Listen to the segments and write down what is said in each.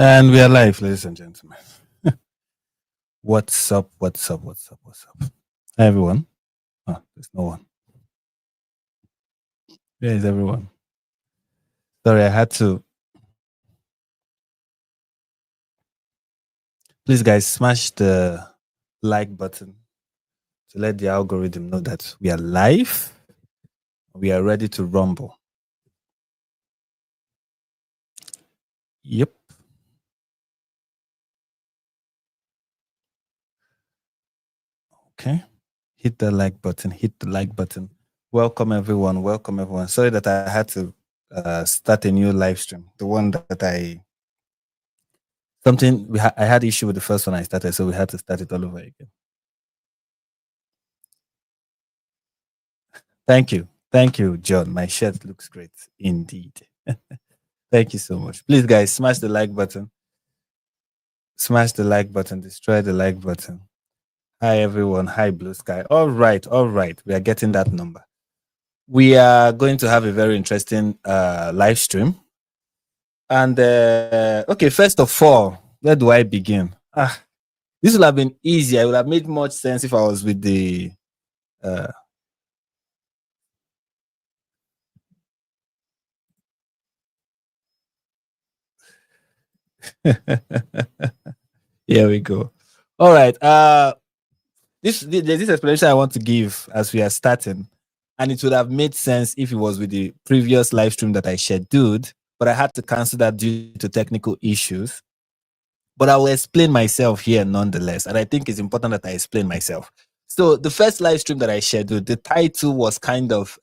And we are live, ladies and gentlemen. What's up? What's up? What's up? What's up? Hi, everyone. Oh, there's no one. Where is everyone? Sorry, I had to. Please, guys, smash the like button to let the algorithm know that we are live. We are ready to rumble. Yep. Okay. Hit the like button. Hit the like button. Welcome, everyone. Welcome, everyone. Sorry that I had to start a new live stream. The one that I had issue with the first one I started, so we had to start it all over again. Thank you, John. My shirt looks great indeed. Thank you so much. Please, guys, smash the like button. Smash the like button. Destroy the like button. Hi, everyone. Hi, Blue Sky. All right. We are getting that number. We are going to have a very interesting live stream. And okay, first of all, where do I begin? This would have been easier. It would have made much sense if I was with the here we go. All right. This explanation I want to give as we are starting, and it would have made sense if it was with the previous live stream that I scheduled, but I had to cancel that due to technical issues. But I will explain myself here nonetheless, and I think it's important that I explain myself. So the first live stream that I scheduled, the title was kind of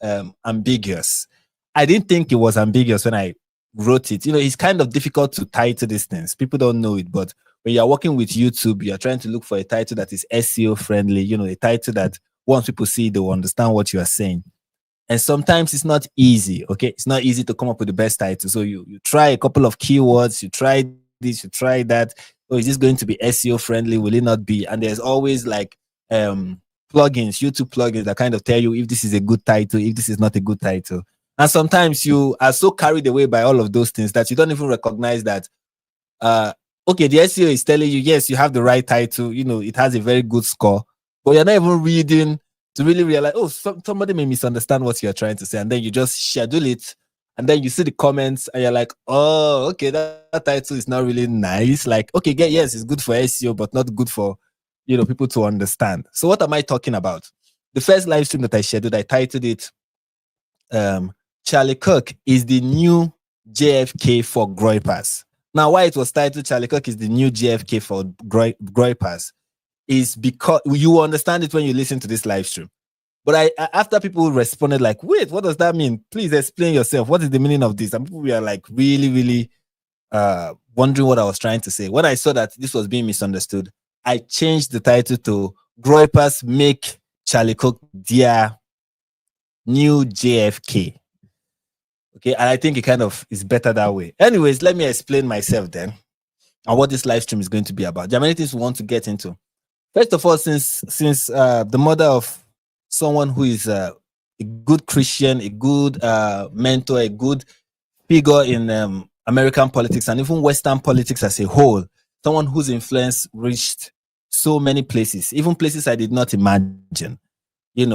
ambiguous. I didn't think it was ambiguous when I wrote it. It's kind of difficult to title these things. People don't know it, but when you're working with YouTube, you're trying to look for a title that is SEO friendly, a title that once people see, they will understand what you are saying. And sometimes it's not easy, okay? It's not easy to come up with the best title. So you try a couple of keywords, you try this, you try that. Oh, is this going to be SEO friendly? Will it not be? And there's always like plugins, YouTube plugins that kind of tell you if this is a good title, if this is not a good title. And sometimes you are so carried away by all of those things that you don't even recognize that, okay, the SEO is telling you, yes, you have the right title, it has a very good score, but you're not even reading to really realize, oh, somebody may misunderstand what you're trying to say. And then you just schedule it. And then you see the comments and you're like, oh, okay, that title is not really nice. Like, okay, yes, it's good for SEO, but not good for, people to understand. So what am I talking about? The first live stream that I scheduled, I titled it, Charlie Kirk is the new JFK for Groypers. Now, why it was titled Charlie Kirk is the new JFK for Groypers is because you understand it when you listen to this live stream. But after people responded like, wait, what does that mean? Please explain yourself. What is the meaning of this? And people were like really, really wondering what I was trying to say. When I saw that this was being misunderstood, I changed the title to Groypers Make Charlie Kirk their new JFK. Okay, and I think it kind of is better that way. Anyways, let me explain myself then and what this live stream is going to be about. There are many things we want to get into. First of all, since the mother of someone who is a good Christian, a good mentor, a good figure in American politics and even Western politics as a whole, someone whose influence reached so many places, even places I did not imagine. This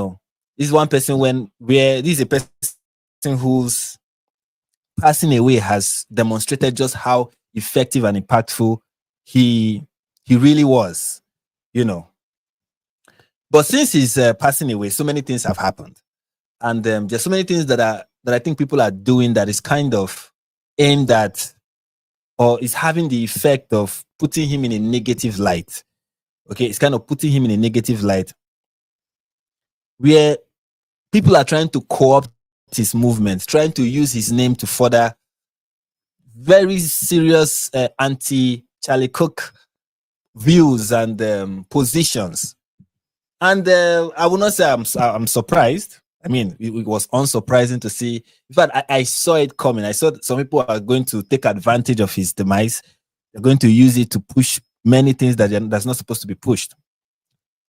is one person this is a person whose passing away has demonstrated just how effective and impactful he really was. But since he's passing away, so many things have happened, and there's so many things that I think people are doing that is kind of aimed at, or is having the effect of putting him in a negative light. Okay, it's kind of putting him in a negative light, where people are trying to co-opt his movement, trying to use his name to further very serious anti-Charlie Kirk views and positions. And I will not say I'm surprised. I mean, it was unsurprising to see. In fact, I saw it coming. I saw some people are going to take advantage of his demise. They're going to use it to push many things that's not supposed to be pushed.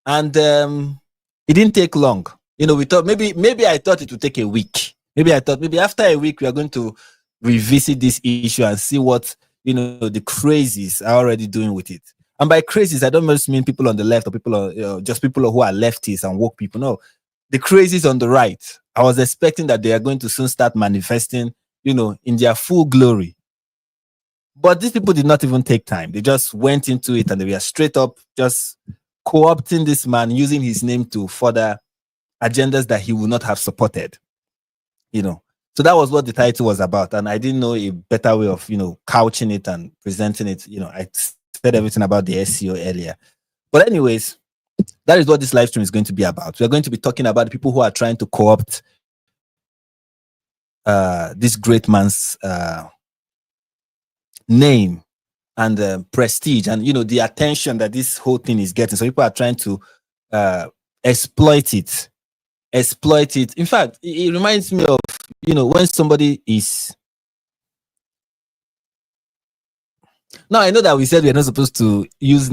And it didn't take long. We thought maybe I thought it would take a week. Maybe after a week we are going to revisit this issue and see what the crazies are already doing with it. And by crazies, I don't just mean people on the left or people on, just people who are leftists and woke people. No, the crazies on the right. I was expecting that they are going to soon start manifesting, in their full glory. But these people did not even take time. They just went into it and they were straight up just co-opting this man, using his name to further agendas that he would not have supported. So that was what the title was about. And I didn't know a better way of, couching it and presenting it. I said everything about the SEO earlier. But anyways, that is what this live stream is going to be about. We're going to be talking about the people who are trying to co-opt this great man's name and prestige and, the attention that this whole thing is getting. So people are trying to exploit it. In fact, it reminds me of, when somebody is... Now, I know that we said we're not supposed to use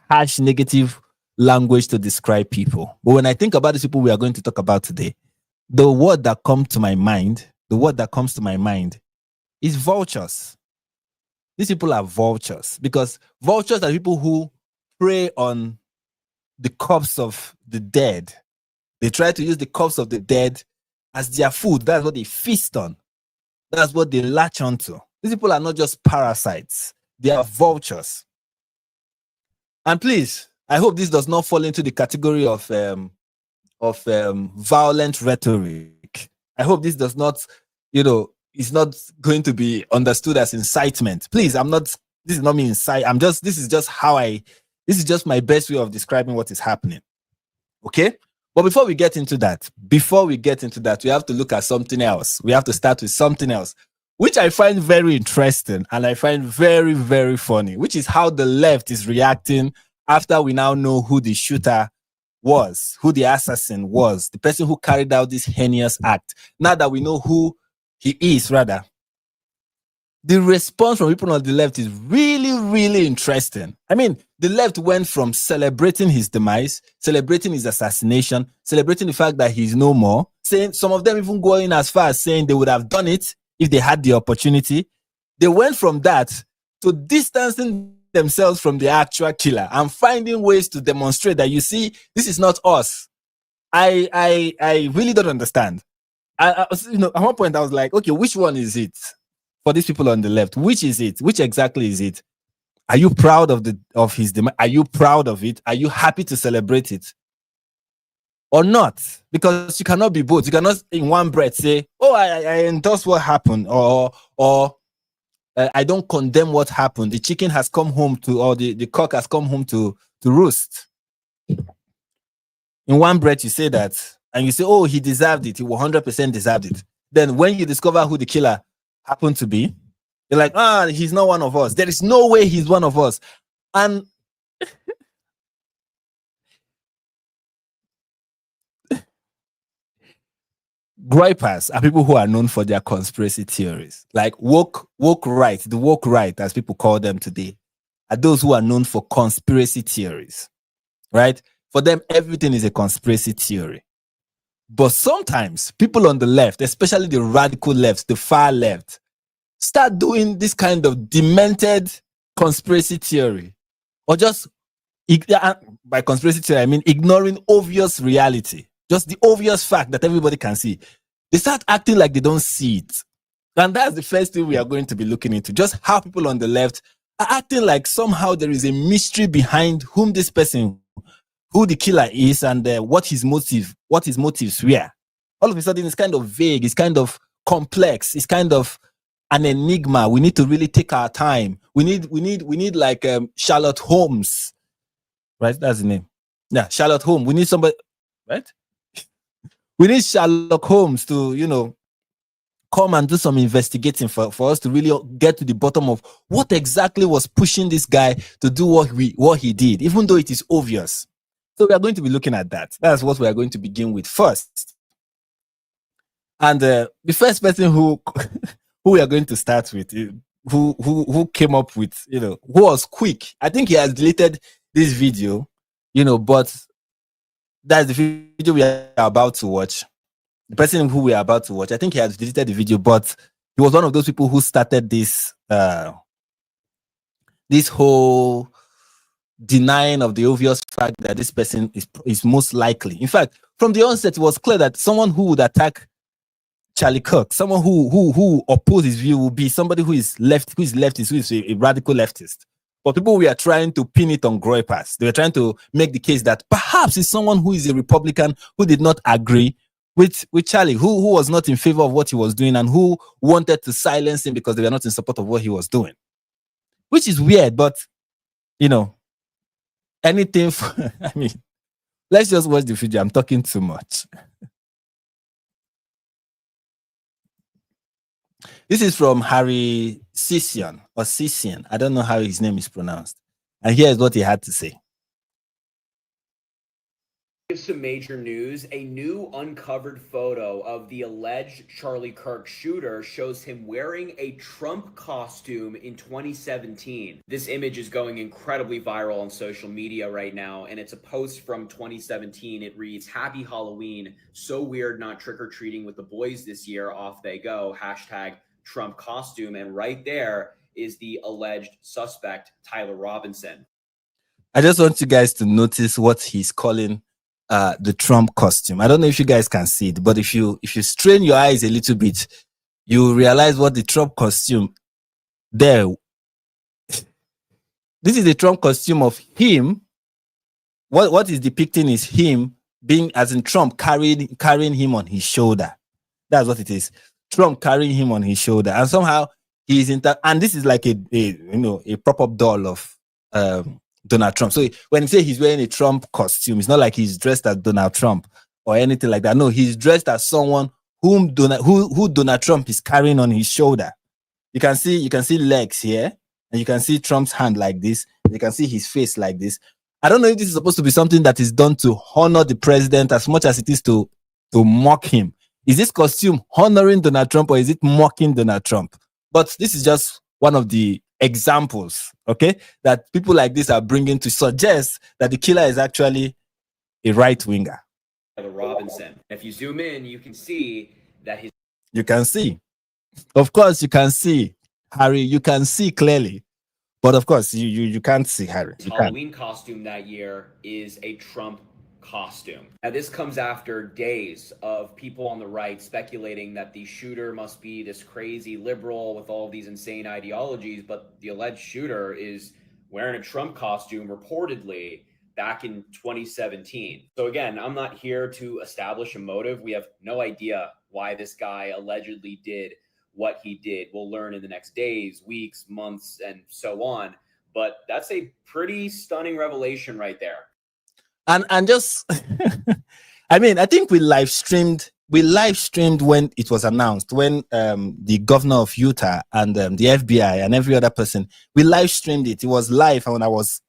harsh negative language to describe people. But when I think about the people we are going to talk about today, the word that comes to my mind is vultures. These people are vultures, because vultures are people who prey on the corpse of the dead. They try to use the corpse of the dead as their food. That's what they feast on. That's what they latch onto. These people are not just parasites. They are vultures. And please, I hope this does not fall into the category of violent rhetoric. I hope this does not, it's not going to be understood as incitement. Please, this is not me incite. This is just my best way of describing what is happening. Okay? But before we get into that, we have to look at something else. We have to start with something else, which I find very interesting and I find very, very funny, which is how the left is reacting after we now know who the shooter was, who the assassin was, the person who carried out this heinous act. Now that we know who he is, rather, the response from people on the left is really, really interesting. I mean, the left went from celebrating his demise, celebrating his assassination, celebrating the fact that he's no more, saying, some of them even going as far as saying they would have done it if they had the opportunity. They went from that to distancing themselves from the actual killer and finding ways to demonstrate that, you see, this is not us. I really don't understand. At one point I was like, okay, which one is it? For these people on the left, which is it? Which exactly is it? Are you proud of his demise? Are you proud of it? Are you happy to celebrate it? Or not? Because you cannot be both. You cannot in one breath say, oh, I endorse what happened, or I don't condemn what happened. The chicken has come home or the cock has come home to roost. In one breath you say that, and you say, oh, he deserved it. He 100% deserved it. Then when you discover who the killer happened to be, you're like, he's not one of us. There is no way he's one of us. And Groypers are people who are known for their conspiracy theories. Like woke right, the woke right, as people call them today, are those who are known for conspiracy theories, right? For them, everything is a conspiracy theory. But sometimes people on the left, especially the radical left, the far left, start doing this kind of demented conspiracy theory. Or just, by conspiracy theory, I mean ignoring obvious reality. Just the obvious fact that everybody can see. They start acting like they don't see it. And that's the first thing we are going to be looking into. Just how people on the left are acting like somehow there is a mystery behind whom this person, who the killer is, and what his motives were. All of a sudden, it's kind of vague. It's kind of complex. It's kind of an enigma. We need to really take our time. We need like Sherlock Holmes, right? That's the name. Yeah, Sherlock Holmes. We need somebody, right? We need Sherlock Holmes to, come and do some investigating for us to really get to the bottom of what exactly was pushing this guy to do what he did, even though it is obvious. So we are going to be looking at that. That's what we are going to begin with first. And the first person who we are going to start with, who came up with, who was quick. I think he has deleted this video, but that's the video we are about to watch. The person who we are about to watch, I think he has deleted the video, but He was one of those people who started this this whole denying of the obvious fact that this person is most likely. In fact, from the onset, it was clear that someone who would attack Charlie Kirk, someone who opposes his view, will be somebody who is leftist, who is a radical leftist. But people were trying to pin it on Groypers. They were trying to make the case that perhaps it's someone who is a Republican who did not agree with Charlie, who was not in favor of what he was doing and who wanted to silence him because they were not in support of what he was doing. Which is weird, but anything for, I mean, let's just watch the video. I'm talking too much. This is from Harry Sission or Sission. I don't know how his name is pronounced. And here's what he had to say. Some major news. A new uncovered photo of the alleged Charlie Kirk shooter shows him wearing a Trump costume in 2017. This image is going incredibly viral on social media right now, and it's a post from 2017. It reads, "Happy Halloween. So weird not trick-or-treating with the boys this year. Off they go. Hashtag Trump costume." And right there is the alleged suspect, Tyler Robinson. I just want you guys to notice what he's calling the Trump costume. I don't know if you guys can see it, but if you strain your eyes a little bit, you realize what the Trump costume there. This is the Trump costume of him. What is depicting is him being, as in Trump carrying him on his shoulder. That's what it is. Trump carrying him on his shoulder, and somehow he's and this is like a prop-up doll of Donald Trump. So when he says he's wearing a Trump costume, it's not like he's dressed as Donald Trump or anything like that. No, he's dressed as someone who Donald Trump is carrying on his shoulder. You can see legs here, and you can see Trump's hand like this. You can see his face like this. I don't know if this is supposed to be something that is done to honor the president as much as it is to mock him. Is this costume honoring Donald Trump or is it mocking Donald Trump? But this is just one of the examples, okay, that people like this are bringing to suggest that the killer is actually a right-winger. Robinson. If you zoom in, you can see that his... You can see. Of course, you can see, Harry. You can see clearly. But of course, you can't see Harry. His Halloween costume that year is a Trump costume. Now, this comes after days of people on the right speculating that the shooter must be this crazy liberal with all these insane ideologies, but the alleged shooter is wearing a Trump costume reportedly back in 2017. So again, I'm not here to establish a motive. We have no idea why this guy allegedly did what he did. We'll learn in the next days, weeks, months, and so on. But that's a pretty stunning revelation right there. And just, I mean, I think we live streamed when it was announced, when the governor of Utah and the FBI and every other person, we live streamed it. It was live, and I was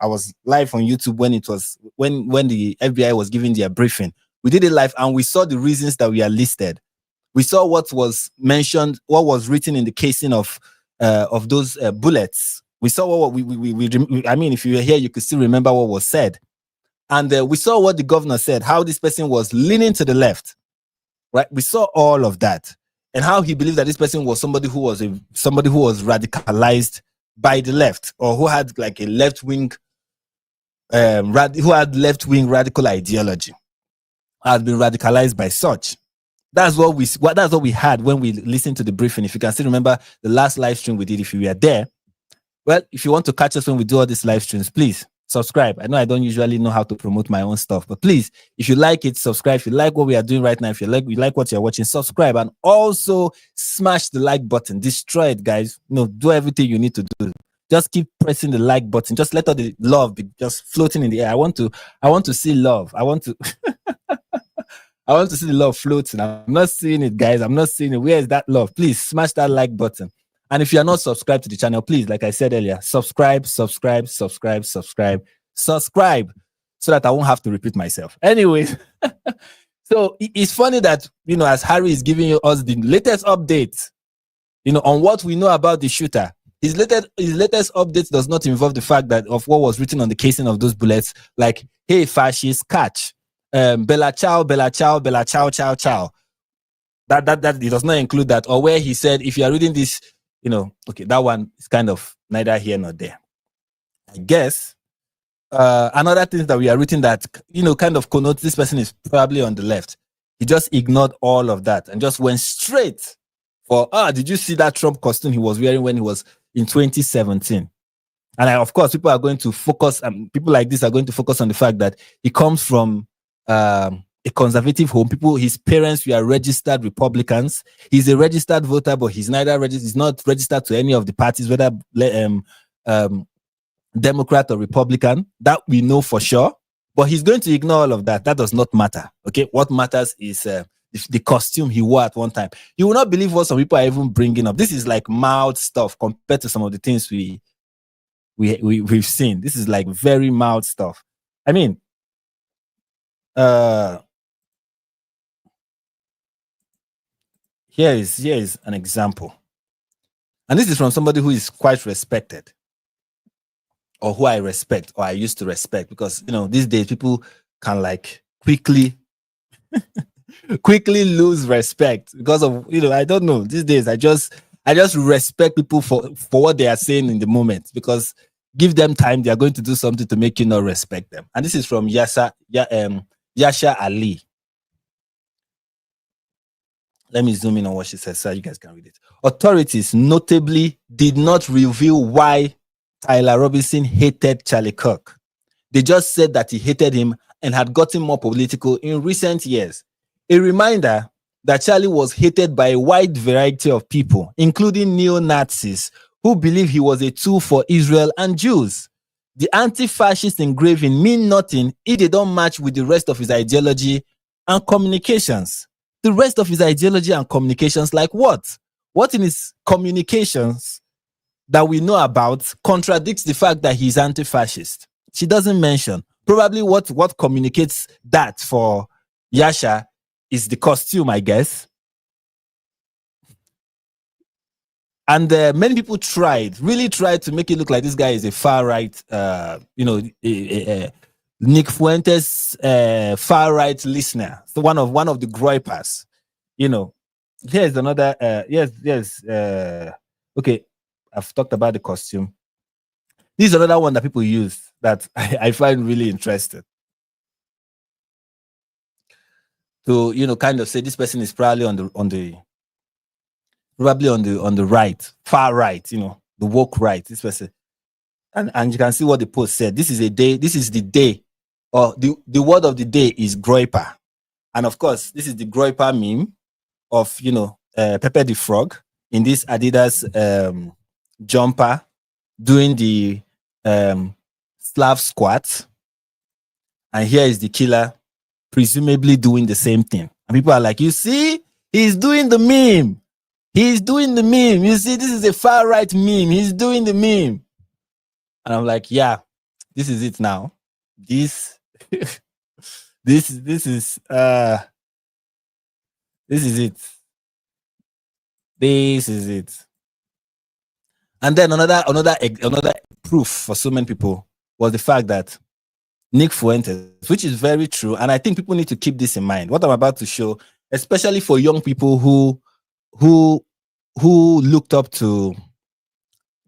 live on YouTube when it was when the FBI was giving their briefing. We did it live, and we saw the reasons that we are listed. We saw what was mentioned, what was written in the casing of those bullets. We saw what I mean, if you were here, you could still remember what was said. And we saw what the governor said, how this person was leaning to the left, right? We saw all of that, and how he believed that this person was somebody who was radicalized by the left, or who had like a left-wing, who had left-wing radical ideology, had been radicalized by such. That's what we had when we listened to the briefing. If you can still remember the last live stream we did, if you were there, well, if you want to catch us when we do all these live streams, please subscribe. I know I don't usually know how to promote my own stuff, but please, if you like it, subscribe. If you like what we are doing right now, if you like what you're watching, subscribe, and also smash the like button. Destroy it, guys. Do everything you need to do. Just keep pressing the like button. Just let all the love be just floating in the air. I want to see love. I want to I want to see the love floating. I'm not seeing it, guys. I'm not seeing it. Where is that love? Please smash that like button. And if you're not subscribed to the channel, please, like I said earlier, subscribe, so that I won't have to repeat myself. Anyway, so it's funny that, as Harry is giving us the latest update, on what we know about the shooter, his latest update does not involve the fact that of what was written on the casing of those bullets, like, hey, fascists, catch, Bella ciao, Bella ciao, Bella ciao, ciao, ciao. That it does not include that. Or where he said, if you are reading this, okay, that one is kind of neither here nor there. I guess another thing that we are reading that, kind of connotes this person is probably on the left. He just ignored all of that and just went straight for, did you see that Trump costume he was wearing when he was in 2017? And of course, people are going to focus, people like this are going to focus on the fact that he comes from a conservative home. His parents were registered Republicans. He's a registered voter, but he's not registered to any of the parties, whether Democrat or Republican. That we know for sure. But he's going to ignore all of that. That does not matter. Okay, what matters is the costume he wore at one time. You will not believe what some people are even bringing up. This is like mild stuff compared to some of the things we've seen. This is like very mild stuff. I mean, here is an example, and this is from somebody who is quite respected, or who I respect, or I used to respect, because these days people can like quickly lose respect because of I don't know. These days I just respect people for what they are saying in the moment, because give them time, they are going to do something to make you not respect them. And this is from Yasha Ali. Let me zoom in on what she says so you guys can read it. Authorities notably did not reveal why Tyler Robinson hated Charlie Kirk. They just said that he hated him and had gotten more political in recent years. A reminder that Charlie was hated by a wide variety of people, including neo-Nazis, who believe he was a tool for Israel and Jews. The anti-fascist engraving mean nothing if they don't match with the rest of his ideology and communications. The rest of his ideology and communications, like what? What in his communications that we know about contradicts the fact that he's anti-fascist? She doesn't mention. Probably what communicates that for Yasha is the costume, I guess. And many people really tried to make it look like this guy is a far-right, Nick Fuentes, far-right listener. So one of the Groypers. Here's another, okay, I've talked about the costume. This is another one that people use that I find really interesting. To, kind of say this person is probably on the right, far right, the woke right, this person. And you can see what the post said. This is the day, or the word of the day is Groyper. And of course, this is the Groyper meme of, Pepe the Frog in this Adidas jumper doing the Slav squat. And here is the killer presumably doing the same thing. And people are like, you see, he's doing the meme. He's doing the meme. You see, this is a far right meme. He's doing the meme. And I'm like, yeah, this is it now. This is it. This is it. And then another proof for so many people was the fact that Nick Fuentes, which is very true, and I think people need to keep this in mind. What I'm about to show, especially for young people who looked up to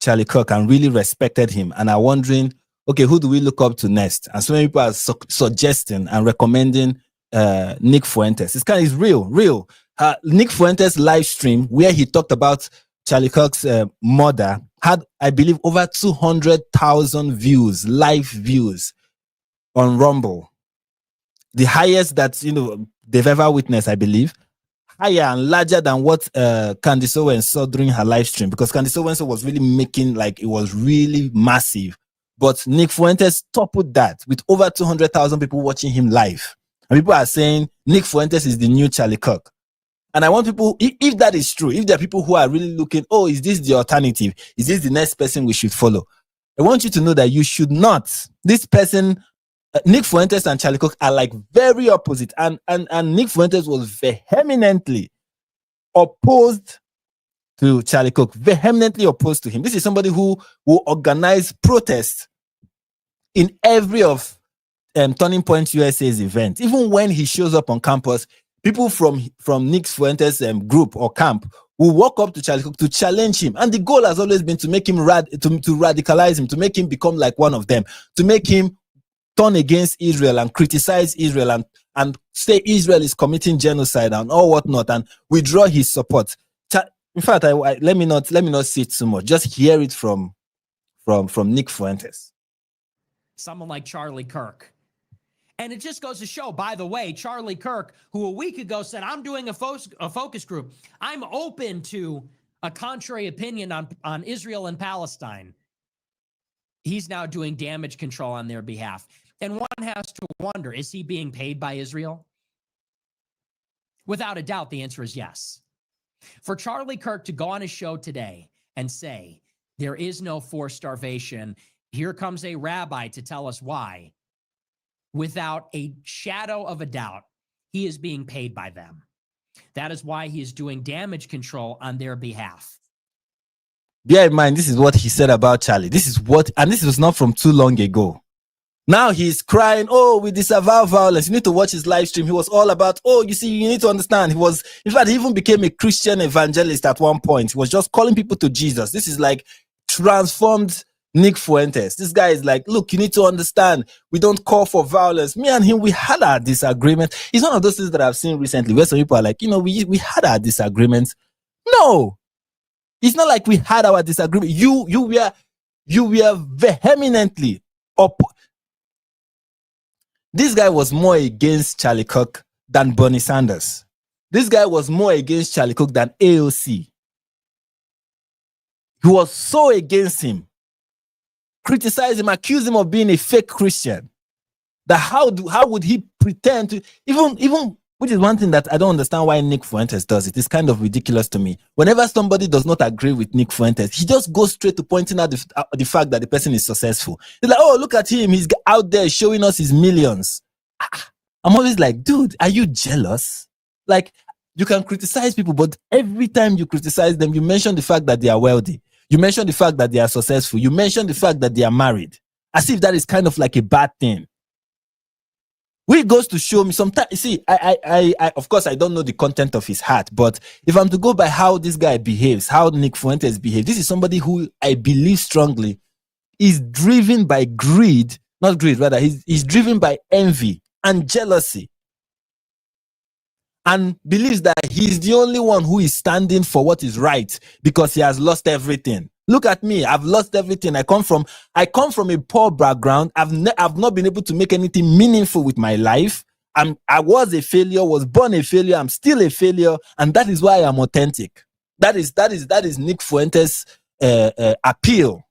Charlie Kirk and really respected him and are wondering, okay, who do we look up to next? And so many people are suggesting and recommending Nick Fuentes. It's real. Nick Fuentes' live stream where he talked about Charlie Kirk's murder had, I believe, over 200,000 views, live views on Rumble. The highest that they've ever witnessed, I believe. Higher and larger than what Candice Owens saw during her live stream, because Candice Owens was really making it was really massive. But Nick Fuentes toppled that with over 200,000 people watching him live. And people are saying Nick Fuentes is the new Charlie Kirk. And I want people, if that is true, if there are people who are really looking, is this the alternative? Is this the next person we should follow? I want you to know that you should not. This person, Nick Fuentes and Charlie Kirk are like very opposite. And Nick Fuentes was vehemently opposed to Charlie Kirk, vehemently opposed to him. This is somebody who will organize protests in every of Turning Point USA's event. Even when he shows up on campus, people from Nick Fuentes' group or camp will walk up to Charlie Kirk to challenge him. And the goal has always been to make him to radicalize him, to make him become like one of them, to make him turn against Israel and criticize Israel and say Israel is committing genocide and all whatnot and withdraw his support. In fact, let me not say it too much. Just hear it from Nick Fuentes. Someone like Charlie Kirk. And it just goes to show, by the way, Charlie Kirk, who a week ago said, I'm doing a focus group. I'm open to a contrary opinion on Israel and Palestine. He's now doing damage control on their behalf. And one has to wonder, is he being paid by Israel? Without a doubt, the answer is yes. For Charlie Kirk to go on his show today and say, there is no forced starvation, here comes a rabbi to tell us why, without a shadow of a doubt, he is being paid by them. That is why he is doing damage control on their behalf. Bear in mind, this is what he said about Charlie. And this was not from too long ago. Now he's crying, oh, we disavow violence. You need to watch his live stream. He was all about, oh, you see, you need to understand. In fact, he even became a Christian evangelist at one point. He was just calling people to Jesus. This is like transformed Nick Fuentes. This guy is like, look, you need to understand. We don't call for violence. Me and him, we had our disagreement. It's one of those things that I've seen recently where some people are like, we had our disagreements. No, it's not like we had our disagreement. You were vehemently up. This guy was more against Charlie Kirk than Bernie Sanders. This guy was more against Charlie Kirk than AOC. He was so against him. Criticized him, accused him of being a fake Christian. That how would he pretend to even which is one thing that I don't understand why Nick Fuentes does it. It's kind of ridiculous to me. Whenever somebody does not agree with Nick Fuentes, he just goes straight to pointing out the fact that the person is successful. He's like, oh, look at him. He's out there showing us his millions. I'm always like, dude, are you jealous? Like, you can criticize people, but every time you criticize them, you mention the fact that they are wealthy. You mention the fact that they are successful. You mention the fact that they are married. As if that is kind of like a bad thing. Which goes to show me sometimes, you see, I of course, I don't know the content of his heart, but if I'm to go by how this guy behaves, how Nick Fuentes behaves, this is somebody who I believe strongly is driven by greed, not greed, rather, he's driven by envy and jealousy. And believes that he's the only one who is standing for what is right because he has lost everything. Look at me. I've lost everything. I come from a poor background. I've not been able to make anything meaningful with my life. I was a failure, was born a failure. I'm still a failure. And that is why I'm authentic. That is Nick Fuentes' appeal.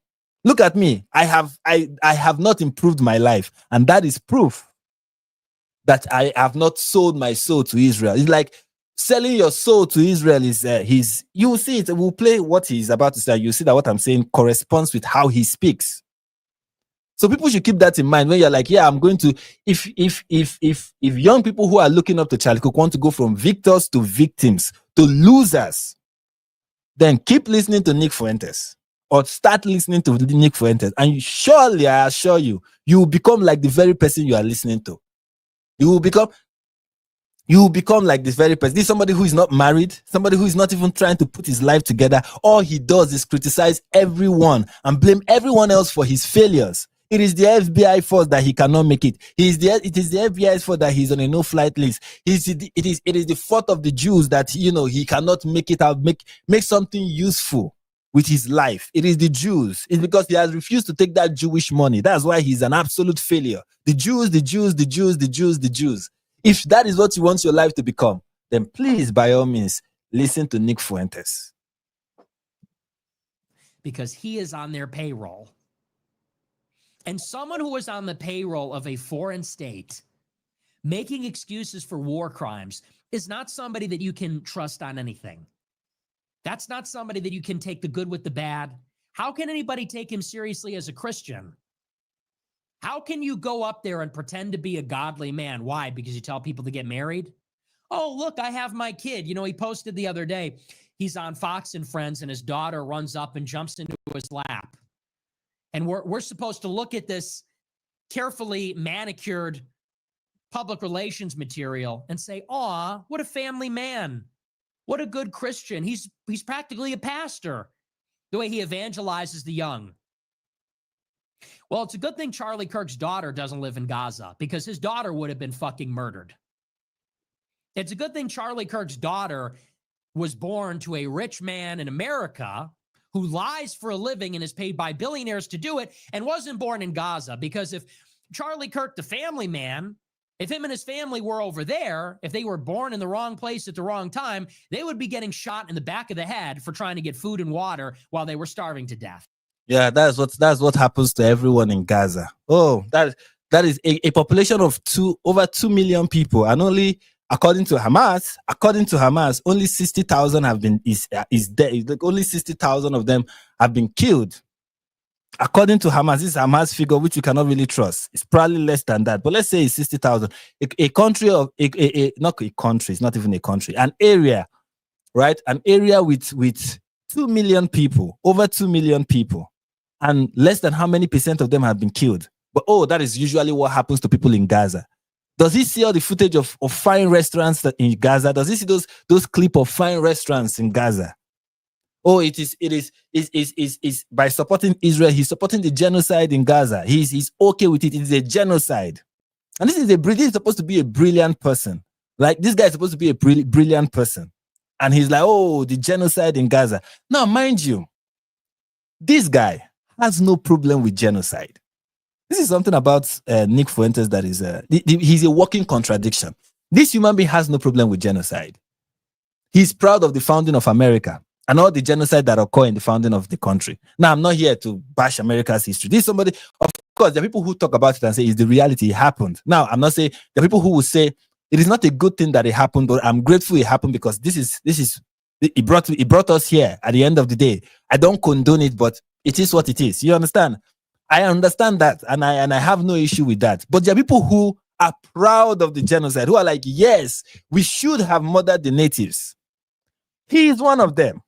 Look at me. I have not improved my life. And that is proof that I have not sold my soul to Israel. It's like selling your soul to Israel is you will see it. We'll play what he's about to say. You'll see that what I'm saying corresponds with how he speaks. So people should keep that in mind when you're like, yeah, I'm going to, if young people who are looking up to Charlie Kirk want to go from victors to victims to losers, then keep listening to Nick Fuentes or start listening to Nick Fuentes. And surely, I assure you, you will become like the very person you are listening to. You will become like this very person. This is somebody who is not married, somebody who is not even trying to put his life together. All he does is criticize everyone and blame everyone else for his failures. It is the FBI fault that he cannot make it. It is the FBI's fault that he's on a no-flight list. It is the fault of the Jews that he cannot make it out, make something useful with his life. It is the Jews. It's because he has refused to take that Jewish money. That's why he's an absolute failure. The Jews, the Jews, the Jews, the Jews, the Jews. If that is what you want your life to become, then please, by all means, listen to Nick Fuentes. Because he is on their payroll. And someone who is on the payroll of a foreign state making excuses for war crimes is not somebody that you can trust on anything. That's not somebody that you can take the good with the bad. How can anybody take him seriously as a Christian? How can you go up there and pretend to be a godly man? Why? Because you tell people to get married? Oh, look, I have my kid. He posted the other day, he's on Fox and Friends, and his daughter runs up and jumps into his lap. And we're supposed to look at this carefully manicured public relations material and say, "Aw, what a family man. What a good Christian. He's practically a pastor." The way he evangelizes the young. Well, it's a good thing Charlie Kirk's daughter doesn't live in Gaza, because his daughter would have been fucking murdered. It's a good thing Charlie Kirk's daughter was born to a rich man in America who lies for a living and is paid by billionaires to do it, and wasn't born in Gaza. Because if Charlie Kirk, the family man, if him and his family were over there, if they were born in the wrong place at the wrong time, they would be getting shot in the back of the head for trying to get food and water while they were starving to death. Yeah, that's what happens to everyone in Gaza. Oh, that is a population of over 2 million people, and only according to Hamas, only 60,000 have been is dead. Like only 60,000 of them have been killed. According to Hamas, this is Hamas figure, which you cannot really trust. It's probably less than that, but let's say it's 60,000. A country of not a country, it's not even a country, an area, right? An area with 2 million people, over 2 million people, and less than how many percent of them have been killed. But that is usually what happens to people in Gaza. Does he see all the footage of fine restaurants in Gaza? Does he see those clip of fine restaurants in Gaza? It is by supporting Israel, he's supporting the genocide in Gaza. He's okay with it. It is a genocide. And this is supposed to be a brilliant person. Like, this guy is supposed to be a brilliant person. And he's like, the genocide in Gaza. Now, mind you, this guy has no problem with genocide. This is something about Nick Fuentes that is, he's a walking contradiction. This human being has no problem with genocide. He's proud of the founding of America and all the genocide that occurred in the founding of the country. Now, I'm not here to bash America's history. This is somebody, of course, there are people who talk about it and say it's the reality, it happened. Now, I'm not saying, there are people who will say it is not a good thing that it happened, but I'm grateful it happened because it brought us here at the end of the day. I don't condone it, but it is what it is. You understand? I understand that, and I have no issue with that. But there are people who are proud of the genocide, who are like, yes, we should have murdered the natives. He is one of them.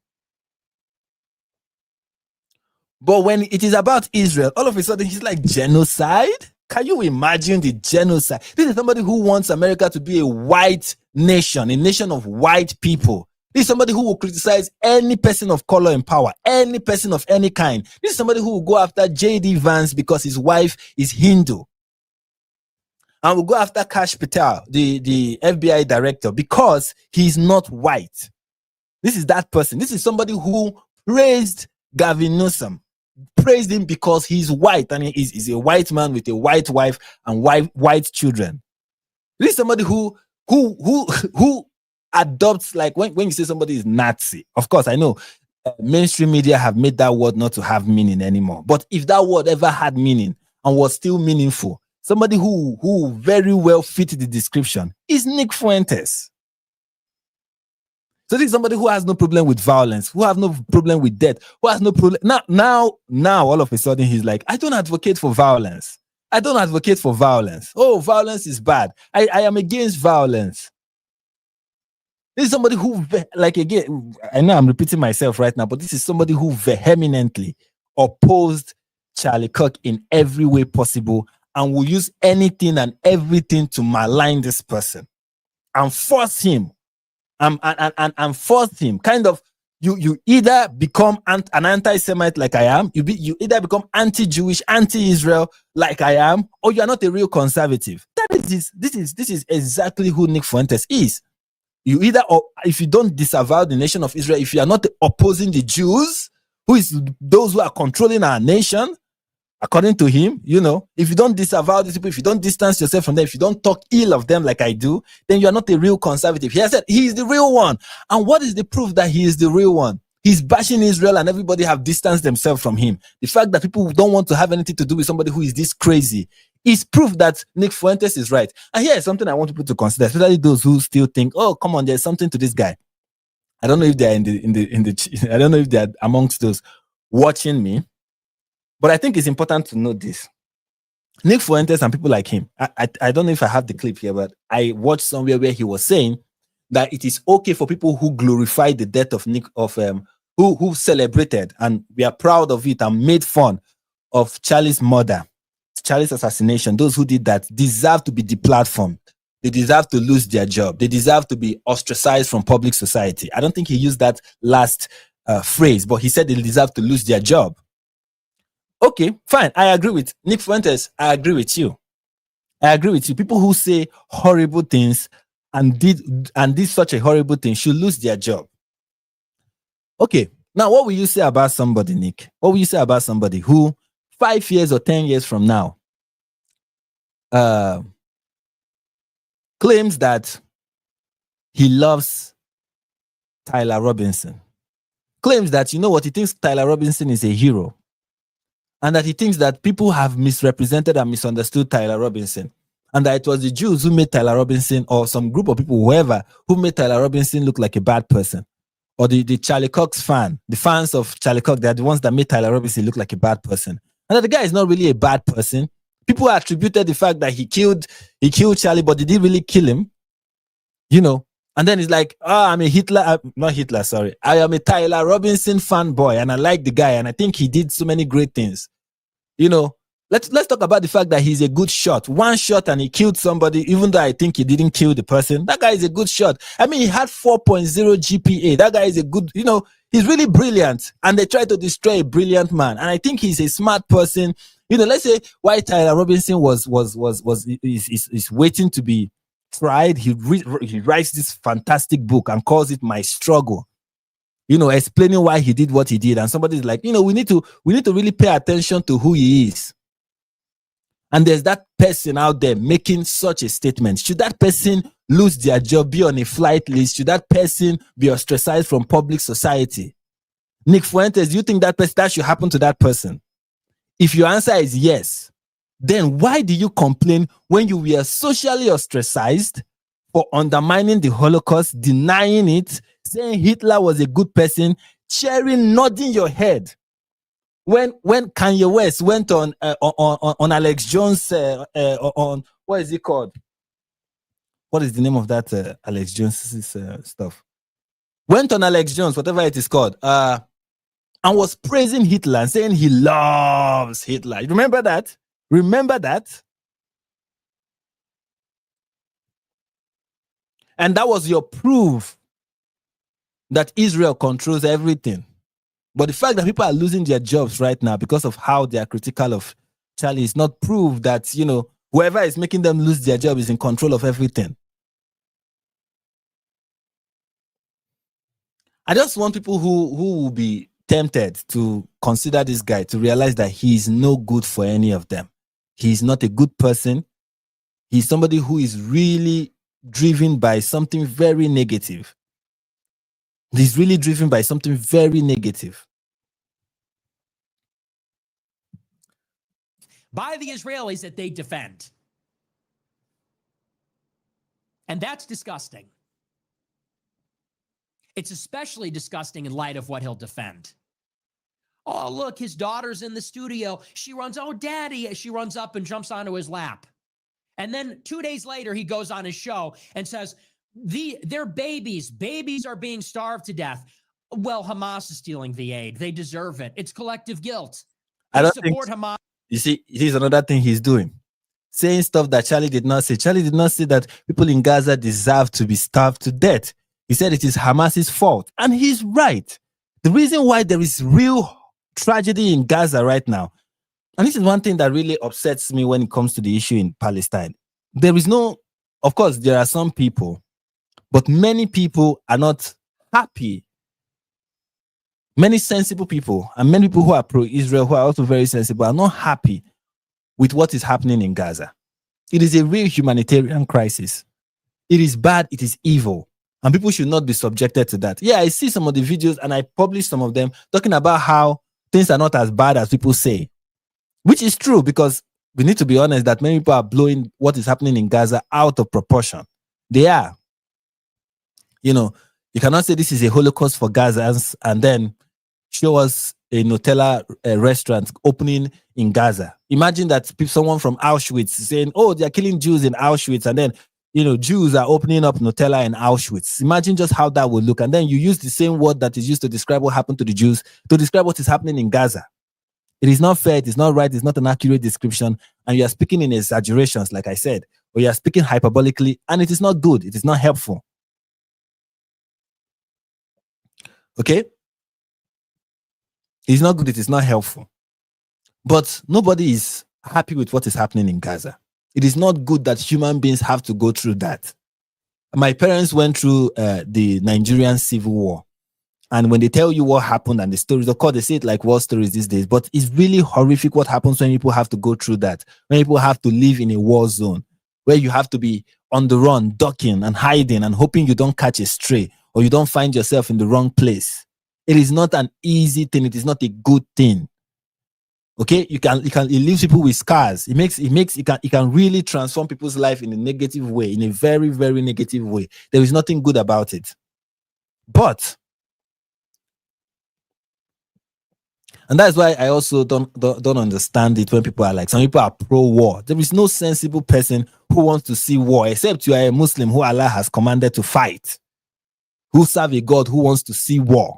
But when it is about Israel, all of a sudden he's like, genocide? Can you imagine the genocide? This is somebody who wants America to be a white nation, a nation of white people. This is somebody who will criticize any person of color in power, any person of any kind. This is somebody who will go after J.D. Vance because his wife is Hindu. And will go after Kash Patel, the FBI director, because he's not white. This is that person. This is somebody who praised Gavin Newsom, praised him because he's white and he's a white man with a white wife and white children. This is somebody who adopts, like when you say somebody is Nazi, of course, I know mainstream media have made that word not to have meaning anymore. But if that word ever had meaning and was still meaningful, somebody who very well fit the description is Nick Fuentes. So this is somebody who has no problem with violence, who has no problem with death, who has no problem. Now, all of a sudden, he's like, I don't advocate for violence. I don't advocate for violence. Oh, violence is bad. I am against violence. This is somebody who, like, again, I know I'm repeating myself right now, but this is somebody who vehemently opposed Charlie Kirk in every way possible and will use anything and everything to malign this person and force him. And force him, kind of, you either become an anti-Semite like I am, you either become anti-Jewish, anti-Israel like I am, or you are not a real conservative. This is exactly who Nick Fuentes is. You either, or if you don't disavow the nation of Israel, if you are not opposing the Jews, who is those who are controlling our nation, according to him, if you don't disavow these people, if you don't distance yourself from them, if you don't talk ill of them like I do, then you are not a real conservative. He has said he is the real one. And what is the proof that he is the real one? He's bashing Israel and everybody have distanced themselves from him. The fact that people don't want to have anything to do with somebody who is this crazy is proof that Nick Fuentes is right. And here is something I want people to consider, especially those who still think, oh, come on, there's something to this guy. I don't know if they're I don't know if they're amongst those watching me. But I think it's important to note this. Nick Fuentes and people like him, I don't know if I have the clip here, but I watched somewhere where he was saying that it is okay for people who glorify the death of who celebrated, and we are proud of it and made fun of Charlie's murder, Charlie's assassination. Those who did that deserve to be deplatformed. they deserve to lose their job. They deserve to be ostracized from public society. I don't think he used that last phrase, but he said they deserve to lose their job. Okay, fine. I agree with Nick Fuentes. I agree with you. I agree with you. People who say horrible things and did such a horrible thing should lose their job. Okay. Now, what will you say about somebody, Nick? What will you say about somebody who 5 years or 10 years from now claims that he loves Tyler Robinson, claims that, you know what, he thinks Tyler Robinson is a hero, and that he thinks that people have misrepresented and misunderstood Tyler Robinson, and that it was the Jews who made Tyler Robinson, or some group of people, whoever, who made Tyler Robinson look like a bad person, or the Charlie Cox the fans of Charlie Cox, they're the ones that made Tyler Robinson look like a bad person, and that the guy is not really a bad person. People attributed the fact that he killed Charlie, but did he really kill him? You know, and then it's like, I'm a not Hitler, sorry. I am a Tyler Robinson fanboy, and I like the guy, and I think he did so many great things. You know, let's talk about the fact that he's a good shot. One shot and he killed somebody, even though I think he didn't kill the person. That guy is a good shot. I mean, he had 4.0 GPA. That guy is a good, you know, he's really brilliant. And they try to destroy a brilliant man. And I think he's a smart person. You know, let's say why Tyler Robinson is waiting to be tried. He writes this fantastic book and calls it My Struggle. You know, explaining why he did what he did. And somebody's like, you know, we need to really pay attention to who he is. And there's that person out there making such a statement. Should that person lose their job, be on a flight list? Should that person be ostracized from public society? Nick Fuentes, do you think that should happen to that person? If your answer is yes, then why do you complain when you were socially ostracized for undermining the Holocaust, denying it, saying Hitler was a good person, cheering, nodding your head? When Kanye West went on Alex Jones on what is it called? What is the name of that Alex Jones stuff? Went on Alex Jones, whatever it is called, and was praising Hitler and saying he loves Hitler. You remember that? Remember that? And that was your proof that Israel controls everything. But the fact that people are losing their jobs right now because of how they are critical of Charlie is not proof that, you know, whoever is making them lose their job is in control of everything. I just want people who will be tempted to consider this guy to realize that he is no good for any of them. He's not a good person. He's somebody who is really driven by something very negative. He's really driven by something very negative. By the Israelis that they defend. And that's disgusting. It's especially disgusting in light of what he'll defend. Oh, look, his daughter's in the studio. She runs, oh, daddy. She runs up and jumps onto his lap. And then 2 days later, he goes on his show and says, they're babies. Babies are being starved to death. Well, Hamas is stealing the aid. They deserve it. It's collective guilt. I don't support Hamas. You see, it is another thing he's doing. Saying stuff that Charlie did not say. Charlie did not say that people in Gaza deserve to be starved to death. He said it is Hamas's fault. And he's right. The reason why there is real tragedy in Gaza right now, and this is one thing that really upsets me when it comes to the issue in Palestine. There is no, of course, there are some people, but many people are not happy. Many sensible people and many people who are pro-Israel, who are also very sensible, are not happy with what is happening in Gaza. It is a real humanitarian crisis. It is bad. It is evil. And people should not be subjected to that. Yeah, I see some of the videos and I publish some of them talking about how things are not as bad as people say, which is true because we need to be honest that many people are blowing what is happening in Gaza out of proportion. They are. You know, you cannot say this is a Holocaust for Gazans and then show us a Nutella restaurant opening in Gaza. Imagine that someone from Auschwitz saying, oh, they're killing Jews in Auschwitz. And then, you know, Jews are opening up Nutella in Auschwitz. Imagine just how that would look. And then you use the same word that is used to describe what happened to the Jews to describe what is happening in Gaza. It is not fair. It is not right. It's not an accurate description. And you are speaking in exaggerations, like I said. or you are speaking hyperbolically, and it is not good. It is not helpful. Okay? It's not good. It is not helpful. But nobody is happy with what is happening in Gaza. It is not good that human beings have to go through that. My parents went through the Nigerian civil war. And when they tell you what happened and the stories, of course, they say it like war stories these days, but it's really horrific what happens when people have to go through that, when people have to live in a war zone, where you have to be on the run, ducking and hiding and hoping you don't catch a stray or you don't find yourself in the wrong place. It is not an easy thing. It is not a good thing. Okay, it leaves people with scars. It can really transform people's life in a negative way, in a very, very negative way. There is nothing good about it. But, and that's why I also don't understand it when people are like, some people are pro-war. There is no sensible person who wants to see war, except you are a Muslim who Allah has commanded to fight, who serve a God who wants to see war.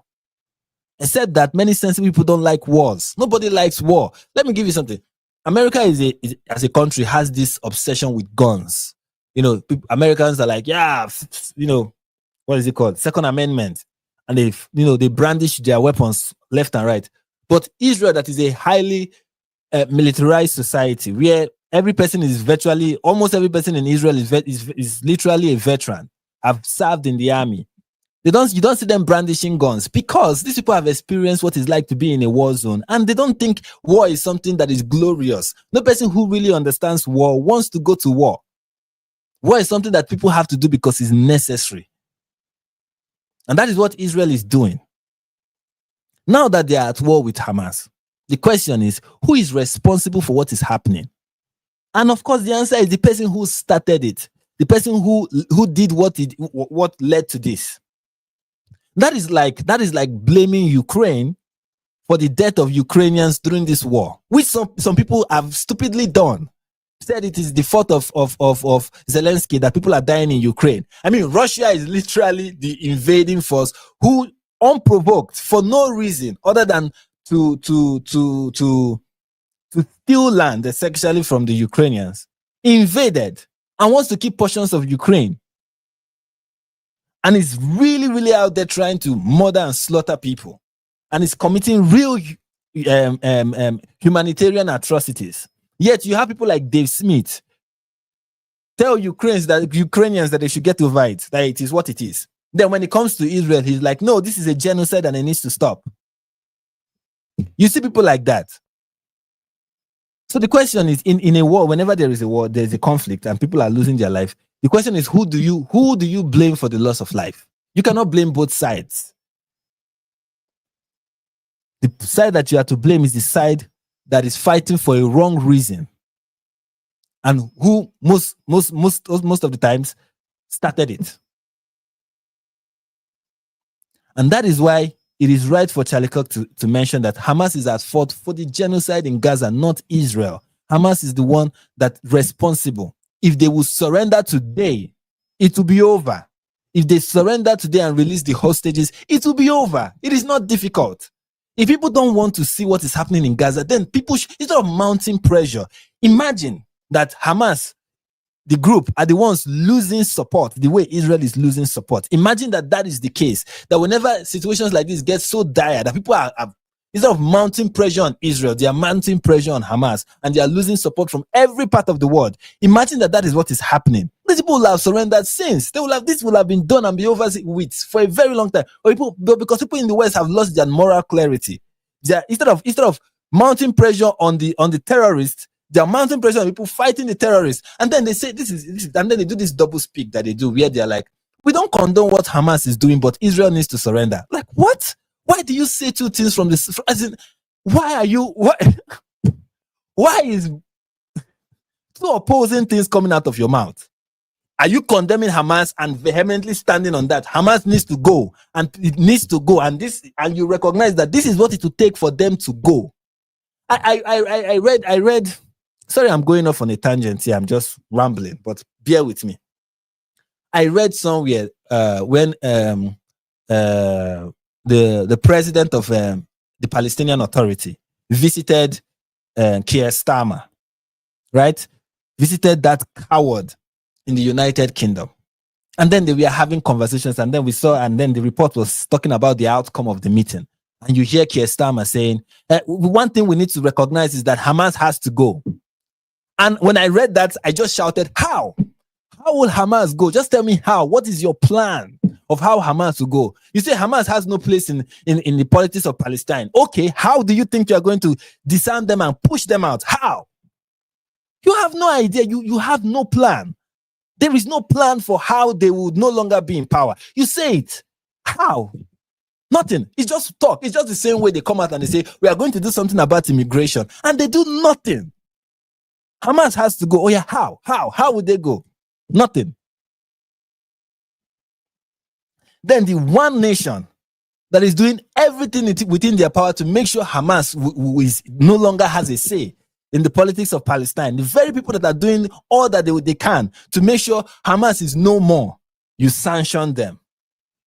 Except that many sensible people don't like wars. Nobody likes war. Let me give you something. America as a country has this obsession with guns. You know, Americans are like, yeah, you know, what is it called? Second Amendment. And they brandish their weapons left and right. But Israel, that is a highly militarized society where every person is almost every person in Israel is literally a veteran. I've served in the army. You don't see them brandishing guns because these people have experienced what it's like to be in a war zone, and they don't think war is something that is glorious. No person who really understands war wants to go to war. War is something that people have to do because it's necessary. And that is what Israel is doing. Now that they are at war with Hamas, the question is, who is responsible for what is happening? And of course, the answer is the person who started it, the person who did what led to this. That is like blaming Ukraine for the death of Ukrainians during this war, which some people have stupidly done. Said it is the fault of Zelensky that people are dying in Ukraine. I mean, Russia is literally the invading force who, unprovoked, for no reason other than to steal land essentially from the Ukrainians, invaded and wants to keep portions of Ukraine. And is really, really out there trying to murder and slaughter people. And is committing real humanitarian atrocities. Yet you have people like Dave Smith tell Ukrainians that they should get over it, that it is what it is. Then when it comes to Israel, he's like, no, this is a genocide and it needs to stop. You see people like that. So the question is, in a war, whenever there is a war, there's a conflict and people are losing their life. The question is, who do you blame for the loss of life? You cannot blame both sides. The side that you have to blame is the side that is fighting for a wrong reason, and who most of the times started it. And that is why it is right for Charlie Kirk to mention that Hamas is at fault for the genocide in Gaza, not Israel. Hamas is the one that's responsible. If they will surrender today, it will be over. If they surrender today and release the hostages, it will be over. It is not difficult. If people don't want to see what is happening in Gaza, then people, instead of mounting pressure, imagine that Hamas, the group, are the ones losing support the way Israel is losing support. Imagine that is the case. That whenever situations like this get so dire that people are instead of mounting pressure on Israel, they are mounting pressure on Hamas, and they are losing support from every part of the world. Imagine that is what is happening. These people will have surrendered since. This will have been done and be over with for a very long time. Because people in the West have lost their moral clarity. Instead of mounting pressure on the terrorists, they are mounting pressure on people fighting the terrorists. And then they say this is, and then they do this double speak that they do, where they're like, we don't condone what Hamas is doing, but Israel needs to surrender. Like, what? Why do you say two things from this? As in, why is two opposing things coming out of your mouth? Are you condemning Hamas and vehemently standing on that? Hamas needs to go, and it needs to go, and you recognize that this is what it will take for them to go. I read. Sorry, I'm going off on a tangent here. I'm just rambling, but bear with me. I read somewhere when the president of the Palestinian Authority visited Keir Starmer, right? Visited that coward in the United Kingdom. And then they were having conversations, and then we saw, and then the report was talking about the outcome of the meeting. And you hear Keir Starmer saying, one thing we need to recognize is that Hamas has to go. And when I read that, I just shouted, how? How will Hamas go? Just tell me how. What is your plan of how Hamas will go? You say Hamas has no place in the politics of Palestine. Okay, how do you think you are going to disarm them and push them out? How? You have no idea. You have no plan. There is no plan for how they would no longer be in power. You say it. How? Nothing. It's just talk. It's just the same way they come out and they say, we are going to do something about immigration. And they do nothing. Hamas has to go. Oh yeah, how? How would they go? Nothing. Then the one nation that is doing everything within their power to make sure Hamas is no longer has a say in the politics of Palestine, the very people that are doing all that they can to make sure Hamas is no more, you sanction them.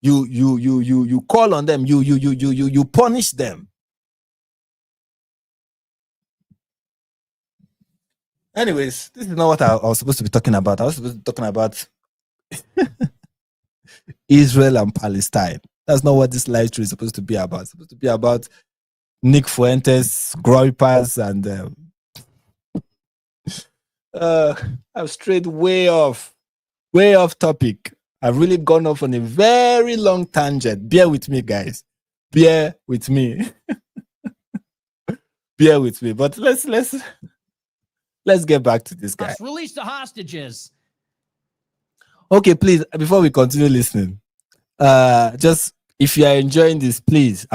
You call on them, you punish them. Anyways, this is not what I was supposed to be talking about. I was supposed to be talking about Israel and Palestine. That's not what this live stream is supposed to be about. It's supposed to be about Nick Fuentes, Groypers, and I've strayed way off topic. I've really gone off on a very long tangent. Bear with me, guys. Bear with me. Bear with me. But let's get back to this guy. Release the hostages. Okay, please, before we continue listening, just if you are enjoying this, please,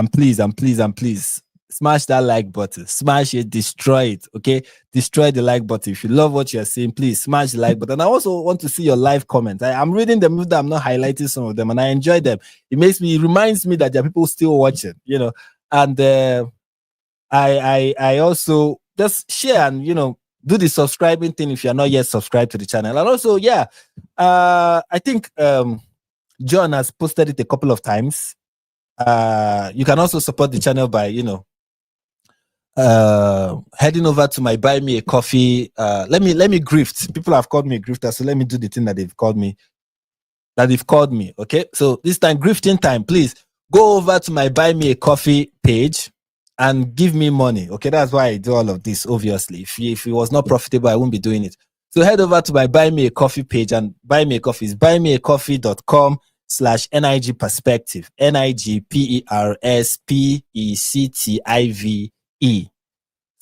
smash that like button. Smash it, destroy it, okay? Destroy the like button. If you love what you're seeing, please smash the like button. I also want to see your live comments. I'm reading them, that I'm not highlighting some of them, and I enjoy them. It reminds me that there are people still watching, and I also just share and, do the subscribing thing if you're not yet subscribed to the channel. And also, I think John has posted it a couple of times. You can also support the channel by, heading over to my Buy Me a Coffee. Let me grift. People have called me a grifter, so let me do the thing that they've called me. Okay, so this time, grifting time. Please go over to my Buy Me a Coffee page and give me money. Okay, that's why I do all of this. Obviously, if it was not profitable, I wouldn't be doing it. So head over to my Buy Me a Coffee page and Buy Me a Coffee is buymeacoffee.com/NIG perspective. NIGPERSPECTIVE.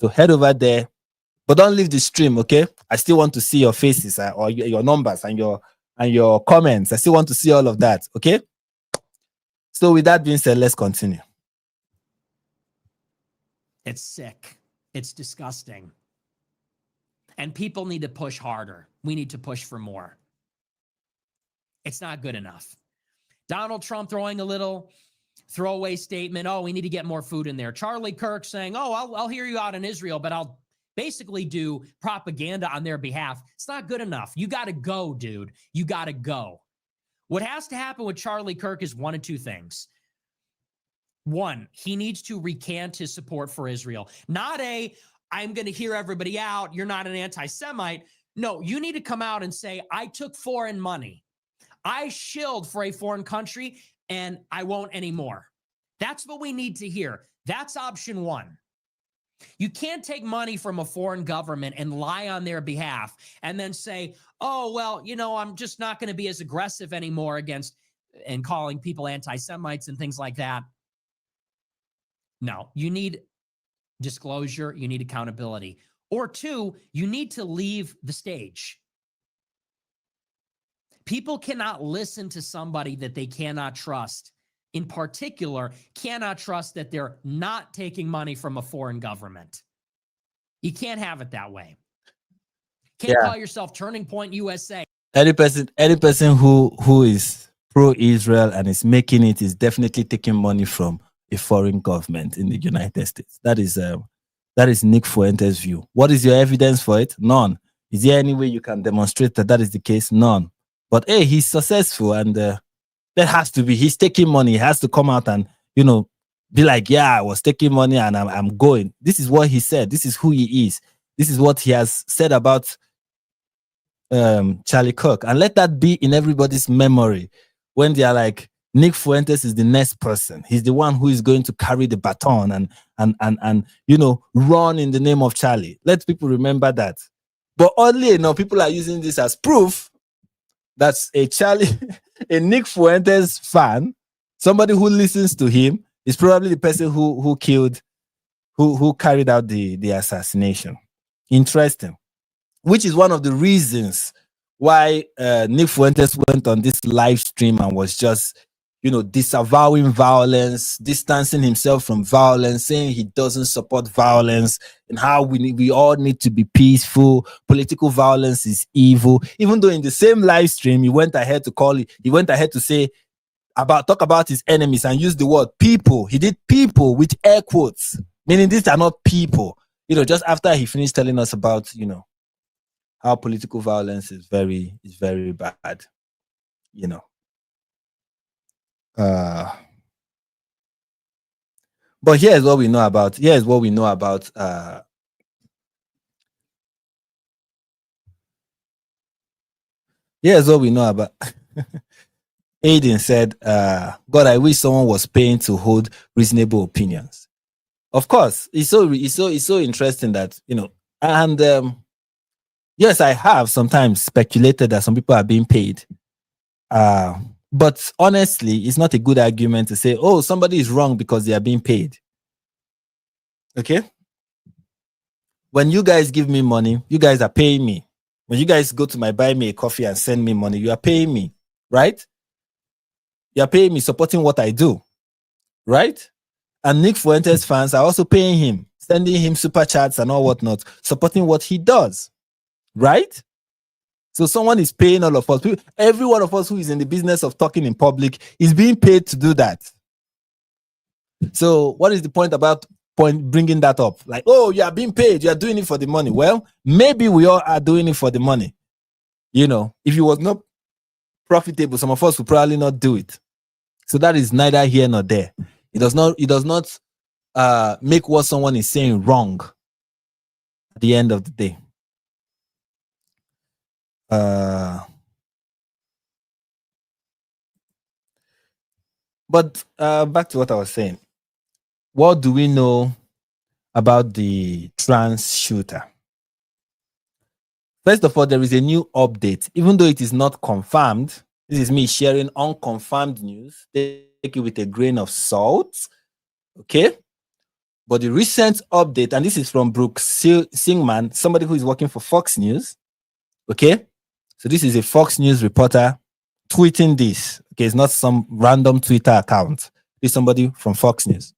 So head over there, but don't leave the stream, okay? I still want to see your faces or your numbers and your comments. I still want to see all of that, okay? So with that being said, let's continue. It's sick. It's disgusting. And people need to push harder. We need to push for more. It's not good enough. Donald Trump throwing a little throwaway statement. Oh, we need to get more food in there. Charlie Kirk saying, oh, I'll hear you out in Israel, but I'll basically do propaganda on their behalf. It's not good enough. You got to go, dude. You got to go. What has to happen with Charlie Kirk is one of two things. One, he needs to recant his support for Israel. Not I'm going to hear everybody out. You're not an anti-Semite. No, you need to come out and say, I took foreign money. I shilled for a foreign country and I won't anymore. That's what we need to hear. That's option one. You can't take money from a foreign government and lie on their behalf and then say, oh, well, I'm just not going to be as aggressive anymore against and calling people anti-Semites and things like that. No, you need disclosure. You need accountability. Or two, you need to leave the stage. People cannot listen to somebody that they cannot trust. In particular, cannot trust that they're not taking money from a foreign government. You can't have it that way. Can't call yourself Turning Point USA. Any person who is pro-Israel and is making it is definitely taking money from a foreign government in the United States. That is Nick Fuentes' view. What is your evidence for it? None. Is there any way you can demonstrate that is the case? None. But hey, he's successful, and that has to be. He's taking money. He has to come out and be like, yeah, I was taking money and I'm going. This is what he said. This is who he is. This is what he has said about Charlie Kirk, and let that be in everybody's memory when they are like, Nick Fuentes is the next person. He's the one who is going to carry the baton and run in the name of Charlie. Let people remember that. But oddly enough, people are using this as proof that a Charlie, a Nick Fuentes fan, somebody who listens to him, is probably the person who carried out the assassination. Interesting. Which is one of the reasons why Nick Fuentes went on this live stream and was just, disavowing violence, distancing himself from violence, saying he doesn't support violence, and how we all need to be peaceful. Political violence is evil. Even though in the same live stream, he went ahead to say talk about his enemies and use the word people. He did people with air quotes, meaning these are not people. Just after he finished telling us about, how political violence is very bad, But here's what we know about. Here's what we know about. Here's what we know about. Aiden said, "God, I wish someone was paying to hold reasonable opinions." Of course, it's so interesting that and yes, I have sometimes speculated that some people are being paid. But honestly, it's not a good argument to say, oh, somebody is wrong because they are being paid. Okay? When you guys give me money, you guys are paying me. When you guys go to my buy me a coffee and send me money, you are paying me, right? You are paying me, supporting what I do, right? And Nick Fuentes fans are also paying him, sending him super chats and all whatnot, supporting what he does, right? So someone is paying all of us. Every one of us who is in the business of talking in public is being paid to do that. So what is the point about bringing that up? Like, oh, you are being paid. You are doing it for the money. Well, maybe we all are doing it for the money. If it was not profitable, some of us would probably not do it. So that is neither here nor there. It does not make what someone is saying wrong at the end of the day. But back to what I was saying. What do we know about the trans shooter? First of all, there is a new update. Even though it is not confirmed, this is me sharing unconfirmed news. Take it with a grain of salt. Okay? But the recent update, and this is from Brooke Singman, somebody who is working for Fox News. Okay? So this is a Fox News reporter tweeting this. Okay, it's not some random Twitter account. It's somebody from Fox News.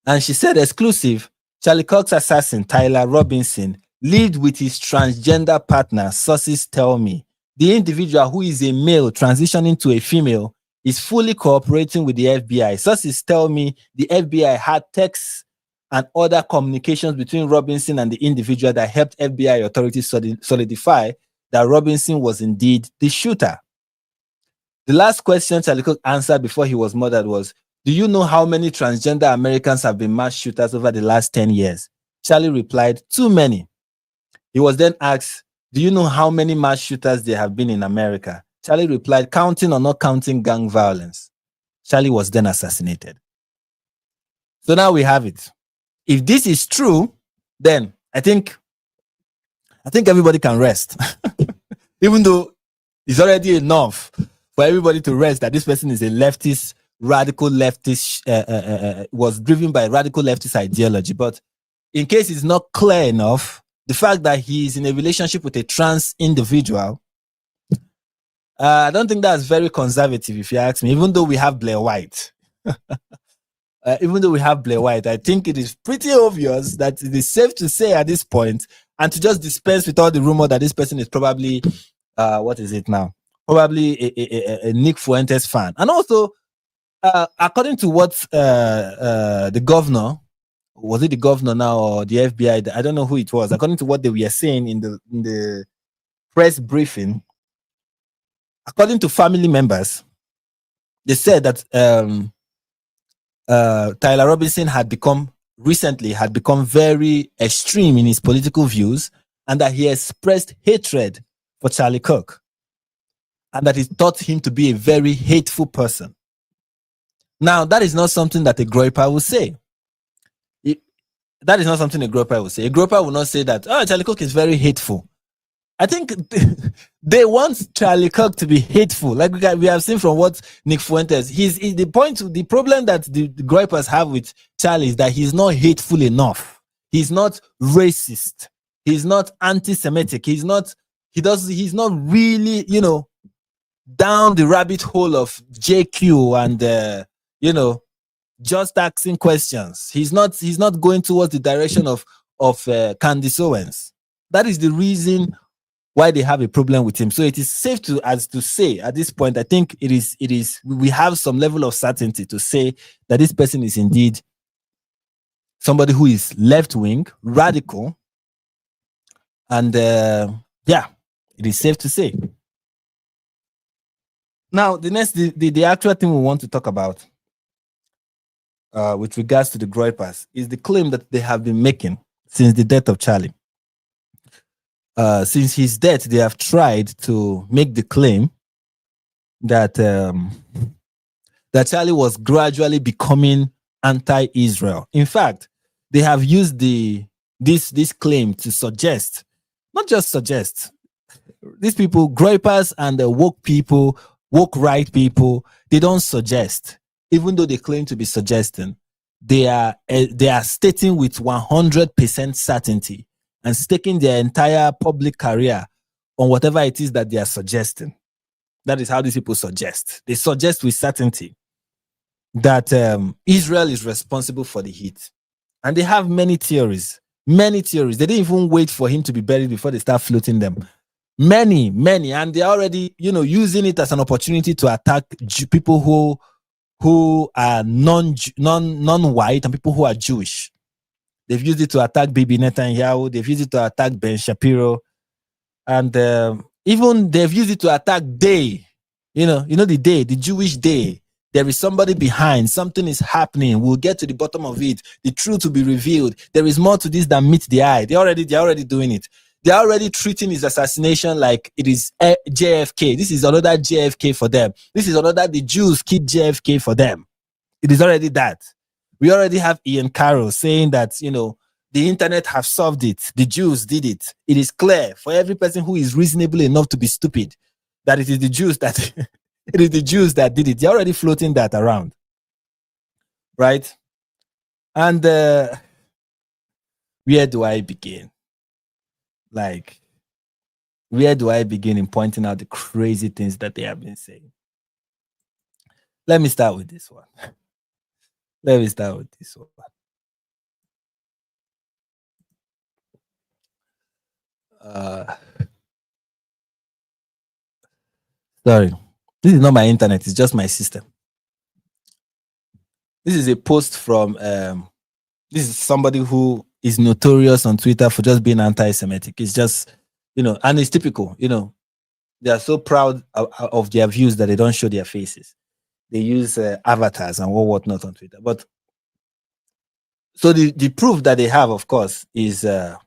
And she said, exclusive, Charlie Kirk's assassin, Tyler Robinson, lived with his transgender partner, sources tell me. The individual who is a male transitioning to a female is fully cooperating with the FBI. Sources tell me the FBI had texts and other communications between Robinson and the individual that helped FBI authorities solidify that Robinson was indeed the shooter. The last question Charlie Kirk answered before he was murdered was, do you know how many transgender Americans have been mass shooters over the last 10 years? Charlie replied, too many. He was then asked, do you know how many mass shooters there have been in America? Charlie replied, counting or not counting gang violence. Charlie was then assassinated. So now we have it. If this is true, then I think everybody can rest. Even though it's already enough for everybody to rest that this person is a leftist, radical leftist, was driven by radical leftist ideology. But in case it's not clear enough, the fact that he is in a relationship with a trans individual, I don't think that's very conservative, if you ask me, even though we have Blair White. I think it is pretty obvious that it is safe to say at this point, and to just dispense with all the rumor that this person is probably, what is it now? Probably a Nick Fuentes fan. And also, according to what the governor, was it the governor now or the FBI? I don't know who it was. According to what they were saying in the press briefing, according to family members, they said that Tyler Robinson had become very extreme in his political views, and that he expressed hatred for Charlie Kirk, and that he thought him to be a very hateful person. Now, that is not something that a Groyper will say. That is not something a Groyper will say. A Groyper will not say that, oh, Charlie Kirk is very hateful. I think they want Charlie Kirk to be hateful. Like we have seen from what Nick Fuentes, the problem that the Groypers have with Charlie is that he's not hateful enough. He's not racist. He's not anti-Semitic. He's not really, down the rabbit hole of JQ and, just asking questions. He's not going towards the direction of Candice Owens. That is the reason why they have a problem with him. So it is safe to say at this point, I think we have some level of certainty to say that this person is indeed somebody who is left-wing, radical, and it is safe to say. Now, the actual thing we want to talk about with regards to the Groypers is the claim that they have been making since the death of Charlie. Since his death, they have tried to make the claim that that Charlie was gradually becoming anti-Israel. In fact, they have used this claim to suggest, not just suggest, these people, Groypers and the woke people, woke right people, they don't suggest. Even though they claim to be suggesting, they are stating with 100% certainty and staking their entire public career on whatever it is that they are suggesting. That is how these people suggest. They suggest with certainty that Israel is responsible for the heat. And they have many theories. They didn't even wait for him to be buried before they start floating them. Many. And they're already, using it as an opportunity to attack people who are non-white and people who are Jewish. They've used it to attack Bibi Netanyahu. They've used it to attack Ben Shapiro. And even they've used it to attack Day. The Day, the Jewish Day. There is somebody behind. Something is happening. We'll get to the bottom of it. The truth will be revealed. There is more to this than meets the eye. They're already doing it. They're already treating his assassination like it is JFK. This is another JFK for them. This is another the Jews killed JFK for them. It is already that. We already have Ian Carroll saying that, the internet have solved it. The Jews did it. It is clear for every person who is reasonable enough to be stupid that it is the Jews that it is the Jews that did it. They're already floating that around. Right? And where do I begin? Where do I begin in pointing out the crazy things that they have been saying? Let me start with this one. Sorry. This is not my internet. It's just my system. This is a post from this is somebody who is notorious on Twitter for just being anti-Semitic. It's just, and it's typical, they are so proud of their views that they don't show their faces. They use avatars and whatnot on Twitter. But so the proof that they have, of course, is the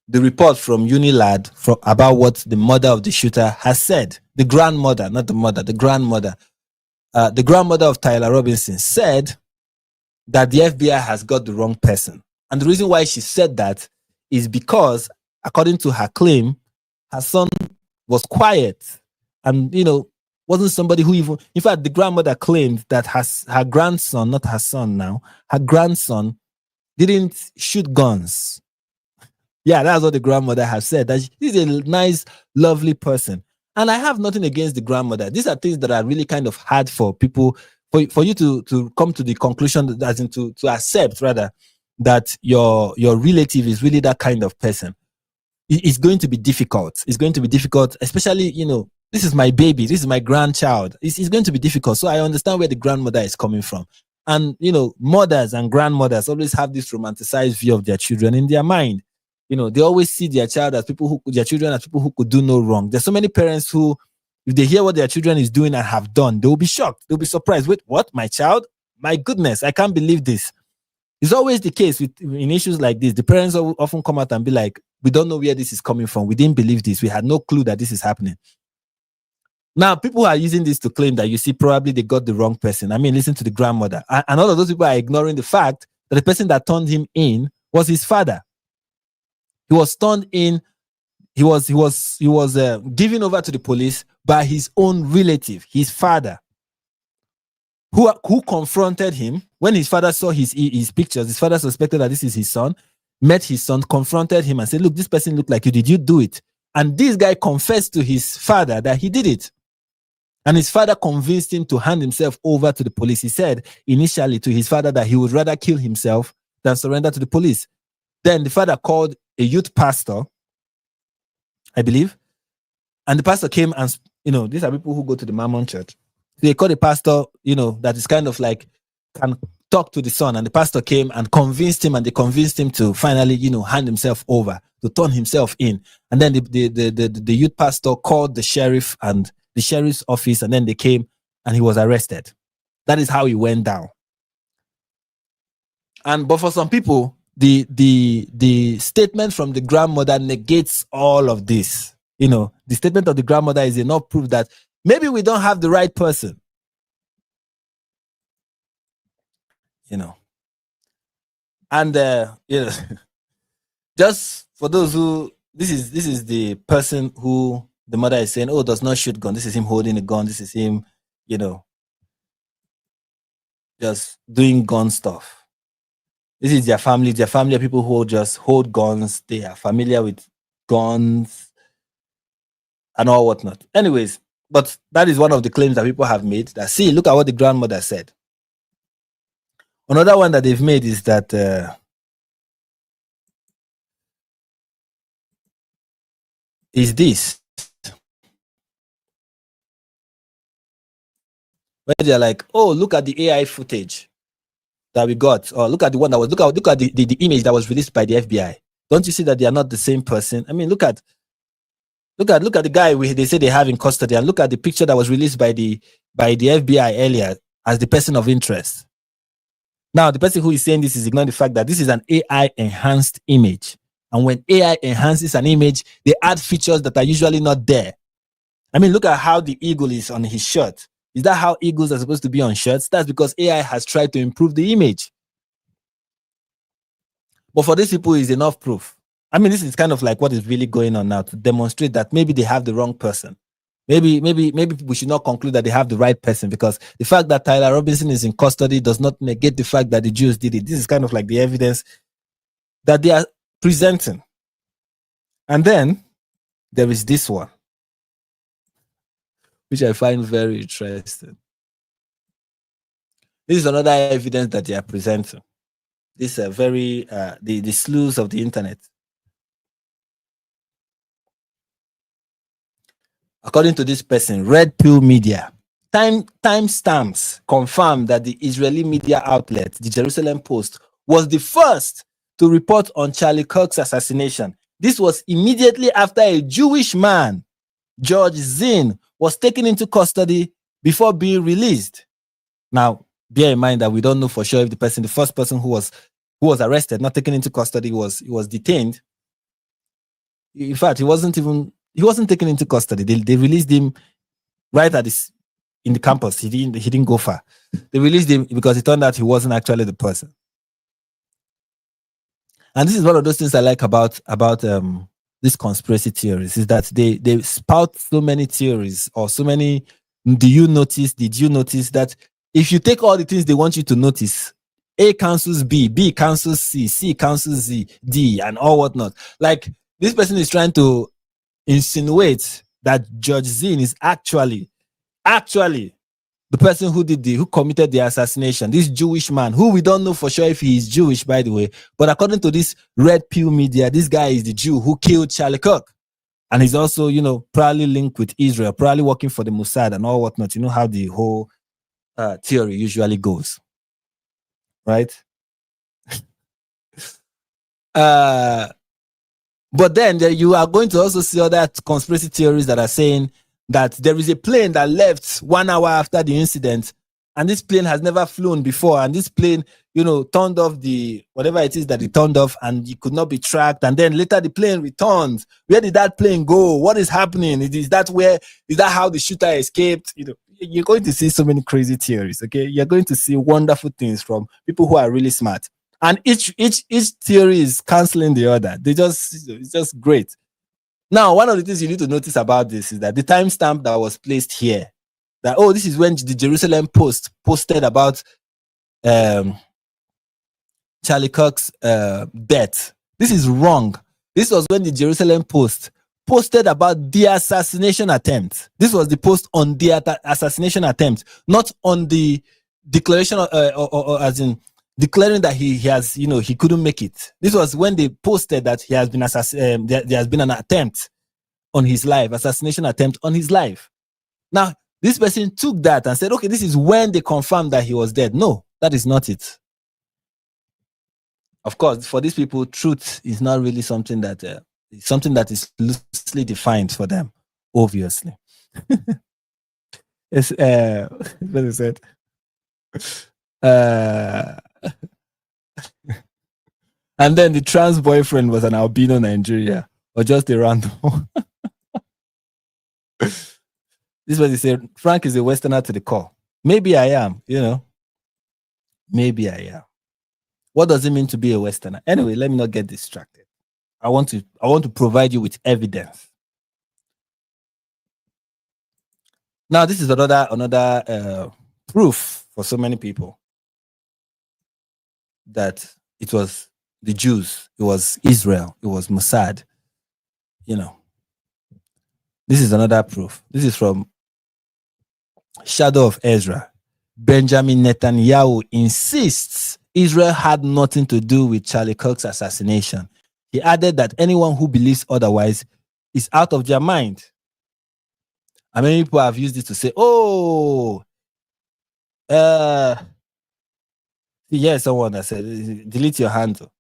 report from Unilad about what the mother of the shooter has said. The grandmother, not the mother, the grandmother. The grandmother of Tyler Robinson said that the FBI has got the wrong person. And the reason why she said that is because, according to her claim, her son was quiet and, wasn't somebody who even, in fact, the grandmother claimed that her grandson, not her son now, her grandson didn't shoot guns. Yeah, that's what the grandmother has said. That she's a nice, lovely person. And I have nothing against the grandmother. These are things that are really kind of hard for people, for you to come to the conclusion that to accept rather that your relative is really that kind of person. It's going to be difficult. It's going to be difficult, especially, this is my baby, this is my grandchild. It's going to be difficult. So I understand where the grandmother is coming from. And, mothers and grandmothers always have this romanticized view of their children in their mind. They always see their children as people who could do no wrong. There's so many parents who, if they hear what their children is doing and have done, they will be shocked. They'll be surprised. Wait, what? My child? My goodness, I can't believe this. It's always the case in issues like this. The parents often come out and be like, We don't know where this is coming from. We didn't believe this. We had no clue that this is happening. Now, people are using this to claim that, you see, probably they got the wrong person. I mean, listen to the grandmother. And all of those people are ignoring the fact that the person that turned him in was his father. He was turned in. He was given over to the police by his own relative, his father, who confronted him. When his father saw his pictures, his father suspected that this is his son, met his son, confronted him and said, look, this person looked like you. Did you do it? And this guy confessed to his father that he did it. And his father convinced him to hand himself over to the police. He said initially to his father that he would rather kill himself than surrender to the police. Then the father called a youth pastor, I believe. And the pastor came and, these are people who go to the Mormon church. They called a pastor, that is kind of like, can talk to the son. And the pastor came and convinced him, and they convinced him to finally, hand himself over, to turn himself in. And then the youth pastor called the sheriff and the sheriff's office, and then they came and he was arrested. That is how he went down. But for some people, the statement from the grandmother negates all of this. The statement of the grandmother is enough proof that maybe we don't have the right person. And just for those who, this is the person who the mother is saying, oh, does not shoot gun. This is him holding a gun. This is him, just doing gun stuff. This is their family. Their family are people who just hold guns. They are familiar with guns and all whatnot. Anyways, but that is one of the claims that people have made. That, see, look at what the grandmother said. Another one that they've made is that is this. Where they're like, oh, look at the AI footage that we got, or look at the one that was, look at the image that was released by the FBI. Don't you see that they are not the same person? I mean, look at the guy they say they have in custody, and look at the picture that was released by the FBI earlier as the person of interest. Now, the person who is saying this is ignoring the fact that this is an AI enhanced image. And when AI enhances an image, they add features that are usually not there. I mean, look at how the eagle is on his shirt. Is that how eagles are supposed to be on shirts? That's because AI has tried to improve the image. But for these people, it's enough proof. I mean, this is kind of like what is really going on now, to demonstrate that maybe they have the wrong person. Maybe we should not conclude that they have the right person, because the fact that Tyler Robinson is in custody does not negate the fact that the Jews did it. This is kind of like the evidence that they are presenting. And then there is this one, which I find very interesting. This is another evidence that they are presenting. This is very the sleuths of the internet. According to this person, Red Pill Media, timestamps confirm that the Israeli media outlet, the Jerusalem Post, was the first to report on Charlie Kirk's assassination. This was immediately after a Jewish man, George Zinn, was taken into custody before being released. Now, bear in mind that we don't know for sure if the first person who was arrested, not taken into custody, was detained. In fact, he wasn't taken into custody. They released him right in the campus. He didn't go far. They released him because it turned out he wasn't actually the person. And this is one of those things I like about these conspiracy theories, is that they spout so many theories, or so many did you notice that if you take all the things they want you to notice, A cancels B, B cancels C, C cancels Z, D, and all whatnot. Like, this person is trying to insinuate that George Zinn is actually the person who committed the assassination, this Jewish man, who we don't know for sure if he is Jewish, by the way. But according to this Red Pill Media, this guy is the Jew who killed Charlie Kirk. And he's also, probably linked with Israel, probably working for the Mossad and all whatnot. You know how the whole theory usually goes, right? But then you are going to also see other conspiracy theories that are saying that there is a plane that left 1 hour after the incident and this plane has never flown before, and this plane, turned off the whatever it is that it turned off, and it could not be tracked, and then later the plane returned. Where did that plane go? What is happening? Is that how the shooter escaped? You're going to see so many crazy theories. Okay, you're going to see wonderful things from people who are really smart, and each theory is canceling the other. It's just great. Now, one of the things you need to notice about this is that the timestamp that was placed here, that this is when the Jerusalem Post posted about Charlie Kirk's death. This is wrong. This was when the Jerusalem Post posted about the assassination attempt. This was the post on the assassination attempt, not on the declaration, or as in declaring that he has, he couldn't make it. This was when they posted that he has been there has been an attempt on his life, assassination attempt on his life. Now, this person took that and said, okay, this is when they confirmed that he was dead. No, that is not it. Of course, for these people, truth is not really something that is loosely defined for them, obviously. It's what is it? And then the trans boyfriend was an albino Nigeria, or just a random. This is what he said. Frank is a Westerner to the core. Maybe I am, Maybe I am. What does it mean to be a Westerner? Anyway, let me not get distracted. I want to provide you with evidence. Now, this is another proof for so many people that it was the Jews, it was Israel, it was Mossad. This is another proof. This is from Shadow of Ezra. Benjamin Netanyahu insists Israel had nothing to do with Charlie Kirk's assassination. He added that anyone who believes otherwise is out of their mind. And many people have used it to say, someone that said, delete your handle.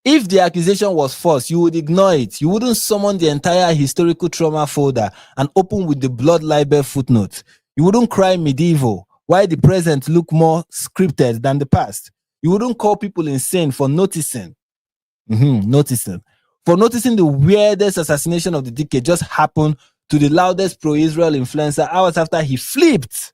If the accusation was false, you would ignore it. You wouldn't summon the entire historical trauma folder and open with the blood libel footnote. You wouldn't cry medieval. Why the present look more scripted than the past? You wouldn't call people insane for noticing. For noticing the weirdest assassination of the decade just happened to the loudest pro-Israel influencer hours after he flipped.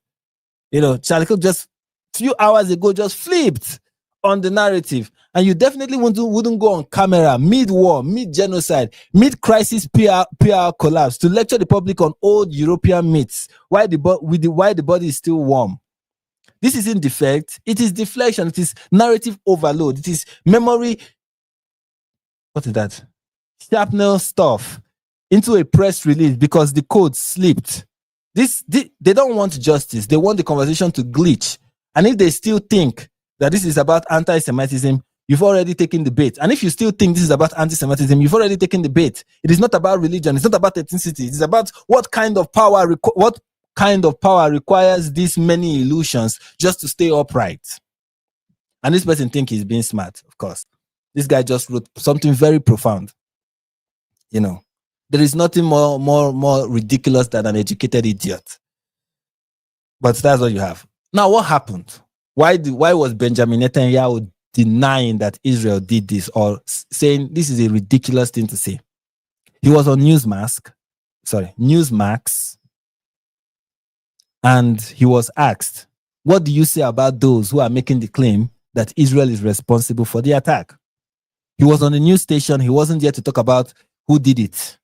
Charlie Kirk just few hours ago just flipped on the narrative. And you definitely wouldn't go on camera mid-war, mid-genocide, mid-crisis PR collapse to lecture the public on old European myths why the body is still warm. This isn't defect. It is deflection. It is narrative overload. It is memory. What is that? Shrapnel stuff into a press release because the code slipped. They don't want justice. They want the conversation to glitch. And if they still think that this is about anti-Semitism, you've already taken the bait. And if you still think this is about anti-Semitism, you've already taken the bait. It is not about religion. It's not about ethnicity. It's about what kind of power requires these many illusions just to stay upright. And this person thinks he's being smart, of course. This guy just wrote something very profound. There is nothing more ridiculous than an educated idiot. But that's what you have. Now, what happened? Why was Benjamin Netanyahu denying that Israel did this, or saying this is a ridiculous thing to say? He was on Newsmax, and he was asked, what do you say about those who are making the claim that Israel is responsible for the attack? He was on a news station. He wasn't there to talk about who did it.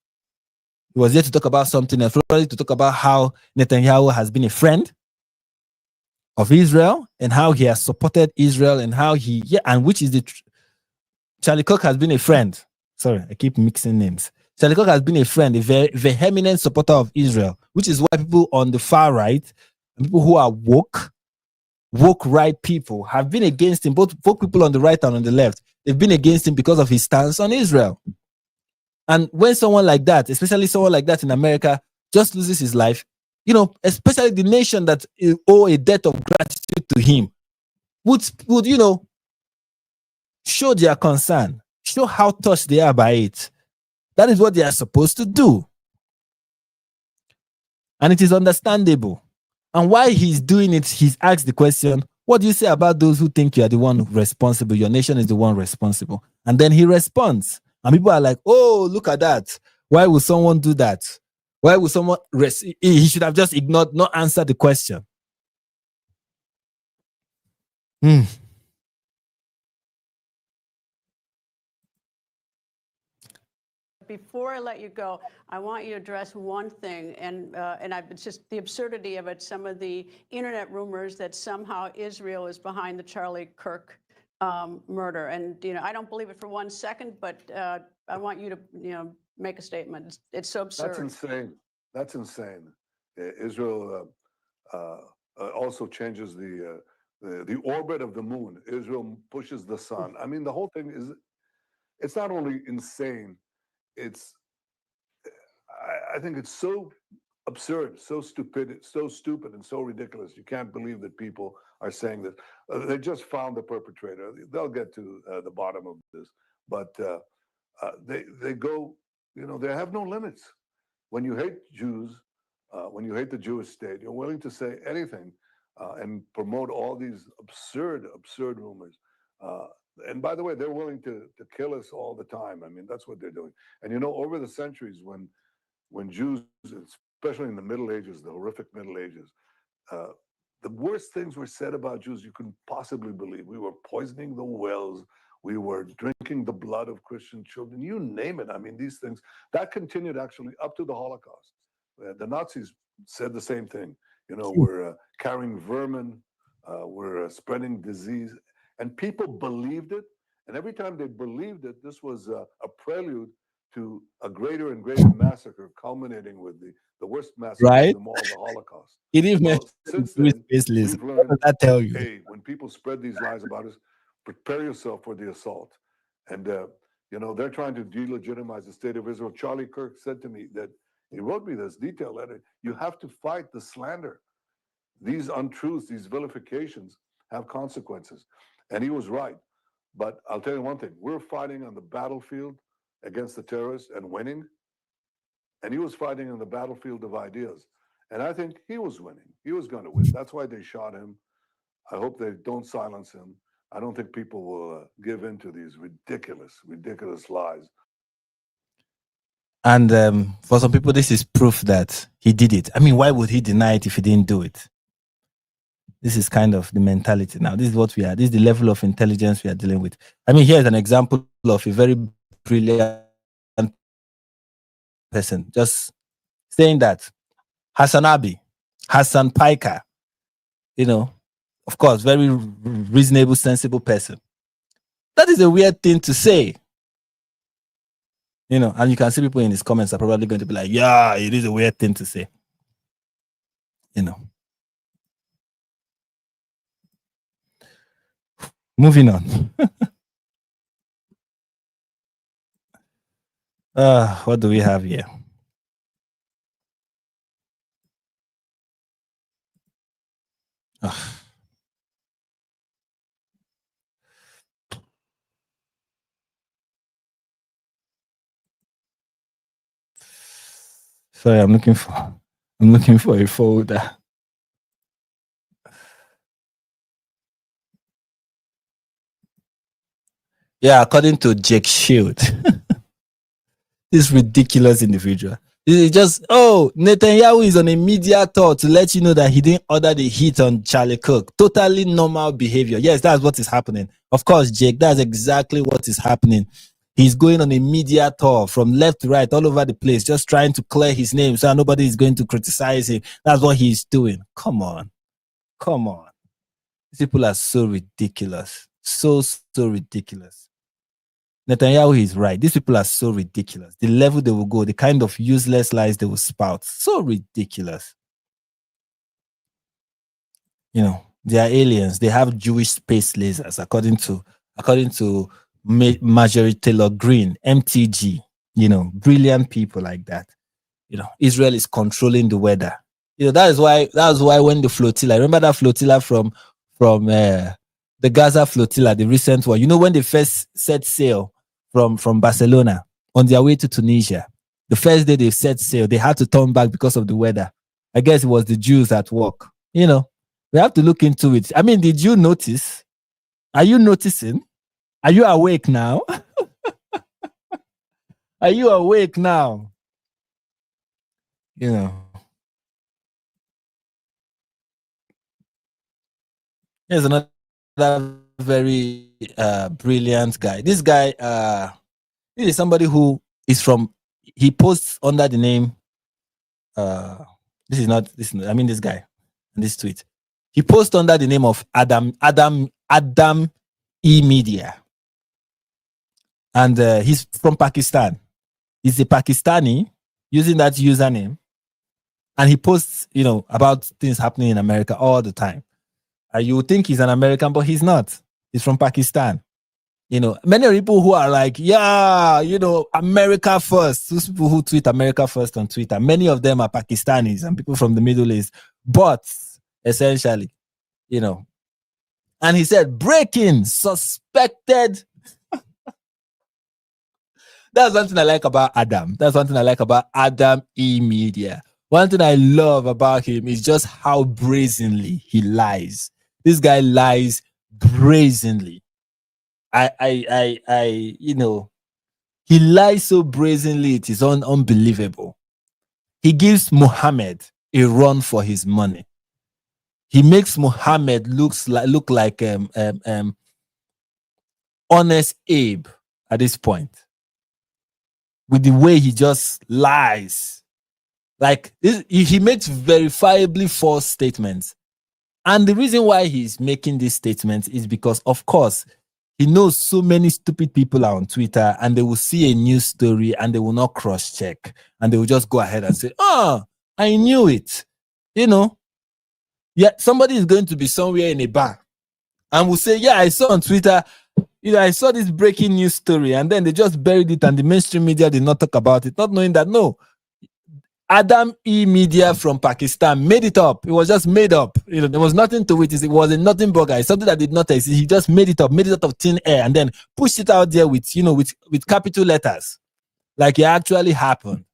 He was there to talk about something else, probably to talk about how Netanyahu has been a friend of Israel and how he has supported Israel and how Charlie Kirk has been a friend. Sorry, I keep mixing names. Charlie Kirk has been a friend, a very vehement supporter of Israel, which is why people on the far right and people who are woke right people have been against him. Both people on the right and on the left, they've been against him because of his stance on Israel. And when someone like that, especially someone like that in America, just loses his life, especially the nation that owe a debt of gratitude to him, would show their concern, show how touched they are by it. That is what they are supposed to do. And it is understandable. And while he's doing it, he's asked the question, what do you say about those who think you are the one responsible? Your nation is the one responsible. And then he responds. And people are like, oh, look at that. Why would someone do that? Why would someone... He should have just ignored, not answered the question. Before I let you go, I want you to address one thing, it's just the absurdity of it. Some of the internet rumors that somehow Israel is behind the Charlie Kirk murder, and I don't believe it for 1 second, but I want you to make a statement. It's so absurd. That's insane. That's insane. Israel also changes the orbit of the moon. Israel pushes the sun. I mean, the whole thing it's not only insane. I think it's so absurd, so stupid, and so ridiculous. You can't believe that people are saying that. They just found the perpetrator. They'll get to the bottom of this, but they go. They have no limits. When you hate Jews, when you hate the Jewish state, you're willing to say anything and promote all these absurd rumors. And by the way, they're willing to kill us all the time. I mean, that's what they're doing. And over the centuries, when Jews, especially in the Middle Ages, the horrific Middle Ages, the worst things were said about Jews you can possibly believe. We were poisoning the wells. We were drinking the blood of Christian children. You name it. I mean, these things, that continued actually up to the Holocaust. The Nazis said the same thing. We're carrying vermin. We're spreading disease. And people believed it. And every time they believed it, this was a prelude to a greater and greater massacre, culminating with the worst massacre of them all, the Holocaust. Since then, we've learned, what does that tell you? hey, when people spread these lies about us, prepare yourself for the assault. And, they're trying to delegitimize the state of Israel. Charlie Kirk said to me that he wrote me this detailed letter. You have to fight the slander. These untruths, these vilifications have consequences. And he was right. But I'll tell you one thing. We're fighting on the battlefield against the terrorists and winning. And he was fighting on the battlefield of ideas. And I think he was winning. He was going to win. That's why they shot him. I hope they don't silence him. I don't think people will give in to these ridiculous lies. And for some people, this is proof that he did it. I mean, why would he deny it if he didn't do it? This is kind of the mentality now. This is what we are. This is the level of intelligence we are dealing with. I mean, here's an example of a very brilliant person just saying that Hassan Piker, of course, very reasonable, sensible person. That is a weird thing to say. And you can see people in his comments are probably going to be like, yeah, it is a weird thing to say. Moving on. What do we have here? Sorry, I'm looking for a folder. Yeah, according to Jake Shield, this ridiculous individual. It's just, Netanyahu is on a media tour to let you know that he didn't order the hit on Charlie Kirk. Totally normal behavior. Yes, that's what is happening. Of course, Jake, that's exactly what is happening. He's going on a media tour from left to right, all over the place, just trying to clear his name so nobody is going to criticize him. That's what he's doing. Come on. These people are so ridiculous. So ridiculous. Netanyahu is right. These people are so ridiculous. The level they will go, the kind of useless lies they will spout. So ridiculous. They are aliens. They have Jewish space lasers, according to Marjorie Taylor Greene, MTG. Brilliant people like that. Israel is controlling the weather. That is why when the flotilla, remember that flotilla from the Gaza flotilla, the recent one, when they first set sail from Barcelona on their way to Tunisia, the first day they set sail, they had to turn back because of the weather. I guess it was the Jews at work. You know, we have to look into it. I mean, did you notice? Are you noticing? Are you awake now? Are you awake now? You know. Here's another very brilliant guy. This guy, this is somebody who is from. He posts under the name. This is not. I mean, this guy, and this tweet. He posts under the name of Adam E Media, and he's from Pakistan. He's a Pakistani using that username, and he posts, about things happening in America all the time. You would think he's an American, but he's not. He's from Pakistan. Many people who are like, yeah, America first. Those people who tweet America first on Twitter, many of them are Pakistanis and people from the Middle East. But essentially, and he said, breaking suspected. That's one thing I like about Adam. That's one thing I like about Adam E Media. One thing I love about him is just how brazenly he lies. This guy lies brazenly. He lies so brazenly, it is unbelievable. He gives Muhammad a run for his money. He makes Muhammad look like honest Abe at this point, with the way he just lies. Like this, he makes verifiably false statements. And the reason why he's making these statements is because, of course, he knows so many stupid people are on Twitter and they will see a news story and they will not cross-check. And they will just go ahead and say, I knew it. Yeah, somebody is going to be somewhere in a bar and will say, yeah, I saw on Twitter, I saw this breaking news story, and then they just buried it and the mainstream media did not talk about it, not knowing that, no, Adam E Media from Pakistan made it up. It was just made up. There was nothing to it. It was a nothing burger. It's something that did not exist. He just made it up, made it out of thin air, and then pushed it out there with capital letters, like it actually happened.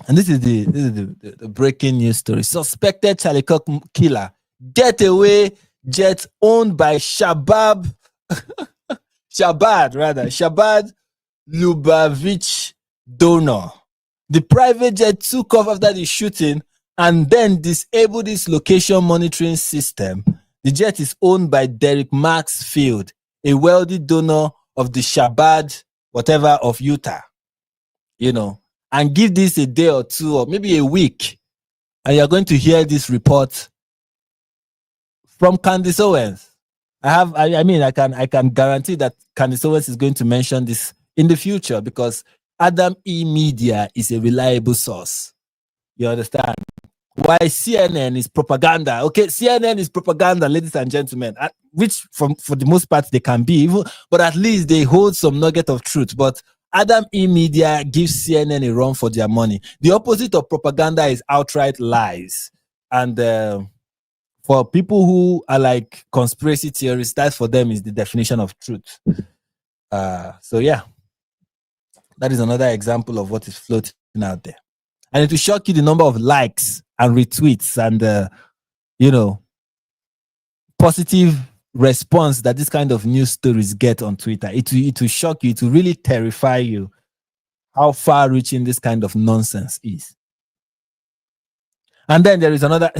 And this is the breaking news story. Suspected Charlie Kirk killer getaway jet owned by Shabab Lubavitch donor. The private jet took off after the shooting and then disabled its location monitoring system. The jet is owned by Derek Maxfield, a wealthy donor of the Shabbat, whatever, of Utah. And give this a day or two or maybe a week, and you're going to hear this report from Candice Owens. I can guarantee that Candice Owens is going to mention this in the future because Adam E Media is a reliable source. You understand? Why CNN is propaganda? Okay, CNN is propaganda, ladies and gentlemen, which for the most part they can be, but at least they hold some nugget of truth. But Adam E Media gives CNN a run for their money. The opposite of propaganda is outright lies. And for people who are like conspiracy theorists, that for them is the definition of truth. So yeah. That is another example of what is floating out there. And it will shock you the number of likes and retweets and, positive response that this kind of news stories get on Twitter. It will shock you. It will really terrify you how far-reaching this kind of nonsense is. And then there is another...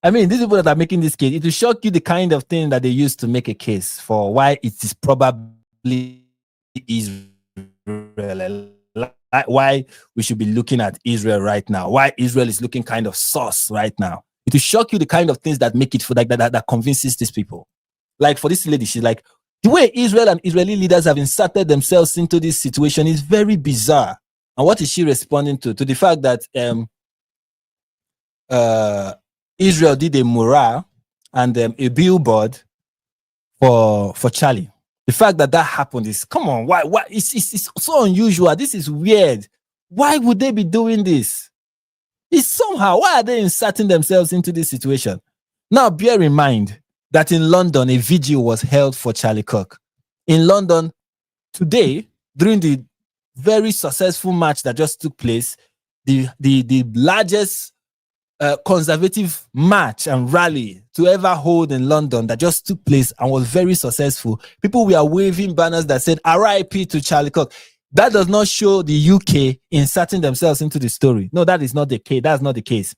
these people that are making this case, it will shock you the kind of thing that they use to make a case for why it is probably Israel. Why we should be looking at Israel right now, why Israel is looking kind of sus right now. It will shock you the kind of things that make it for that convinces these people. Like for this lady, she's like, the way Israel and Israeli leaders have inserted themselves into this situation is very bizarre. And what is she responding to? To the fact that Israel did a mural and a billboard for Charlie. The fact that happened is, come on, why? It's so unusual. This is weird. Why would they be doing this? It's somehow, why are they inserting themselves into this situation? Now, bear in mind that in London, a vigil was held for Charlie Kirk. In London, today, during the very successful match that just took place, the largest conservative march and rally to ever hold in London that just took place and was very successful. People were waving banners that said RIP to Charlie Kirk. That does not show the UK inserting themselves into the story. No, that is not the case. That's not the case.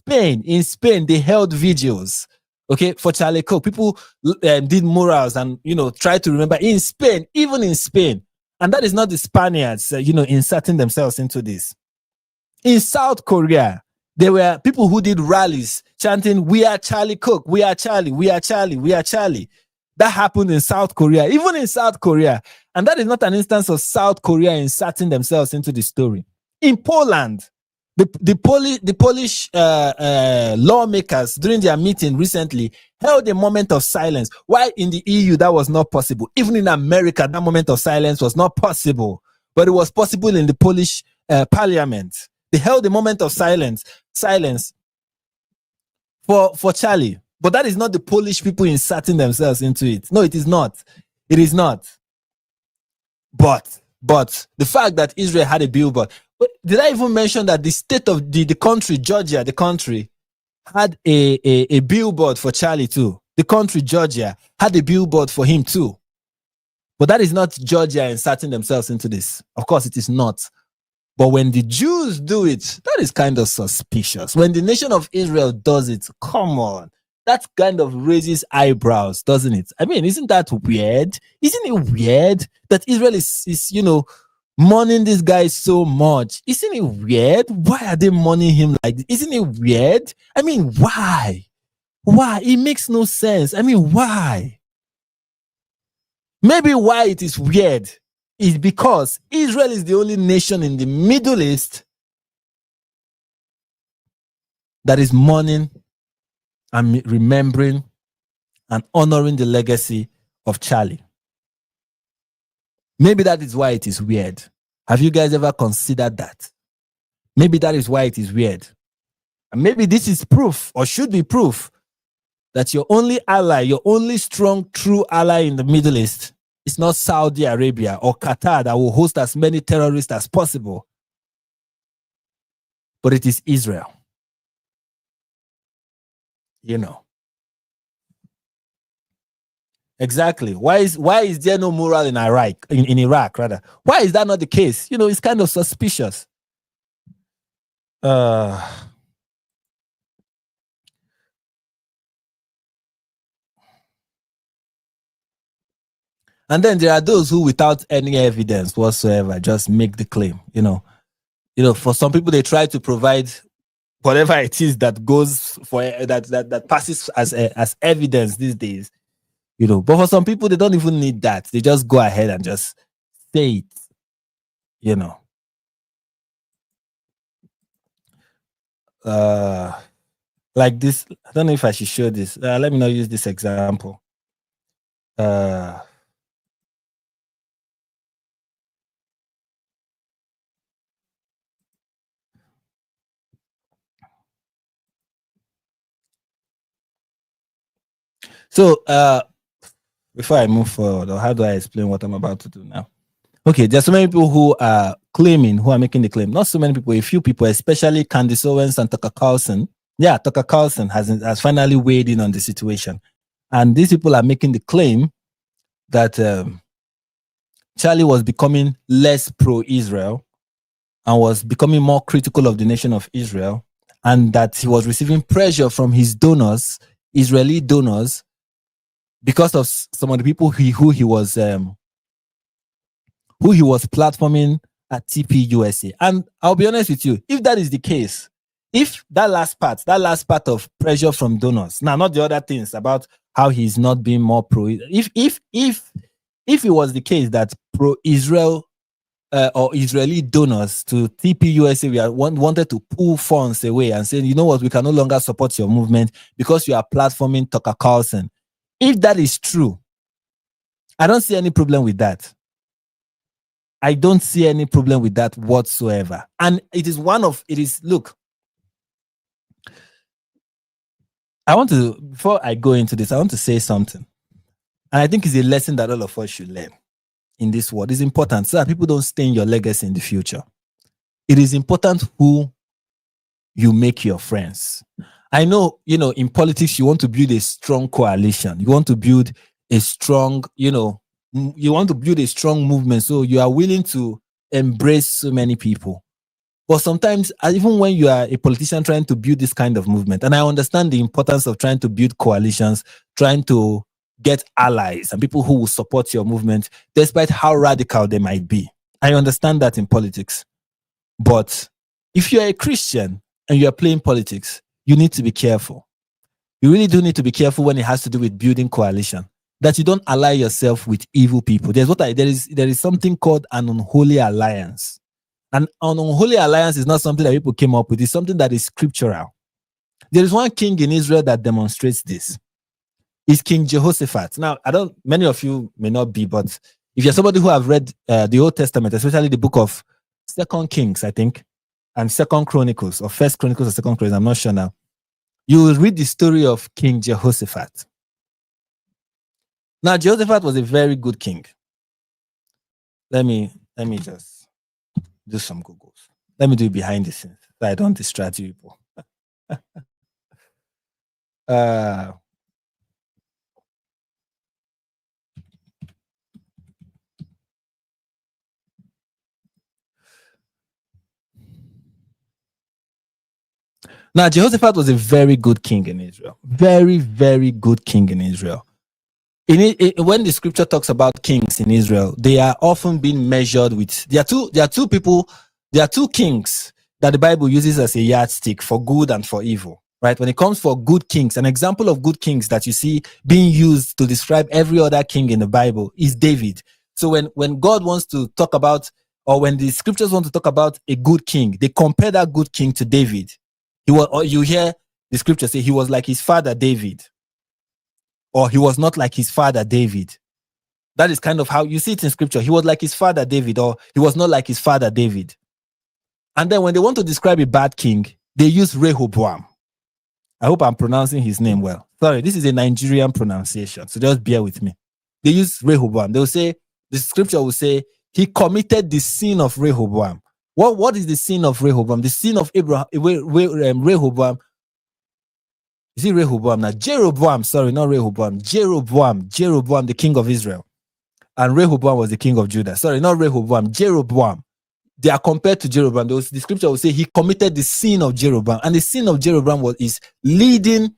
In Spain, they held vigils, okay, for Charlie Kirk. People did murals and, tried to remember in Spain, even in Spain. And that is not the Spaniards, inserting themselves into this. In South Korea, there were people who did rallies chanting, "We are Charlie Kirk, we are Charlie, we are Charlie, we are Charlie." That happened in South Korea, even in South Korea. And that is not an instance of South Korea inserting themselves into the story. In Poland, the Polish lawmakers during their meeting recently held a moment of silence. Why in the EU that was not possible? Even in America, that moment of silence was not possible. But it was possible in the Polish parliament. They held a moment of silence for Charlie. But that is not the Polish people inserting themselves into it. No, it is not. It is not. But the fact that Israel had a billboard. Did I even mention that the state of the country, Georgia, the country, had a billboard for Charlie too? The country, Georgia, had a billboard for him too. But that is not Georgia inserting themselves into this. Of course, it is not. But when the Jews do it, that is kind of suspicious. When the nation of Israel does it, come on. That kind of raises eyebrows, doesn't it? I mean, isn't that weird? Isn't it weird that Israel is mourning this guy so much? Isn't it weird? Why are they mourning him like this? Isn't it weird? I mean, why? Why? It makes no sense. I mean, why? Maybe why it is weird is because Israel is the only nation in the Middle East that is mourning and remembering and honoring the legacy of Charlie. Maybe that is why it is weird. Have you guys ever considered that? Maybe that is why it is weird. And maybe this is proof, or should be proof, that your only ally, your only strong, true ally in the Middle East is not Saudi Arabia or Qatar that will host as many terrorists as possible, but it is Israel. Exactly. Why is there no mural in Iraq? In Iraq, rather. Why is that not the case? It's kind of suspicious. And then there are those who, without any evidence whatsoever, just make the claim. For some people, they try to provide whatever it is that goes for that passes as evidence these days. But for some people, they don't even need that. They just go ahead and just say it. Like this. I don't know if I should show this. Let me not use this example. So, before I move forward, or how do I explain what I'm about to do now? Okay, there's so many people who are making the claim. Not so many people, a few people, especially Candice Owens and Tucker Carlson. Yeah, Tucker Carlson has finally weighed in on the situation. And these people are making the claim that Charlie was becoming less pro-Israel and was becoming more critical of the nation of Israel, and that he was receiving pressure from his donors, Israeli donors, because of some of the people who he was platforming at TP USA. And I'll be honest with you, if that is the case, if that last part of pressure from donors, now not the other things about how he's not being more pro, if it was the case that pro-Israel or Israeli donors to TP USA wanted to pull funds away and say, you know what, we can no longer support your movement because you are platforming Tucker Carlson. If that is true, I don't see any problem with that. I don't see any problem with that whatsoever. And look, before I go into this, I want to say something. And I think it's a lesson that all of us should learn in this world. It's important so that people don't stain your legacy in the future. It is important who you make your friends. I know, in politics, you want to build a strong coalition. You want to build a strong, you want to build a strong movement. So you are willing to embrace so many people. But sometimes, even when you are a politician trying to build this kind of movement, and I understand the importance of trying to build coalitions, trying to get allies and people who will support your movement, despite how radical they might be. I understand that in politics. But if you're a Christian and you're playing politics, you need to be careful. You really do need to be careful when it has to do with building coalition, that you don't ally yourself with evil people. There is something called an unholy alliance. And an unholy alliance is not something that people came up with. It's something that is scriptural. There is one king in Israel that demonstrates this. It's King Jehoshaphat. Now, many of you may not be, but if you're somebody who have read the Old Testament, especially the book of 2 Kings, I think, and 2 Chronicles, or 1 Chronicles or 2 Chronicles, I'm not sure now, you will read the story of King Jehoshaphat. Now, Jehoshaphat was a very good king. Let me just do some Googles. Let me do it behind the scenes so I don't distract you people. Now, Jehoshaphat was a very good king in Israel. Very, very good king in Israel. When the scripture talks about kings in Israel, they are often being measured with. There are two kings that the Bible uses as a yardstick for good and for evil. Right? When it comes for good kings, an example of good kings that you see being used to describe every other king in the Bible is David. So when God wants to talk about, or when the scriptures want to talk about a good king, they compare that good king to David. Or you hear the scripture say he was like his father David, or he was not like his father David. That is kind of how you see it in scripture. He was like his father David, or he was not like his father David. And then when they want to describe a bad king, they use Rehoboam. I hope I'm pronouncing his name well. Sorry, this is a Nigerian pronunciation, so just bear with me. They use Rehoboam. They will say, the scripture will say, he committed the sin of Rehoboam. What is the sin of Rehoboam? The sin of Rehoboam. Is it Rehoboam now? Jeroboam, sorry, not Rehoboam. Jeroboam, the king of Israel. And Rehoboam was the king of Judah. Sorry, not Rehoboam, Jeroboam. They are compared to Jeroboam. The scripture will say he committed the sin of Jeroboam. And the sin of Jeroboam is leading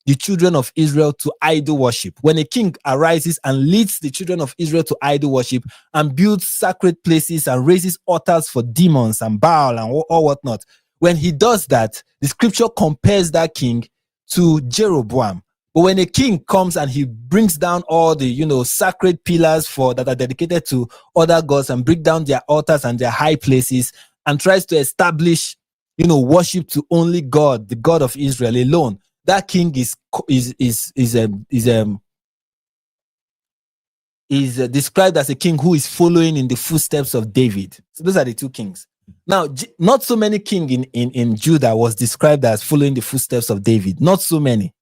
the children of Israel to idol worship. When a king arises and leads the children of Israel to idol worship and builds sacred places and raises altars for demons and Baal and all whatnot, when he does that, the scripture compares that king to Jeroboam. But when a king comes and he brings down all the, sacred pillars that are dedicated to other gods and break down their altars and their high places and tries to establish, worship to only God, the God of Israel alone, that king is described as a king who is following in the footsteps of David. So those are the two kings. Now, not so many king in Judah was described as following the footsteps of David. Not so many.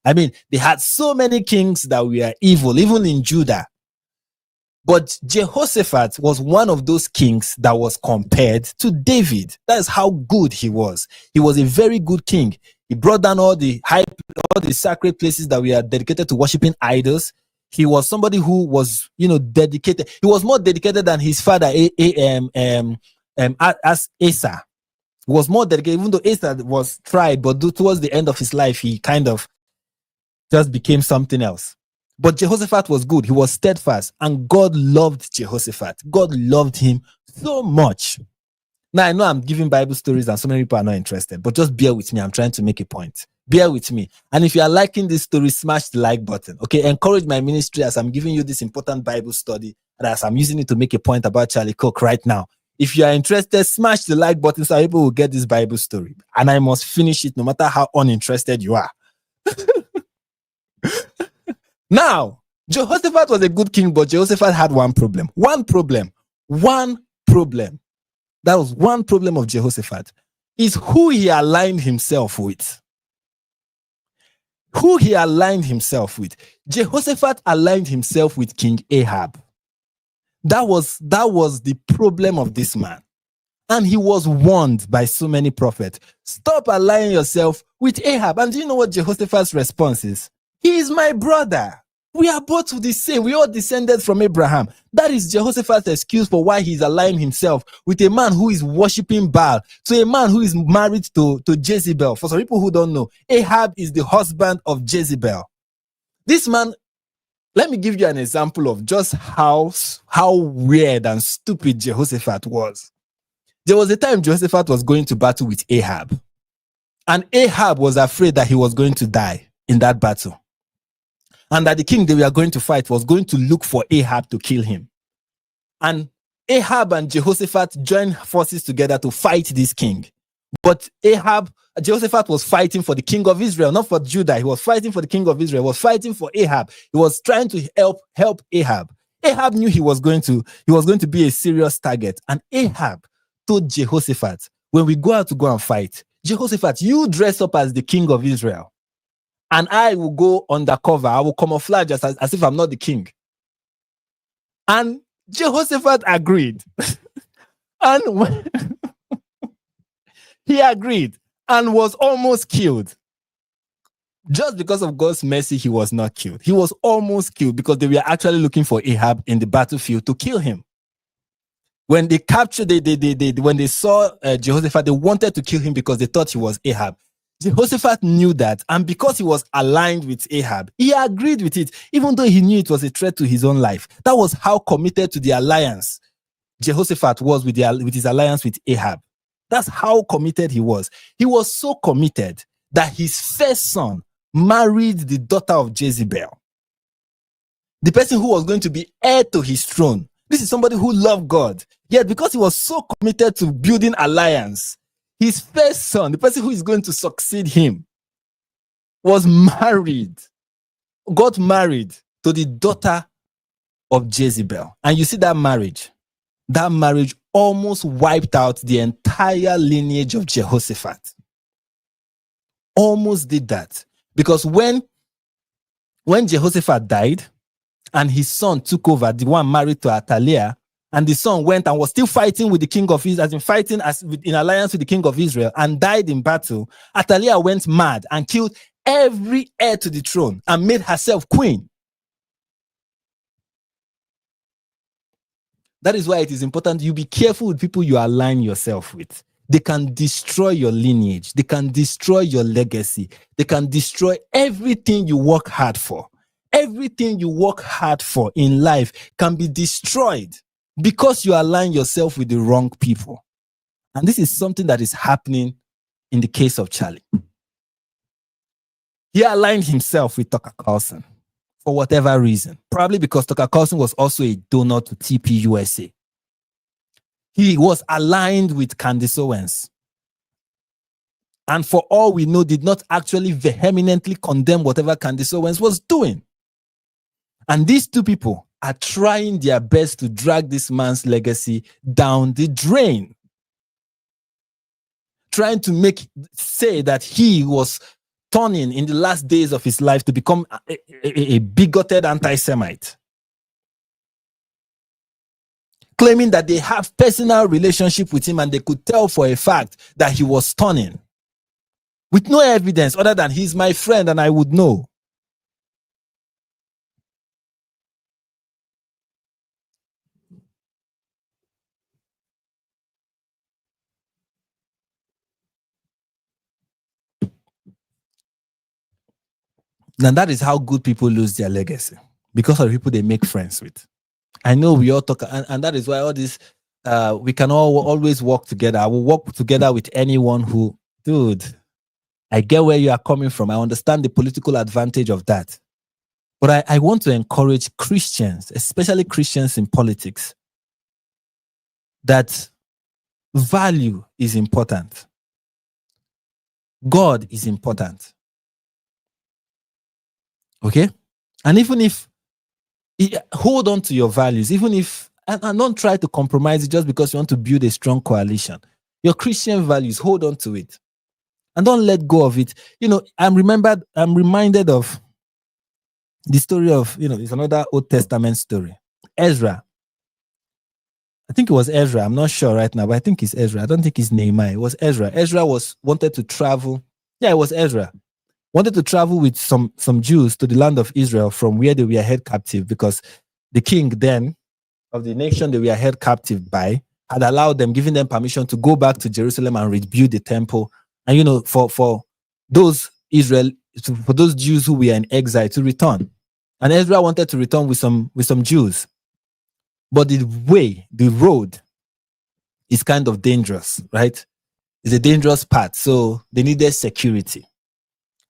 I mean, they had so many kings that were evil, even in Judah. But Jehoshaphat was one of those kings that was compared to David. That is how good he was. He was a very good king. He brought down all the sacred places that were dedicated to worshiping idols. He was somebody who was, dedicated. He was more dedicated than his father, as Asa. He was more dedicated, even though Asa was tried, but towards the end of his life, he kind of just became something else. But Jehoshaphat was good. He was steadfast, and God loved Jehoshaphat. God loved him so much. Now, I know I'm giving Bible stories and so many people are not interested, but just bear with me. I'm trying to make a point. Bear with me. And if you are liking this story, smash the like button. Okay, encourage my ministry as I'm giving you this important Bible study and as I'm using it to make a point about Charlie Kirk right now. If you are interested, smash the like button so people will get this Bible story. And I must finish it no matter how uninterested you are. Now, Jehoshaphat was a good king, but Jehoshaphat had one problem. One problem. That was one problem of Jehoshaphat, is who he aligned himself with. Jehoshaphat aligned himself with King Ahab. That was the problem of this man. And he was warned by so many prophets. Stop aligning yourself with Ahab. And do you know what Jehoshaphat's response is? He is my brother. We are both the same. We all descended from Abraham. That is Jehoshaphat's excuse for why he's aligning himself with a man who is worshiping Baal, to a man who is married to Jezebel. For some people who don't know, Ahab is the husband of Jezebel. This man, let me give you an example of just how weird and stupid Jehoshaphat was. There was a time Jehoshaphat was going to battle with Ahab. And Ahab was afraid that he was going to die in that battle. And that the king they were going to fight was going to look for Ahab to kill him. And Ahab and Jehoshaphat joined forces together to fight this king. But Jehoshaphat was fighting for the king of Israel, not for Judah. He was fighting for the king of Israel. He was fighting for Ahab. He was trying to help Ahab. Ahab knew he was going to be a serious target. And Ahab told Jehoshaphat, when we go out to go and fight, Jehoshaphat, you dress up as the king of Israel. And I will go undercover. I will camouflage as if I'm not the king. And Jehoshaphat agreed. And he agreed and was almost killed. Just because of God's mercy, he was not killed. He was almost killed because they were actually looking for Ahab in the battlefield to kill him. When they captured, when they saw Jehoshaphat, they wanted to kill him because they thought he was Ahab. Jehoshaphat knew that, and because he was aligned with Ahab, he agreed with it, even though he knew it was a threat to his own life. That was how committed to the alliance Jehoshaphat was with his alliance with Ahab. That's how committed he was. He was so committed that his first son married the daughter of Jezebel, the person who was going to be heir to his throne. This is somebody who loved God. Yet because he was so committed to building alliance, his first son, the person who is going to succeed him, got married to the daughter of Jezebel. And you see that marriage almost wiped out the entire lineage of Jehoshaphat. Almost did that. Because when Jehoshaphat died and his son took over, the one married to Athaliah, and the son went and was still fighting with the king of Israel, in alliance with the king of Israel, and died in battle, Athaliah went mad and killed every heir to the throne and made herself queen. That is why it is important you be careful with people you align yourself with. They can destroy your lineage. They can destroy your legacy. They can destroy everything you work hard for. Everything you work hard for in life can be destroyed because you align yourself with the wrong people. And this is something that is happening in the case of Charlie. He aligned himself with Tucker Carlson for whatever reason. Probably because Tucker Carlson was also a donor to TP USA. He was aligned with Candice Owens. And for all we know, did not actually vehemently condemn whatever Candice Owens was doing. And these two people are trying their best to drag this man's legacy down the drain. Trying to say that he was turning in the last days of his life to become a bigoted anti-Semite. Claiming that they have personal relationship with him and they could tell for a fact that he was turning. With no evidence other than he's my friend and I would know. Now that is how good people lose their legacy, because of the people they make friends with. I know we all talk, and that is why all this, we can always work together. I will work together with anyone who, dude, I get where you are coming from. I understand the political advantage of that. But I want to encourage Christians, especially Christians in politics, that value is important. God is important. Okay? And even if, hold on to your values, even if, and don't try to compromise it just because you want to build a strong coalition. Your Christian values, hold on to it. And don't let go of it. You know, I'm reminded of the story of, it's another Old Testament story. Ezra. I think it was Ezra. I'm not sure right now, but I think it's Ezra. I don't think it's Nehemiah. It was Ezra. Ezra wanted to travel. Yeah, it was Ezra. Wanted to travel with some Jews to the land of Israel from where they were held captive, because the king then of the nation they were held captive by had allowed them, giving them permission to go back to Jerusalem and rebuild the temple. And for those for those Jews who were in exile to return. And Ezra wanted to return with some Jews. But the road is kind of dangerous, right? It's a dangerous path. So they needed security.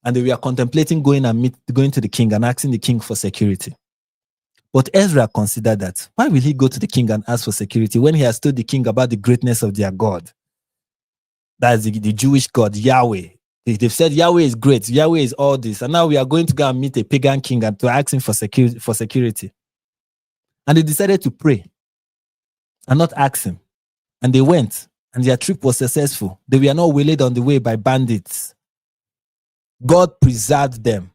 And they were contemplating going to the king and asking the king for security. But Ezra considered that, why will he go to the king and ask for security when he has told the king about the greatness of their God? That's the Jewish God, Yahweh. They've said Yahweh is great, Yahweh is all this. And now we are going to go and meet a pagan king and to ask him for security. And they decided to pray and not ask him. And they went, and their trip was successful. They were not waylaid on the way by bandits. God preserved them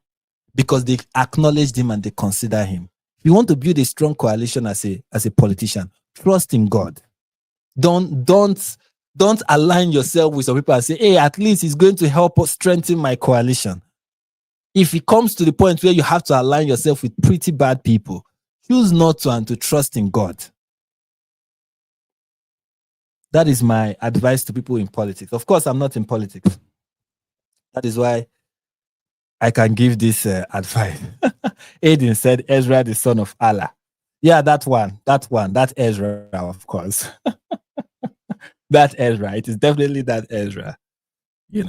because they acknowledged him and they consider him. If you want to build a strong coalition as a politician, trust in God. Don't align yourself with some people and say, hey, at least he's going to help us strengthen my coalition. If it comes to the point where you have to align yourself with pretty bad people, choose not to and to trust in God. That is my advice to people in politics. Of course, I'm not in politics. That is why I can give this advice. Aiden said, Ezra, the son of Allah. Yeah, that Ezra, of course. That Ezra. It is definitely that Ezra. It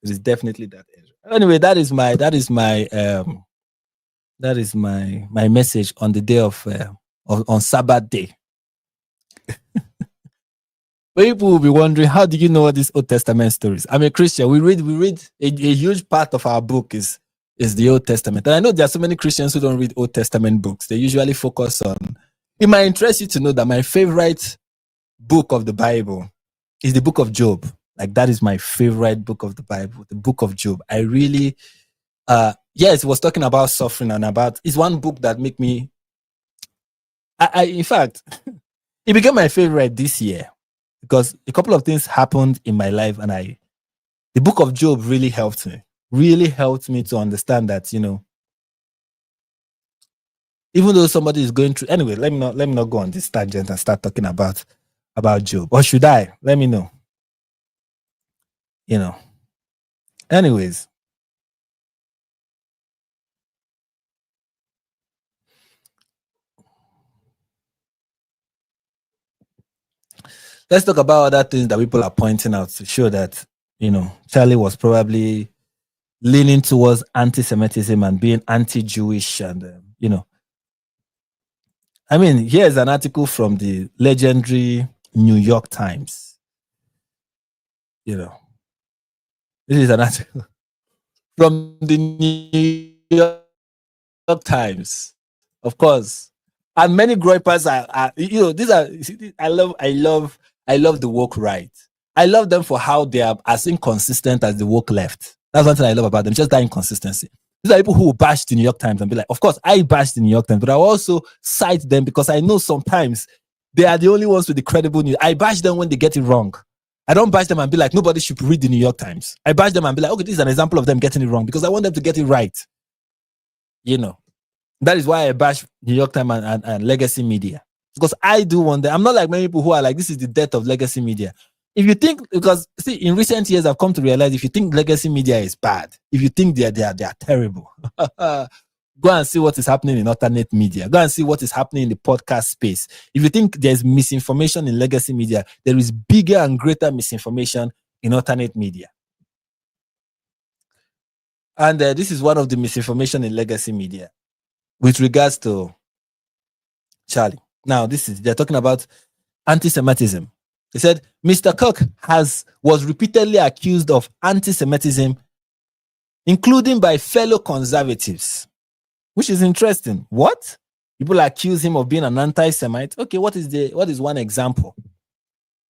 is definitely that Ezra. Anyway, that is my message on the day on Sabbath day. People will be wondering, how do you know all these Old Testament stories? I'm a Christian. We read a huge part of our book is the Old Testament. And I know there are so many Christians who don't read Old Testament books. They usually focus on. It might interest you to know that my favorite book of the Bible is the book of Job. Like, that is my favorite book of the Bible, the book of Job. I really, yes, it was talking about suffering and it's one book that make me, in fact, it became my favorite this year. Because a couple of things happened in my life, and the book of Job really helped me to understand that, even though somebody is going through, anyway, let me not go on this tangent and start talking about Job. Or should I? Let me know. Anyways. Let's talk about other things that people are pointing out to show that, Charlie was probably leaning towards anti-Semitism and being anti-Jewish. And, I mean, here's an article from the legendary New York Times. This is an article from the New York Times, of course. And many Groypers are these are, I love the woke right. I love them for how they are as inconsistent as the woke left. That's one thing I love about them, just that inconsistency. These are people who bash the New York Times and be like, of course, I bash the New York Times, but I also cite them because I know sometimes they are the only ones with the credible news. I bash them when they get it wrong. I don't bash them and be like, nobody should read the New York Times. I bash them and be like, okay, this is an example of them getting it wrong because I want them to get it right. That is why I bash New York Times and legacy media. Because I do wonder, I'm not like many people who are like, this is the death of legacy media. If you think, because see, in recent years, I've come to realize if you think legacy media is bad, if you think they are terrible, go and see what is happening in alternate media. Go and see what is happening in the podcast space. If you think there's misinformation in legacy media, there is bigger and greater misinformation in alternate media. And this is one of the misinformation in legacy media with regards to Charlie. Now, they're talking about anti-Semitism. They said Mr. Kirk was repeatedly accused of anti-Semitism, including by fellow conservatives, which is interesting. What? People accuse him of being an anti-Semite. Okay, what is one example?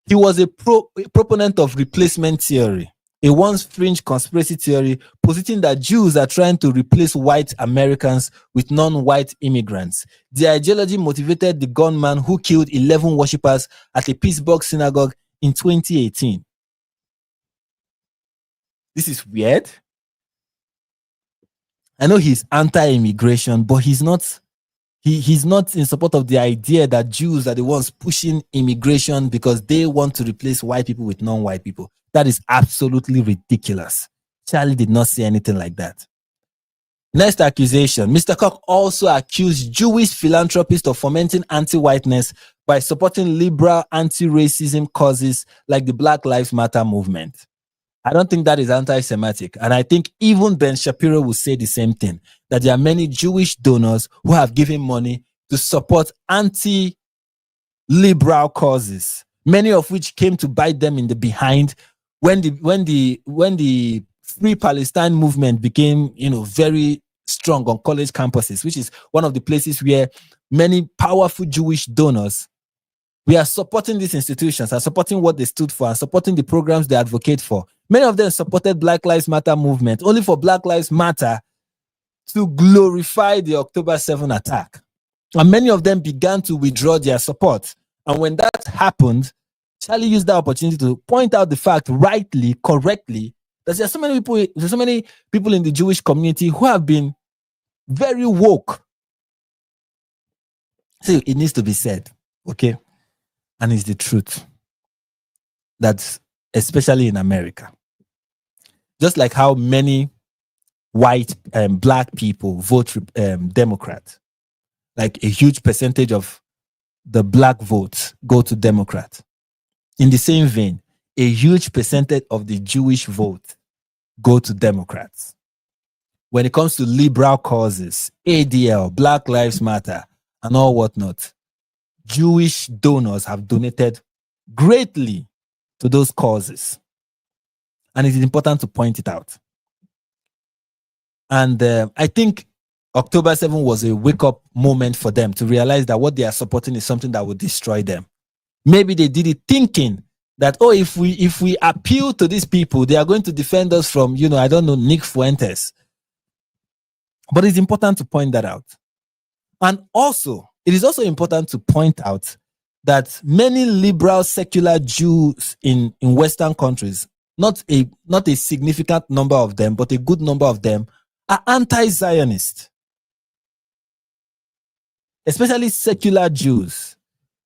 He was a proponent of replacement theory. a once fringe conspiracy theory positing that Jews are trying to replace white Americans with non-white immigrants. The ideology motivated the gunman who killed 11 worshippers at a Pittsburgh synagogue in 2018. This is weird. I know he's anti-immigration, but he's not in support of the idea that Jews are the ones pushing immigration because they want to replace white people with non-white people. That is absolutely ridiculous. Charlie did not say anything like that. Next accusation. Mr. Kirk also accused Jewish philanthropists of fomenting anti-whiteness by supporting liberal anti-racism causes like the Black Lives Matter movement. I don't think that is anti-Semitic. And I think even Ben Shapiro will say the same thing, that there are many Jewish donors who have given money to support anti-liberal causes, many of which came to bite them in the behind when the Free Palestine movement became, very strong on college campuses, which is one of the places where many powerful Jewish donors, we are supporting these institutions and supporting what they stood for and supporting the programs they advocate for. Many of them supported Black Lives Matter movement only for Black Lives Matter to glorify the October 7 attack. And many of them began to withdraw their support. And when that happened, Charlie used that opportunity to point out the fact rightly, correctly, that there's so many people in the Jewish community who have been very woke. See, it needs to be said, okay? And it's the truth. That's especially in America. Just like how many white and black people vote Democrat. Like a huge percentage of the black votes go to Democrat. In the same vein, a huge percentage of the Jewish vote go to Democrats. When it comes to liberal causes, ADL, Black Lives Matter, and all whatnot, Jewish donors have donated greatly to those causes. And it is important to point it out. And I think October 7 was a wake-up moment for them to realize that what they are supporting is something that will destroy them. Maybe they did it thinking that, if we appeal to these people, they are going to defend us from, Nick Fuentes. But it's important to point that out. And also, it is also important to point out that many liberal secular Jews in Western countries, not a significant number of them, but a good number of them, are anti-Zionist. Especially secular Jews.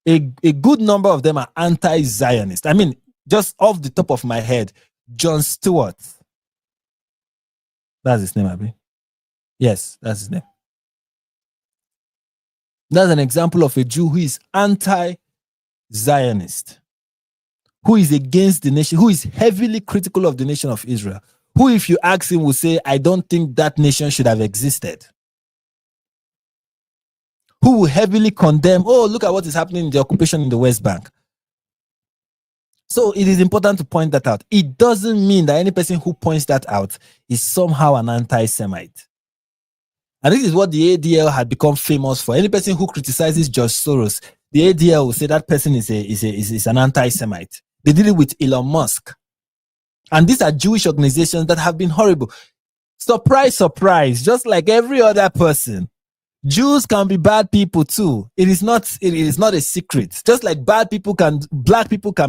A good number of them are anti-Zionist. I mean, just off the top of my head, John Stewart. That's his name, Abby. Yes, that's his name. That's an example of a Jew who is anti-Zionist, who is against the nation, who is heavily critical of the nation of Israel, who, if you ask him, will say, I don't think that nation should have existed. Who will heavily condemn, look at what is happening in the occupation in the West Bank. So it is important to point that out. It doesn't mean that any person who points that out is somehow an anti-Semite. And this is what the ADL had become famous for. Any person who criticizes George Soros, the ADL will say that person is an anti-Semite. They did it with Elon Musk. And these are Jewish organizations that have been horrible. Surprise, surprise, just like every other person, Jews can be bad people too. It is not a secret. Just like black people can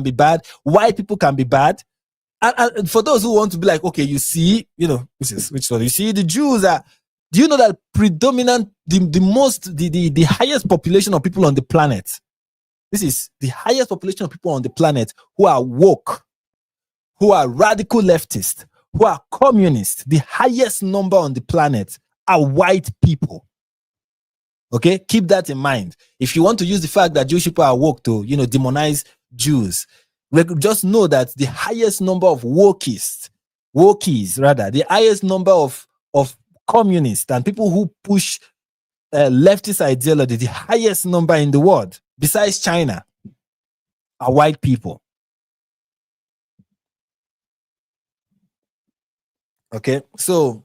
be bad, white people can be bad. And for those who want to be like, okay, you see, which one? You see, the Jews are. Do you know that the highest population of people on the planet? This is the highest population of people on the planet who are woke, who are radical leftists, who are communists. The highest number on the planet are white people. Okay, keep that in mind. If you want to use the fact that Jewish people are woke to, demonize Jews, just know that the highest number of wokies, the highest number of communists and people who push leftist ideology, the highest number in the world, besides China, are white people. Okay, so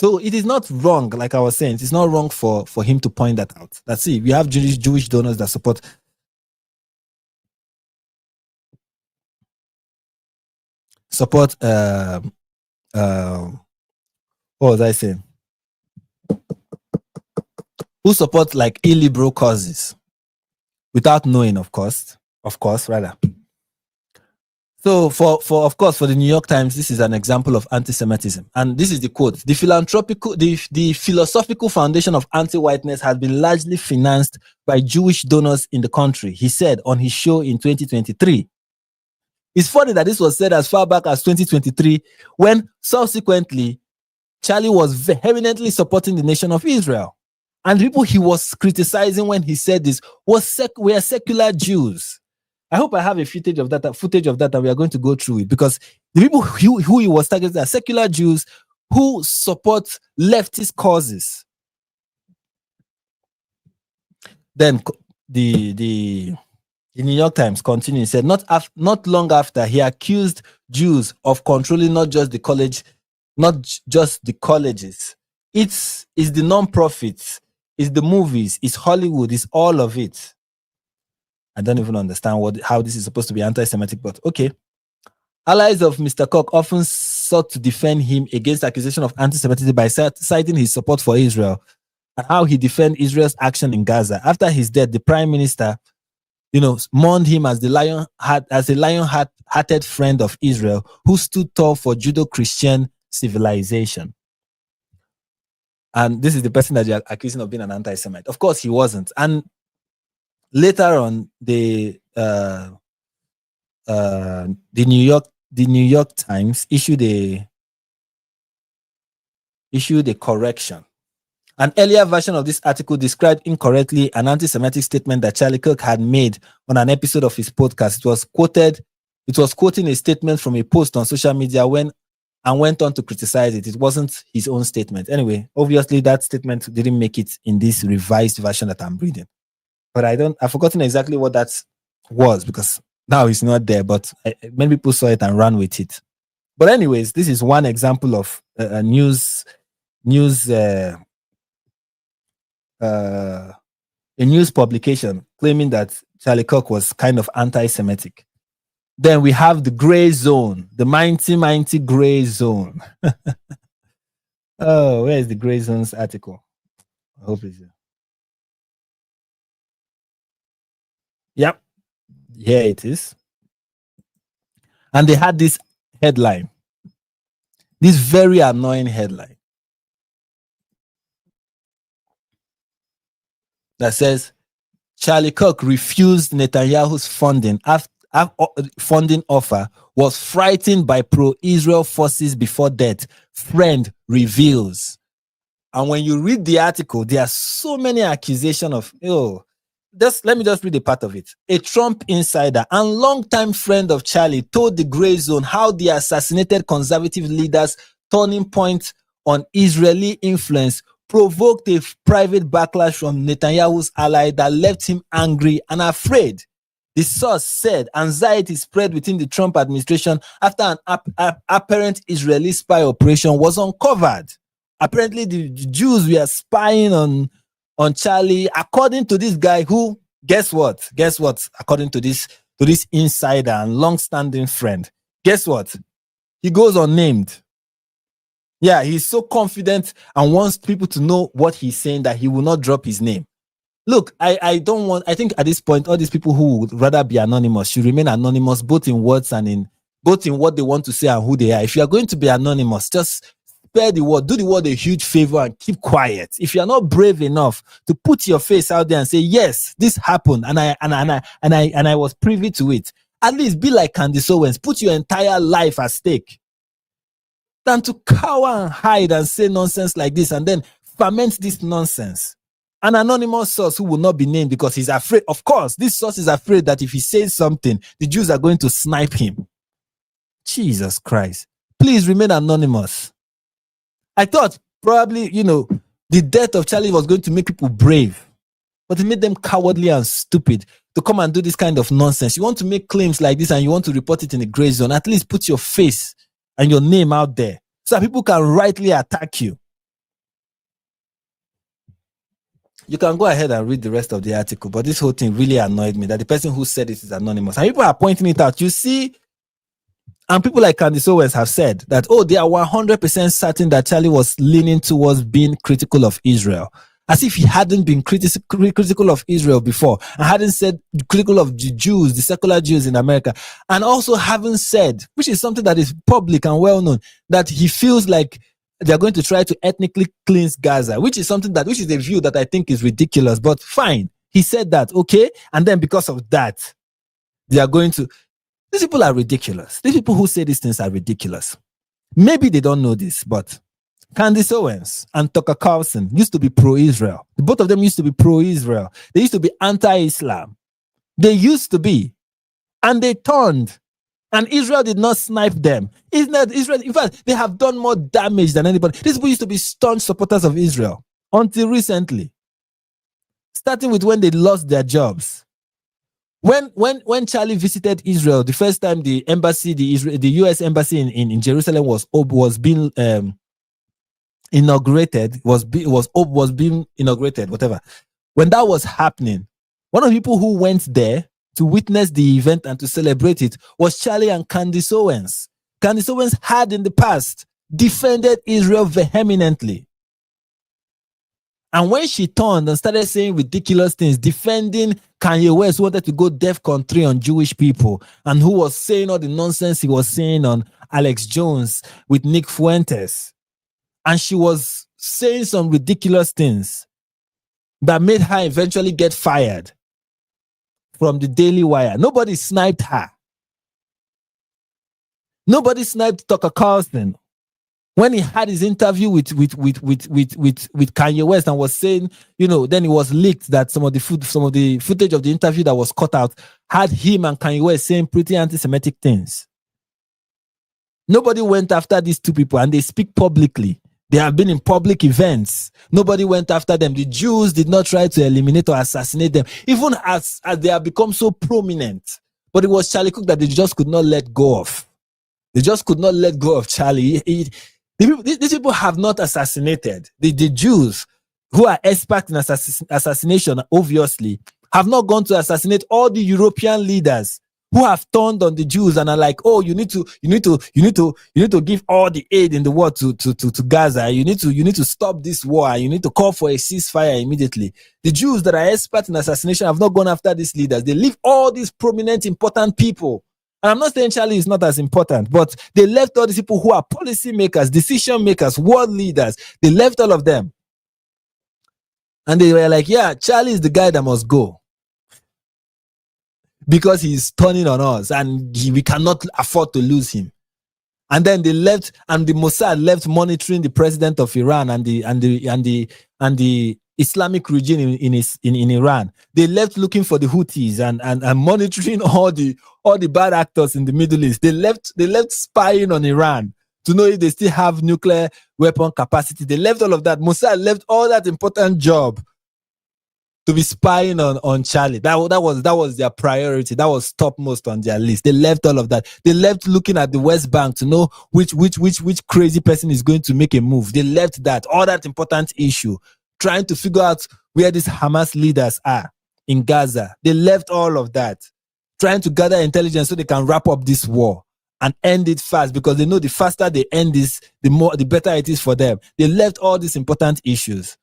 it is not wrong, like I was saying, it's not wrong for him to point that out. That's it. We have Jewish donors that support. support what was I saying? Who support like illiberal causes without knowing, of course, rather. So for the New York Times, this is an example of anti-Semitism. And this is the quote: the philosophical foundation of anti-whiteness has been largely financed by Jewish donors in the country, he said on his show in 2023. It's funny that this was said as far back as 2023, when subsequently Charlie was vehemently supporting the nation of Israel. And the people he was criticizing when he said this were secular Jews. I hope I have a footage of that, and we are going to go through it, because the people who he was targeting are secular Jews who support leftist causes. Then the New York Times continued, said not long after, he accused Jews of controlling not just the colleges. It's the non-profits, it's the movies, it's Hollywood, it's all of it. I don't even understand how this is supposed to be anti-Semitic, but okay. Allies of Mr. Kirk often sought to defend him against accusation of anti-Semitism by citing his support for Israel and how he defended Israel's action in Gaza. After his death, the Prime Minister, mourned him as a lion-hearted friend of Israel who stood tall for Judeo-Christian civilization. And this is the person that you're accusing of being an anti-Semite. Of course, he wasn't. And later on, the New York Times issued a correction. An earlier version of this article described incorrectly an anti-Semitic statement that Charlie Kirk had made on an episode of his podcast. It was quoting a statement from a post on social media and went on to criticize it. It wasn't his own statement. Anyway, obviously that statement didn't make it in this revised version that I'm reading. But I've forgotten exactly what that was, because now it's not there, but many people saw it and ran with it. But anyways, this is one example of a news publication claiming that Charlie Kirk was kind of anti-Semitic. Then we have the gray zone, the mighty gray zone. Oh, where is the gray zones article? I hope it's here. Yep, here it is. And they had this headline, this very annoying headline that says, Charlie Kirk refused Netanyahu's funding offer, was frightened by pro-Israel forces before death, friend reveals. And when you read the article, there are so many accusations of, let me just read a part of it. A Trump insider and longtime friend of Charlie told the Gray Zone how the assassinated conservative leader's turning point on Israeli influence provoked a private backlash from Netanyahu's ally that left him angry and afraid. The source said anxiety spread within the Trump administration after an apparent Israeli spy operation was uncovered. Apparently, the Jews were spying on Charlie, according to this guy who, guess what? According to this insider and long-standing friend, guess what? He goes unnamed. Yeah, he's so confident and wants people to know what he's saying that he will not drop his name. Look, I think at this point, all these people who would rather be anonymous should remain anonymous, both in words and both in what they want to say and who they are. If you are going to be anonymous, just spare the word, do the world a huge favor and keep quiet. If you are not brave enough to put your face out there and say, yes, this happened and I was privy to it, at least be like Candice Owens, put your entire life at stake, than to cower and hide and say nonsense like this and then ferment this nonsense. An anonymous source who will not be named because he's afraid. Of course, this source is afraid that if he says something, the Jews are going to snipe him. Jesus Christ. Please remain anonymous. I thought probably, the death of Charlie was going to make people brave, but it made them cowardly and stupid to come and do this kind of nonsense. You want to make claims like this and you want to report it in the gray zone, at least put your face and your name out there so that people can rightly attack you. You can go ahead and read the rest of the article, but this whole thing really annoyed me that the person who said it is anonymous. And people are pointing it out. You see, And people like Candice Owens have said that, oh, they are 100% certain that Charlie was leaning towards being critical of Israel, as if he hadn't been critical of Israel before, and hadn't said critical of the Jews, the secular Jews in America, and also haven't said, which is something that is public and well known, that he feels like they're going to try to ethnically cleanse Gaza, which is a view that I think is ridiculous, but fine. He said that, okay, and then because of that, they are going to. These people are ridiculous. These people who say these things are ridiculous. Maybe they don't know this, but Candice Owens and Tucker Carlson used to be pro-Israel. Both of them used to be pro-Israel. They used to be anti-Islam. They used to be. And they turned. And Israel did not snipe them. Isn't that Israel? In fact, they have done more damage than anybody. These people used to be staunch supporters of Israel until recently. Starting with when they lost their jobs. When Charlie visited Israel, the first time the embassy, the US embassy in Jerusalem was being inaugurated, was being inaugurated, whatever. When that was happening, one of the people who went there to witness the event and to celebrate it was Charlie and Candice Owens. Candice Owens had in the past defended Israel vehemently. And when she turned and started saying ridiculous things, defending Kanye West, who wanted to go DEFCON 3 on Jewish people, and who was saying all the nonsense he was saying on Alex Jones with Nick Fuentes. And she was saying some ridiculous things that made her eventually get fired from the Daily Wire. Nobody sniped her. Nobody sniped Tucker Carlson when he had his interview with Kanye West and was saying, then it was leaked that some of the footage of the interview that was cut out had him and Kanye West saying pretty anti-Semitic things. Nobody went after these two people, and they speak publicly. They have been in public events. Nobody went after them. The Jews did not try to eliminate or assassinate them, even as they have become so prominent. But it was Charlie Kirk that they just could not let go of. They just could not let go of Charlie. These people have not assassinated. The Jews, who are experts in assassination, obviously, have not gone to assassinate all the European leaders who have turned on the Jews and are like, oh, you need to give all the aid in the world to Gaza. You need to stop this war. You need to call for a ceasefire immediately. The Jews that are experts in assassination have not gone after these leaders. They leave all these prominent, important people. And I'm not saying Charlie is not as important, but they left all these people who are policy makers, decision makers, world leaders. They left all of them. And they were like, yeah, Charlie is the guy that must go, because he's turning on us and we cannot afford to lose him. And then they left, and the Mossad left monitoring the president of Iran and the Islamic regime in Iran. They left looking for the Houthis and monitoring all the bad actors in the Middle East. They left spying on Iran to know if they still have nuclear weapon capacity. They left all of that. Mossad left all that important job to be spying on Charlie. That was their priority. That was topmost on their list. They left all of that. They left looking at the West Bank to know which crazy person is going to make a move. They left that, all that important issue, trying to figure out where these Hamas leaders are in Gaza. They left all of that, trying to gather intelligence so they can wrap up this war and end it fast, because they know the faster they end this, the better it is for them. They left all these important issues.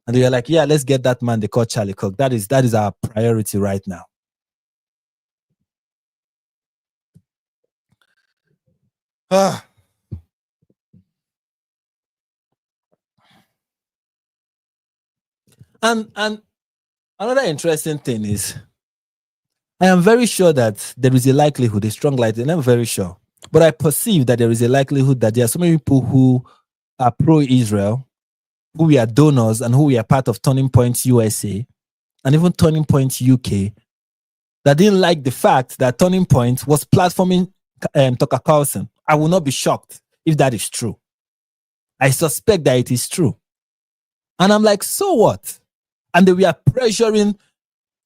And they were like, yeah, let's get that man they call Charlie Kirk. That is our priority right now. And another interesting thing is, I am very sure that there is a likelihood, a strong likelihood, I'm very sure, but I perceive that there is a likelihood that there are so many people who are pro-Israel, who we are donors and who we are part of Turning Point USA and even Turning Point UK, that didn't like the fact that Turning Point was platforming Tucker Carlson. I will not be shocked if that is true. I suspect that it is true. And I'm like, so what? And they were pressuring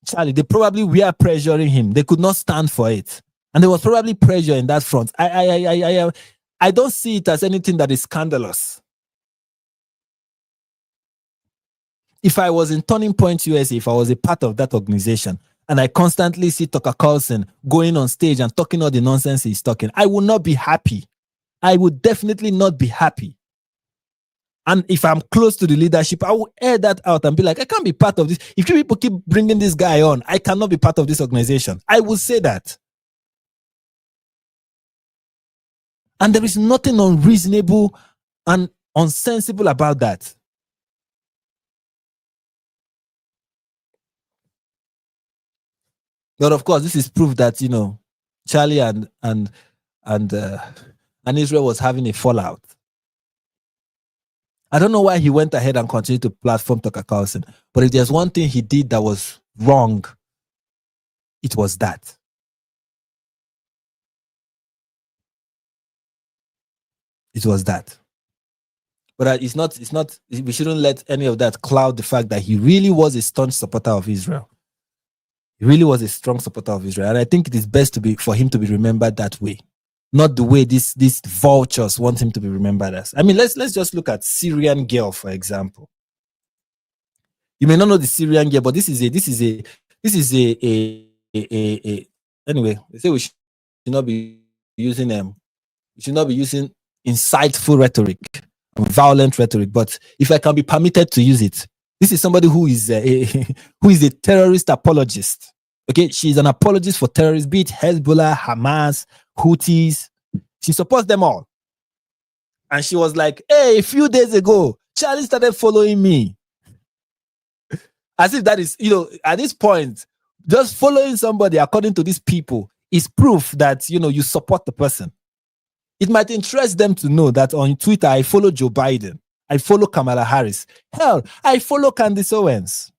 Charlie. They probably were pressuring him. They could not stand for it. And there was probably pressure in that front. I don't see it as anything that is scandalous. If I was in Turning Point USA, if I was a part of that organization, and I constantly see Tucker Carlson going on stage and talking all the nonsense he's talking, I will not be happy. I would definitely not be happy. And if I'm close to the leadership, I will air that out and be like, I can't be part of this. If you people keep bringing this guy on, I cannot be part of this organization. I will say that. And there is nothing unreasonable and unsensible about that. But of course, this is proof that, Charlie and Israel was having a fallout. I don't know why he went ahead and continued to platform Tucker Carlson. But if there's one thing he did that was wrong, it was that. It was that. But it's not, we shouldn't let any of that cloud the fact that he really was a staunch supporter of Israel. He really was a strong supporter of Israel. And I think it is best for him to be remembered that way. Not the way these vultures want him to be remembered as. I mean, let's just look at Syrian girl, for example. You may not know the Syrian girl, but this is a anyway, they say we should not be using insightful rhetoric and violent rhetoric. But if I can be permitted to use it, this is somebody who is a terrorist apologist. Okay, she's an apologist for terrorists, be it Hezbollah, Hamas, Houthis. She supports them all. And she was like, hey, a few days ago, Charlie started following me. As if that is, at this point, just following somebody according to these people is proof that, you support the person. It might interest them to know that on Twitter, I follow Joe Biden. I follow Kamala Harris. Hell, I follow Candice Owens.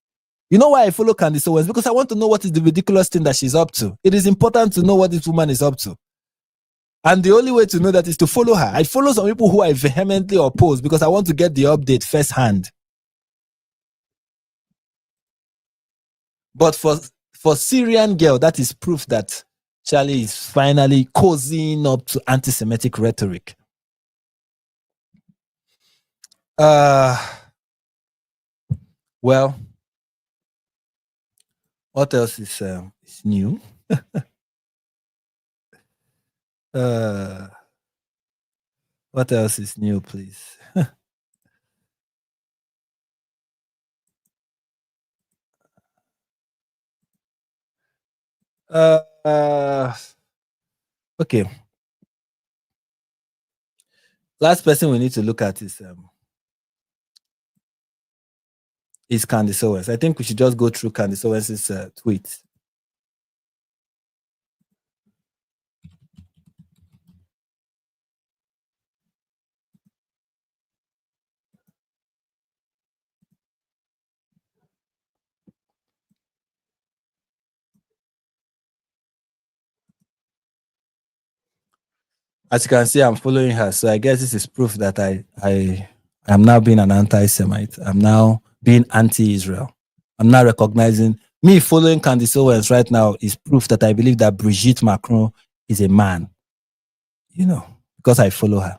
You know why I follow Candice Owens? Because I want to know what is the ridiculous thing that she's up to. It is important to know what this woman is up to. And the only way to know that is to follow her. I follow some people who I vehemently oppose because I want to get the update firsthand. But for Syrian girl, that is proof that Charlie is finally cozying up to anti-Semitic rhetoric. Well, what else is new? What else is new, please? Okay. Last person we need to look at is Candice Owens. I think we should just go through Candice Owens' tweet. As you can see, I'm following her. So I guess this is proof that I am now being an anti-Semite. I'm now being anti-Israel. I'm now recognizing me following Candice Owens right now is proof that I believe that Brigitte Macron is a man. Because I follow her.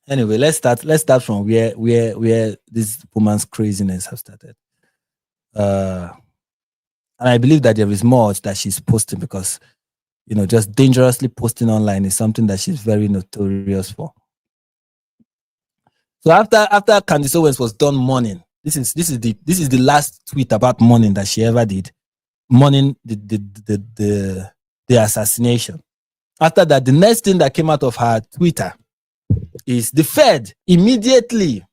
Anyway, let's start from where this woman's craziness has started. And I believe that there is more that she's posting because just dangerously posting online is something that she's very notorious for. So after Candice Owens was done mourning, this is the last tweet about mourning that she ever did, mourning the assassination. After that, the next thing that came out of her Twitter is the Fed immediately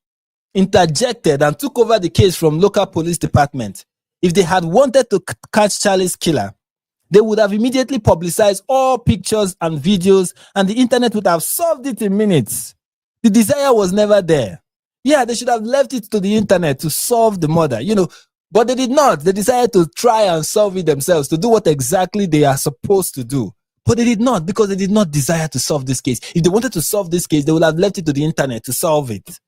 interjected and took over the case from local police department. If they had wanted to catch Charlie's killer, they would have immediately publicized all pictures and videos, and the internet would have solved it in minutes. The desire was never there. Yeah, they should have left it to the internet to solve the murder, but they did not. They decided to try and solve it themselves, to do what exactly they are supposed to do. But they did not, because they did not desire to solve this case. If they wanted to solve this case, they would have left it to the internet to solve it.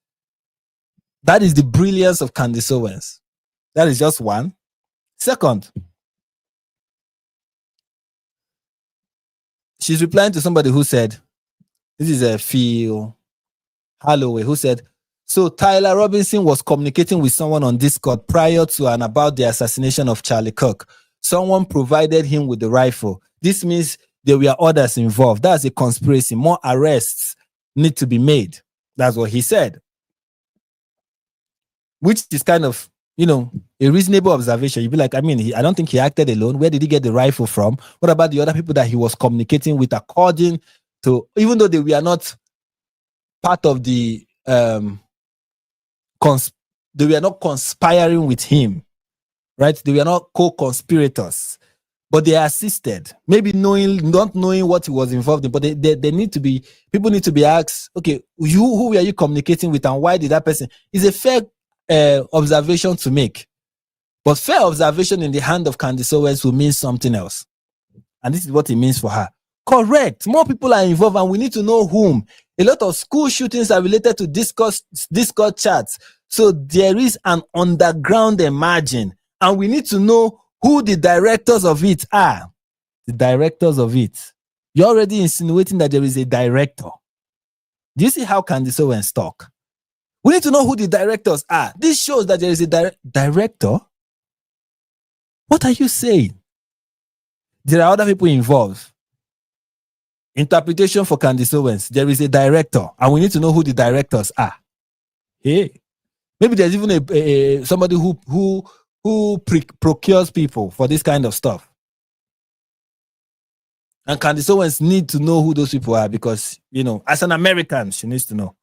That is the brilliance of Candice Owens. That is just one. Second, she's replying to somebody who said, this is a Phil Holloway, who said, so Tyler Robinson was communicating with someone on Discord prior to and about the assassination of Charlie Kirk. Someone provided him with the rifle. This means there were others involved. That's a conspiracy. More arrests need to be made. That's what he said. Which is kind of, a reasonable observation. You'd be like, I don't think he acted alone. Where did he get the rifle from? What about the other people that he was communicating with, according to, even though they were not part of the, they were not conspiring with him, right? They were not co-conspirators, but they assisted. Maybe not knowing what he was involved in, but they need to be, people need to be asked, okay, who were you communicating with, and why did that person? It's a fair observation to make. But fair observation in the hand of Candice Owens will mean something else. And this is what it means for her. Correct. More people are involved, and we need to know whom. A lot of school shootings are related to Discord chats. So there is an underground emerging, and we need to know who the directors of it are. The directors of it. You're already insinuating that there is a director. Do you see how Candice Owens talk? We need to know who the directors are. This shows that there is a director. What are you saying? There are other people involved. Interpretation for Candice Owens. There is a director, and we need to know who the directors are. Hey, maybe there's even somebody who procures people for this kind of stuff. And Candice Owens need to know who those people are because, as an American, she needs to know.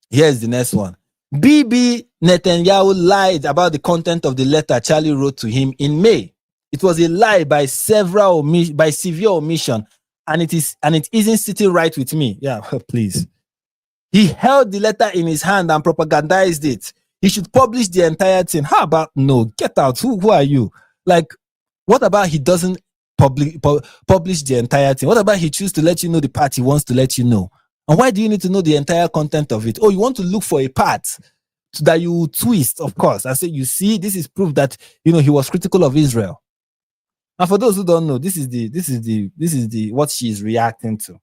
Here's the next one. Bibi Netanyahu lied about the content of the letter Charlie wrote to him in May. It was a lie by severe omission, and it isn't sitting right with me. Yeah, please. He held the letter in his hand and propagandized it. He should publish the entire thing. How about no? Get out. Who are you? Like, what about he doesn't publish the entire thing? What about he chooses to let you know the part he wants to let you know? And why do you need to know the entire content of it? Oh, you want to look for a part that you twist, of course, and say, you see, this is proof that he was critical of Israel. And for those who don't know, this is the what she is reacting to.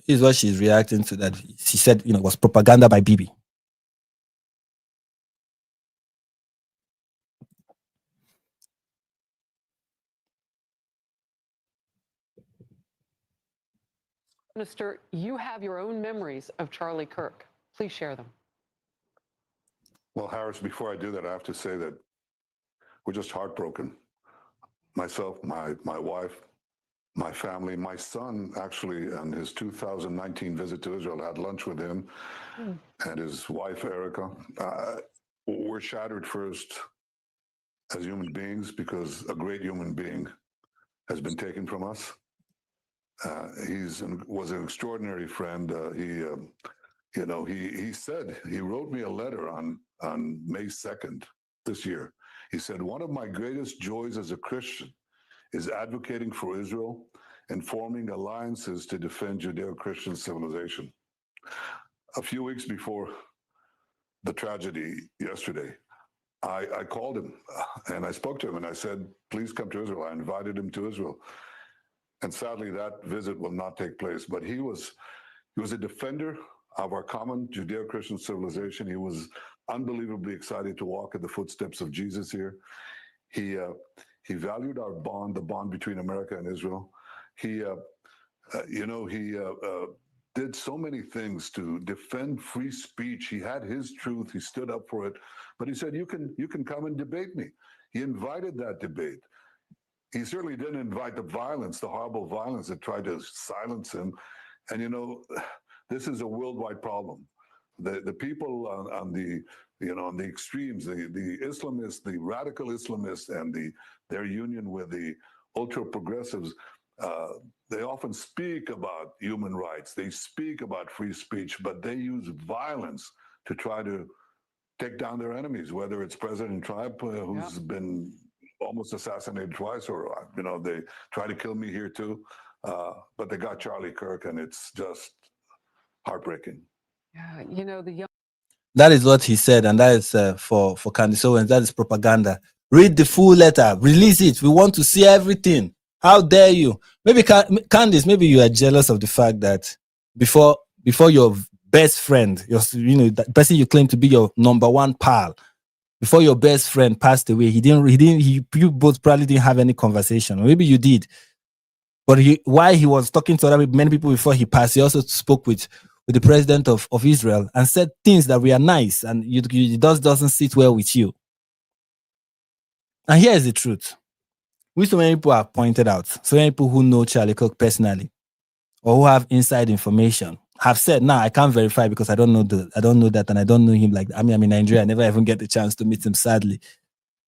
This is what she's reacting to, that she said, was propaganda by Bibi. Minister, you have your own memories of Charlie Kirk. Please share them. Well, Harris, before I do that, I have to say that we're just heartbroken. Myself, my wife, my family, my son, actually, on his 2019 visit to Israel, had lunch with him and his wife, Erica. We're shattered first as human beings because a great human being has been taken from us. Was an extraordinary friend. He said, he wrote me a letter on May 2nd this year. He said, one of my greatest joys as a Christian is advocating for Israel and forming alliances to defend Judeo-Christian civilization. A few weeks before the tragedy yesterday, I called him and I spoke to him and I said, please come to Israel. I invited him to Israel. And sadly, that visit will not take place. But he was a defender of our common Judeo-Christian civilization. He was unbelievably excited to walk in the footsteps of Jesus here. He valued our bond, the bond between America and Israel. He did so many things to defend free speech. He had his truth. He stood up for it. But he said, you can come and debate me. He invited that debate. He certainly didn't invite the violence, the horrible violence that tried to silence him. And, this is a worldwide problem. The people on the extremes, the Islamists, the radical Islamists, and their union with the ultra progressives, they often speak about human rights. They speak about free speech, but they use violence to try to take down their enemies, whether it's President Trump, who's been almost assassinated twice, or, they try to kill me here too. But they got Charlie Kirk, and it's just heartbreaking. Yeah, That is what he said, and that is for Candice Owens. That is propaganda. Read the full letter. Release it. We want to see everything. How dare you? Maybe Candice, maybe you are jealous of the fact that before your best friend, the person you claim to be your number one pal, before your best friend passed away, you both probably didn't have any conversation. Or maybe you did. But while he was talking to many people before he passed, he also spoke with the president of Israel and said things that were nice, and it doesn't sit well with you. And here is the truth. So many people have pointed out, so many people who know Charlie Kirk personally or who have inside information have said, nah, I can't verify because I don't know that, and I don't know him like that. I mean, I'm in Nigeria. I never even get the chance to meet him, sadly.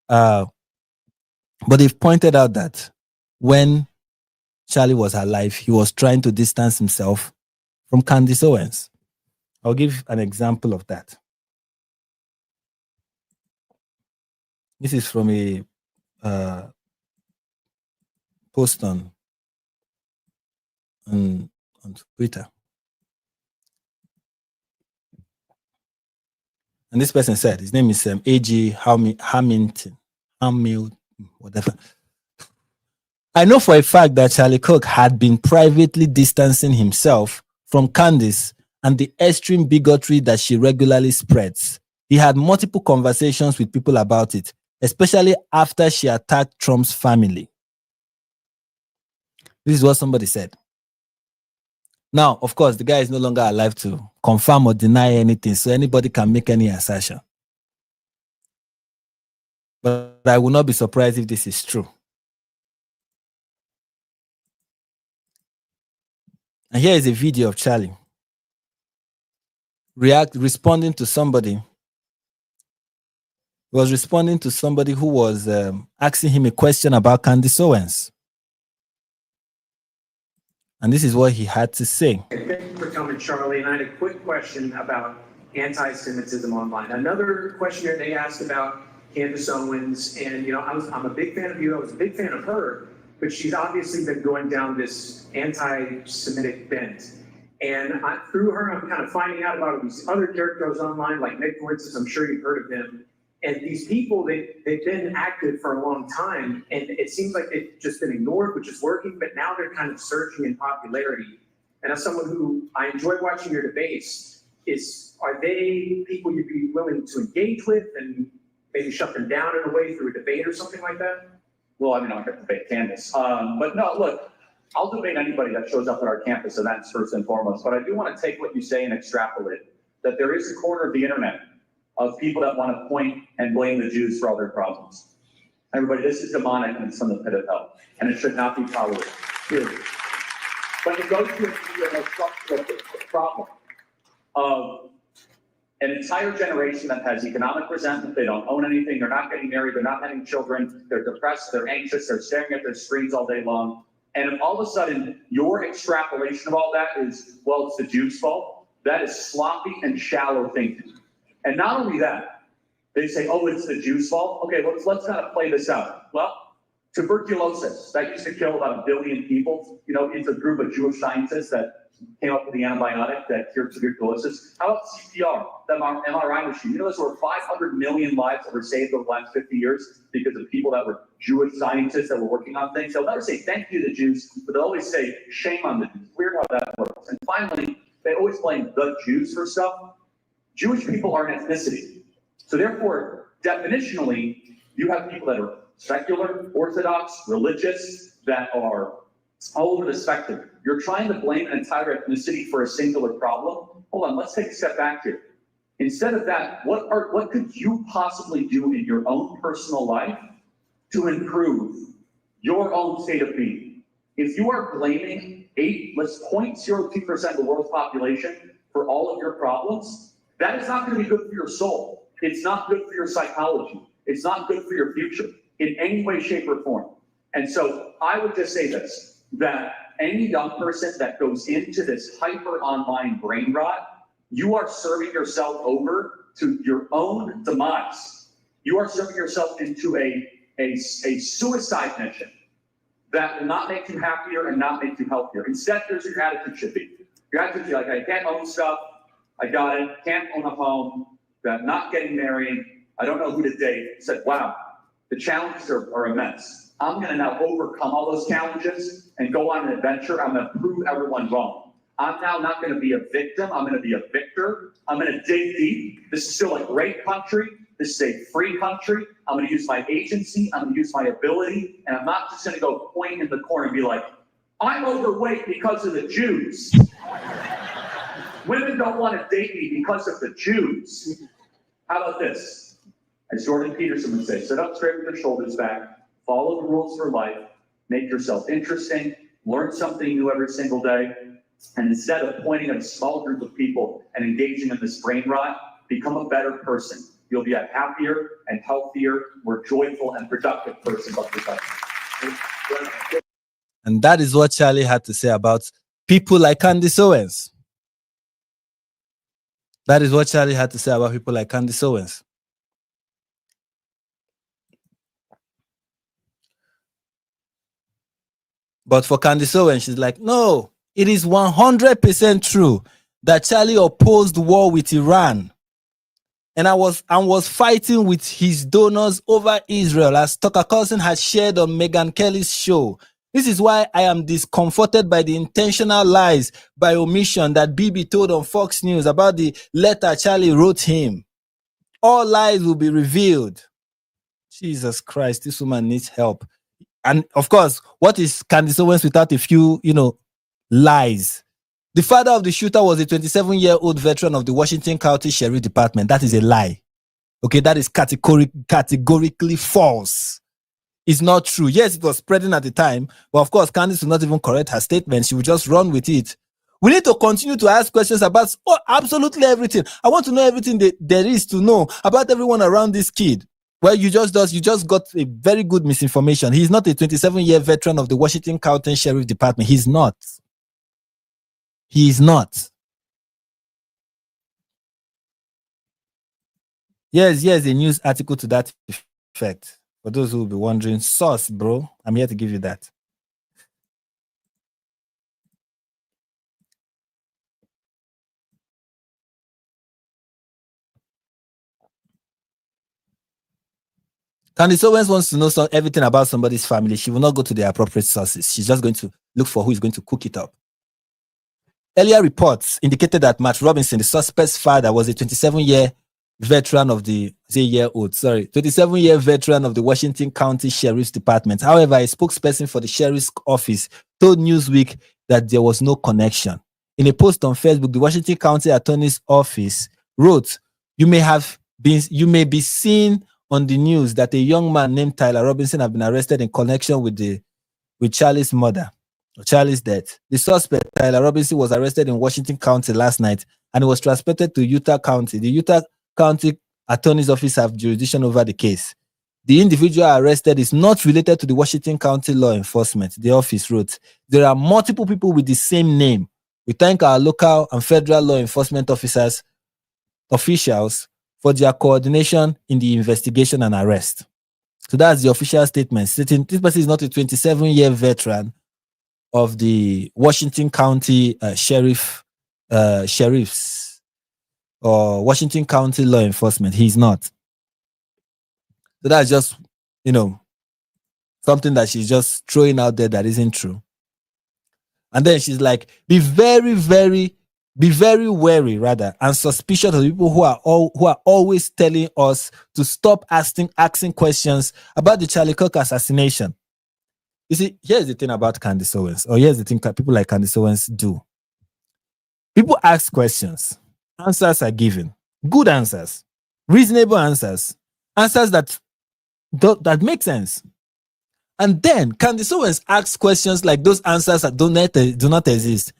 But they've pointed out that when Charlie was alive, he was trying to distance himself from Candice Owens. I'll give an example of that. This is from a post on Twitter. And this person said, his name is A.G. Hamilton, whatever. I know for a fact that Charlie Kirk had been privately distancing himself from Candice and the extreme bigotry that she regularly spreads. He had multiple conversations with people about it, especially after she attacked Trump's family. This is what somebody said. Now, of course, the guy is no longer alive to confirm or deny anything, so anybody can make any assertion. But I will not be surprised if this is true. And here is a video of Charlie responding to somebody. He was responding to somebody who was asking him a question about Candice Owens. And this is what he had to say. Thank you for coming, Charlie. And I had a quick question about anti-Semitism online. Another question here they asked about Candice Owens. And, I'm a big fan of you. I was a big fan of her. But she's obviously been going down this anti-Semitic bent. And through her, I'm kind of finding out about these other characters online, like Nick Fuentes. I'm sure you've heard of him. And these people, they've been active for a long time. And it seems like they've just been ignored, which is working. But now they're kind of surging in popularity. And as someone who I enjoy watching your debates, are they people you'd be willing to engage with and maybe shut them down in a way through a debate or something like that? Well, I mean, I'm going to debate Candice. But no, look, I'll debate anybody that shows up at our campus events first and foremost. But I do want to take what you say and extrapolate that there is a corner of the internet of people that want to point and blame the Jews for all their problems. Everybody, this is demonic and it's from the pit of hell. And it should not be tolerated, period. But it goes to a structural problem of an entire generation that has economic resentment. They don't own anything. They're not getting married. They're not having children. They're depressed. They're anxious. They're staring at their screens all day long. And all of a sudden, your extrapolation of all that is, well, it's the Jews' fault. That is sloppy and shallow thinking. And not only that, they say, oh, it's the Jews' fault. Okay, let's kind of play this out. Well, tuberculosis, that used to kill about 1 billion people. It's a group of Jewish scientists that came up with the antibiotic that cured tuberculosis. How about CPR, the MRI machine? There's over 500 million lives that were saved over the last 50 years because of people that were Jewish scientists that were working on things. They'll never say thank you to the Jews, but they'll always say shame on the Jews. Weird how that works. And finally, they always blame the Jews for stuff. Jewish people are an ethnicity. So therefore, definitionally, you have people that are secular, Orthodox, religious, that are all over the spectrum. You're trying to blame an entire ethnicity for a singular problem. Hold on, let's take a step back here. Instead of that, what could you possibly do in your own personal life to improve your own state of being? If you are blaming 0.02% of the world's population for all of your problems, that is not going to be good for your soul. It's not good for your psychology. It's not good for your future in any way, shape, or form. And so I would just say this, that any young person that goes into this hyper online brain rot, you are serving yourself over to your own demise. You are serving yourself into a suicide mission that will not make you happier and not make you healthier. Instead, here's what your attitude should be. Your attitude should be like, I can't own stuff. I got it. Can't own a home. I'm not getting married. I don't know who to date. Said, wow, The challenges are immense. I'm going to now overcome all those challenges and go on an adventure. I'm going to prove everyone wrong. I'm now not going to be a victim. I'm going to be a victor. I'm going to dig deep. This is still a great country. This is a free country. I'm going to use my agency. I'm going to use my ability. And I'm not just going to go point in the corner and be like, I'm overweight because of the Jews. Women don't want to date me because of the Jews. How about this? As Jordan Peterson would say, sit up straight with your shoulders back, follow the rules for life, make yourself interesting, learn something new every single day, and instead of pointing at a small group of people and engaging in this brain rot, become a better person. You'll be a happier and healthier, more joyful and productive person of the country. And that is what Charlie had to say about people like Candice Owens. That is what Charlie had to say about people like Candice Owens. But for Candice Owens, she's like, no, it is 100% true that Charlie opposed war with Iran. And I was fighting with his donors over Israel, as Tucker Carlson had shared on Megyn Kelly's show. This is why I am discomforted by the intentional lies by omission that Bibi told on Fox News about the letter Charlie wrote him. All lies will be revealed. Jesus Christ, this woman needs help. And of course, what is Candice Owens without a few, lies? The father of the shooter was a 27-year-old veteran of the Washington County Sheriff Department. That is a lie. Okay, that is categorically false. It's not true. Yes, it was spreading at the time, but of course, Candice will not even correct her statement. She will just run with it. We need to continue to ask questions about absolutely everything. I want to know everything that there is to know about everyone around this kid. Well, you just got a very good misinformation. He's not a 27-year veteran of the Washington County Sheriff Department. He's not. He is not. Yes, a news article to that effect. For those who will be wondering, source, bro. I'm here to give you that. Candice Owens wants to know everything about somebody's family. She will not go to the appropriate sources. She's just going to look for who is going to cook it up. Earlier reports indicated that Matt Robinson, the suspect's father, was a 27-year veteran of the 27-year veteran of the Washington County Sheriff's Department. However, a spokesperson for the sheriff's office told Newsweek that there was no connection. In a post on Facebook, the Washington County Attorney's Office wrote, "You may be seen on the news that a young man named Tyler Robinson has been arrested in connection with Charlie's murder." Charlie's death. The suspect, Tyler Robinson, was arrested in Washington County last night and was transported to Utah County. The Utah County Attorney's Office have jurisdiction over the case. The individual arrested is not related to the Washington County law enforcement, the office wrote. There are multiple people with the same name. We thank our local and federal law enforcement officials for their coordination in the investigation and arrest. So that's the official statement stating this person is not a 27-year veteran of the Washington County sheriffs or Washington County law enforcement. He's not. So that's just, something that she's just throwing out there that isn't true. And then she's like, be very wary rather and suspicious of people who are always telling us to stop asking questions about the Charlie Kirk assassination. You see, here's the thing about Candice Owens, or here's the thing that people like Candice Owens do. People ask questions. Answers are given. Good answers. Reasonable answers. Answers that make sense. And then Candice Owens asks questions like those answers that do not exist.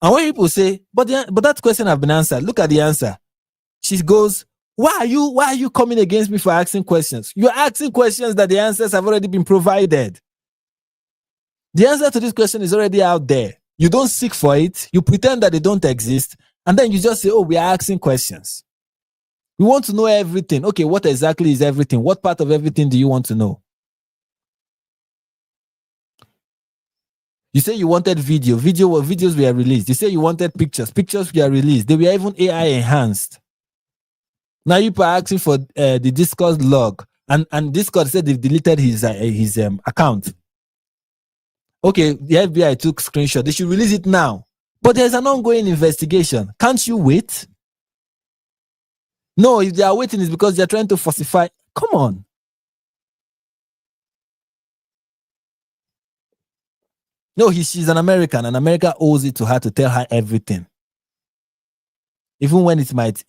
And when people say, but that question has been answered, look at the answer. She goes, why are you coming against me for asking questions? You're asking questions that the answers have already been provided. The answer to this question is already out there. You don't seek for it. You pretend that they don't exist. And then you just say, we are asking questions. We want to know everything. Okay, what exactly is everything? What part of everything do you want to know? You say you wanted videos were released. You say you wanted pictures were released. They were even AI enhanced. Now you are asking for the discourse log And Discord said they've deleted his account. Okay, the FBI took screenshot. They should release it now. But there's an ongoing investigation. Can't you wait? No, if they are waiting, it's because they're trying to falsify. Come on. No, she's an American, and America owes it to her to tell her everything. Even when it might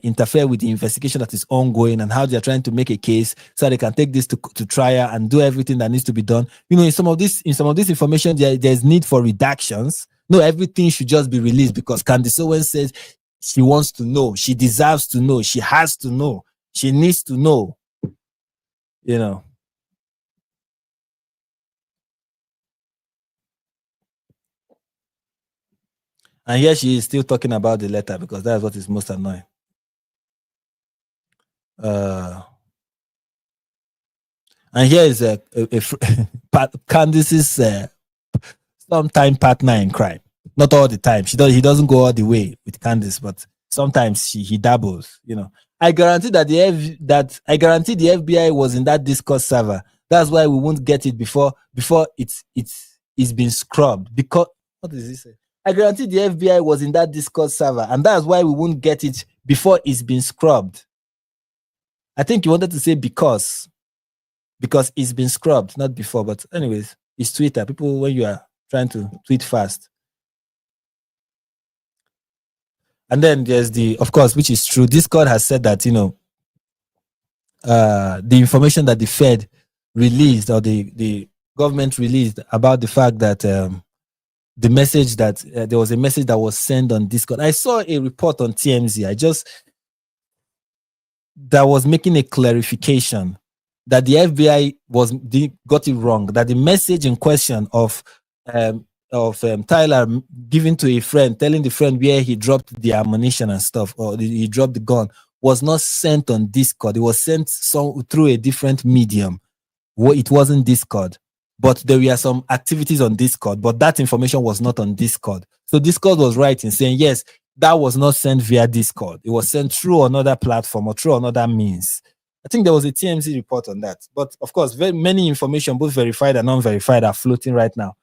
interfere with the investigation that is ongoing and how they are trying to make a case so they can take this to trial and do everything that needs to be done. You know, in some of this information, there's need for redactions. No, everything should just be released because Candice Owens says she wants to know, she deserves to know, she has to know, she needs to know. You know. And here she is still talking about the letter because that's what is most annoying. And here is Candice's sometime partner in crime. Not all the time. He doesn't go all the way with Candice, but sometimes he dabbles. You know, I guarantee that the FBI was in that Discourse server. That's why we won't get it before it's been scrubbed. Because what does he say? I guarantee the FBI was in that Discourse server, and that's why we won't get it before it's been scrubbed. I think you wanted to say because it's been scrubbed, not before. But anyways, it's Twitter. People, when you are trying to tweet fast. And then there's of course, which is true. Discord has said that, you know, the information that the Fed released or the government released about the fact that the message that there was a message that was sent on Discord. I saw a report on TMZ. That was making a clarification that the FBI got it wrong. That the message in question of Tyler giving to a friend, telling the friend where he dropped the ammunition and stuff, or he dropped the gun, was not sent on Discord. It was sent through a different medium. It wasn't Discord. But there were some activities on Discord, but that information was not on Discord. So Discord was right in saying, yes, that was not sent via Discord. It was sent through another platform or through another means. I think there was a TMZ report on that. But of course, very many information, both verified and non-verified, are floating right now.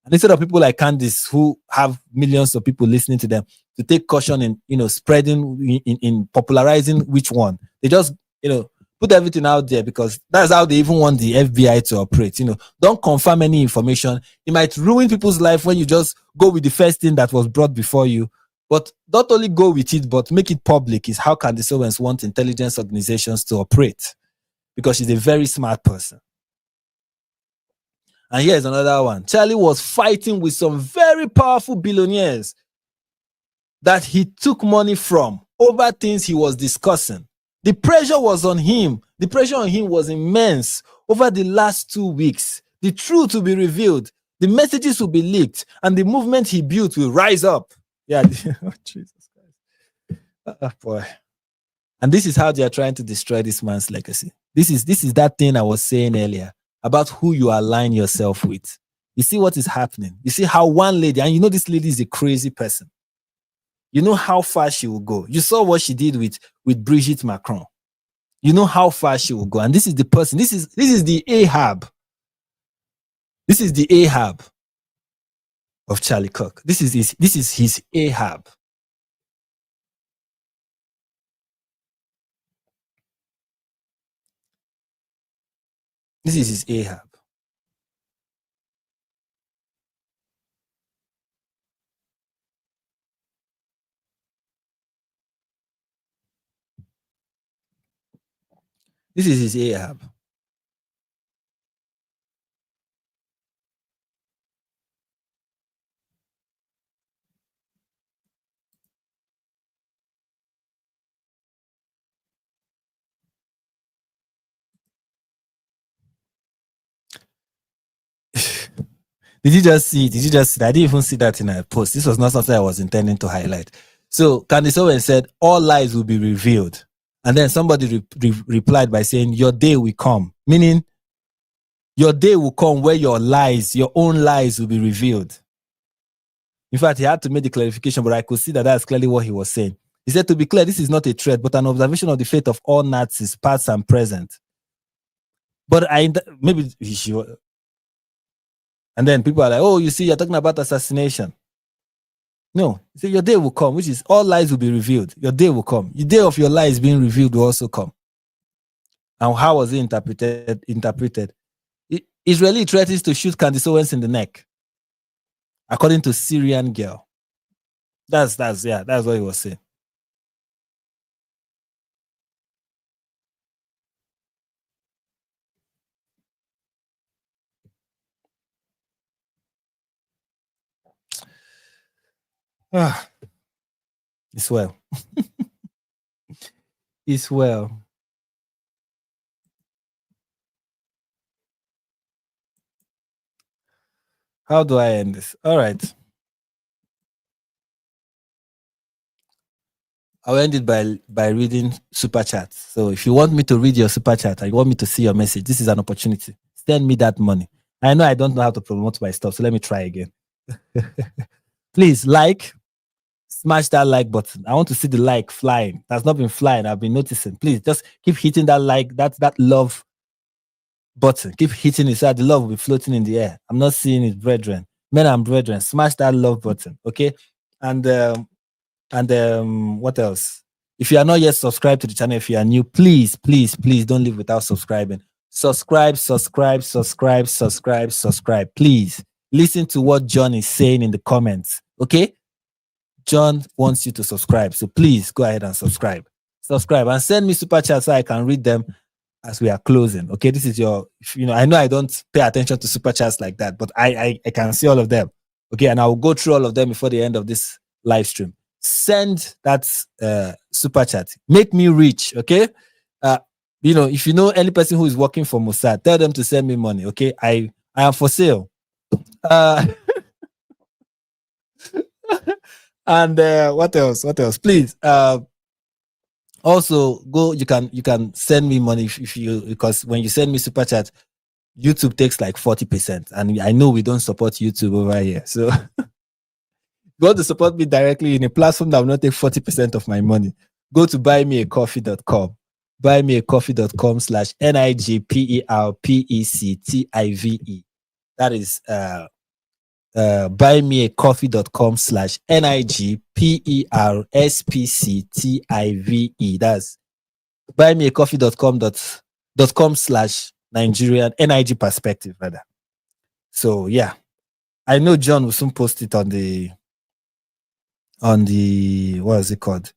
And instead of people like Candice, who have millions of people listening to them, to take caution in, you know, spreading, in popularizing which one, they just, you know, put everything out there because that's how they even want the FBI to operate. You know, don't confirm any information. It might ruin people's life when you just go with the first thing that was brought before you. But not only go with it, but make it public is how Candice Owens wants intelligence organizations to operate, because she's a very smart person. And here's another one. Charlie was fighting with some very powerful billionaires that he took money from over things he was discussing. The pressure was on him. The pressure on him was immense over the last 2 weeks. The truth will be revealed. The messages will be leaked. And the movement he built will rise up. Yeah. Oh, Jesus Christ. Oh, boy. And this is how they are trying to destroy this man's legacy. This is that thing I was saying earlier about who you align yourself with. You see what is happening. You see how one lady, and you know this lady is a crazy person. You know how far she will go. You saw what she did with Brigitte Macron. You know how far she will go. And this is the person. This is the Ahab. This is the Ahab of Charlie Kirk. This is his Ahab. This is his Ahab. This is his Ahab. Did you just see it? I didn't even see that in a post. This was not something I was intending to highlight. So Candice Owens said, all lies will be revealed. And then somebody replied by saying, your day will come. Meaning, your day will come where your own lies will be revealed. In fact, he had to make the clarification, but I could see that that's clearly what he was saying. He said, to be clear, this is not a threat, but an observation of the fate of all Nazis, past and present. But maybe she. And then people are like, "Oh, you see, you're talking about assassination." No, see, your day will come, which is all lies will be revealed. Your day will come. The day of your lies being revealed will also come. And how was it interpreted? Israeli threatens to shoot Candice Owens in the neck, according to Syrian girl. That's what he was saying. It's well. It's well. How do I end this? All right. I'll end it by reading super chats. So if you want me to read your super chat and you want me to see your message, this is an opportunity. Send me that money. I know I don't know how to promote my stuff, so let me try again. Please smash that like button. I want to see the like flying. That's not been flying. I've been noticing. Please just keep hitting that like, that love button. Keep hitting it so that the love will be floating in the air. I'm not seeing it, brethren. Men and brethren, smash that love button, okay? And what else? If you are not yet subscribed to the channel, if you are new, please don't leave without subscribing. Subscribe. Please listen to what John is saying in the comments, okay? John wants you to subscribe, so please go ahead and subscribe and send me super chats so I can read them as we are closing. Okay, this is your, I know I don't pay attention to super chats like that, but I can see all of them. Okay, and I will go through all of them before the end of this live stream. Send that super chat. Make me rich. Okay, if you know any person who is working for Mossad, tell them to send me money. Okay, I am for sale. And what else? Please. Also, you can send me money because when you send me super chat, YouTube takes like 40%, and I know we don't support YouTube over here. So go to support me directly in a platform that will not take 40% of my money. Go to buymeacoffee.com. buymeacoffee.com/NIGPERPECTIVE. That is buymeacoffee.com/NIGPERSPCTIVE. That's buymeacoffee.com/Nigerian NIG perspective, rather. So yeah, I know John will soon post it on the what is it called,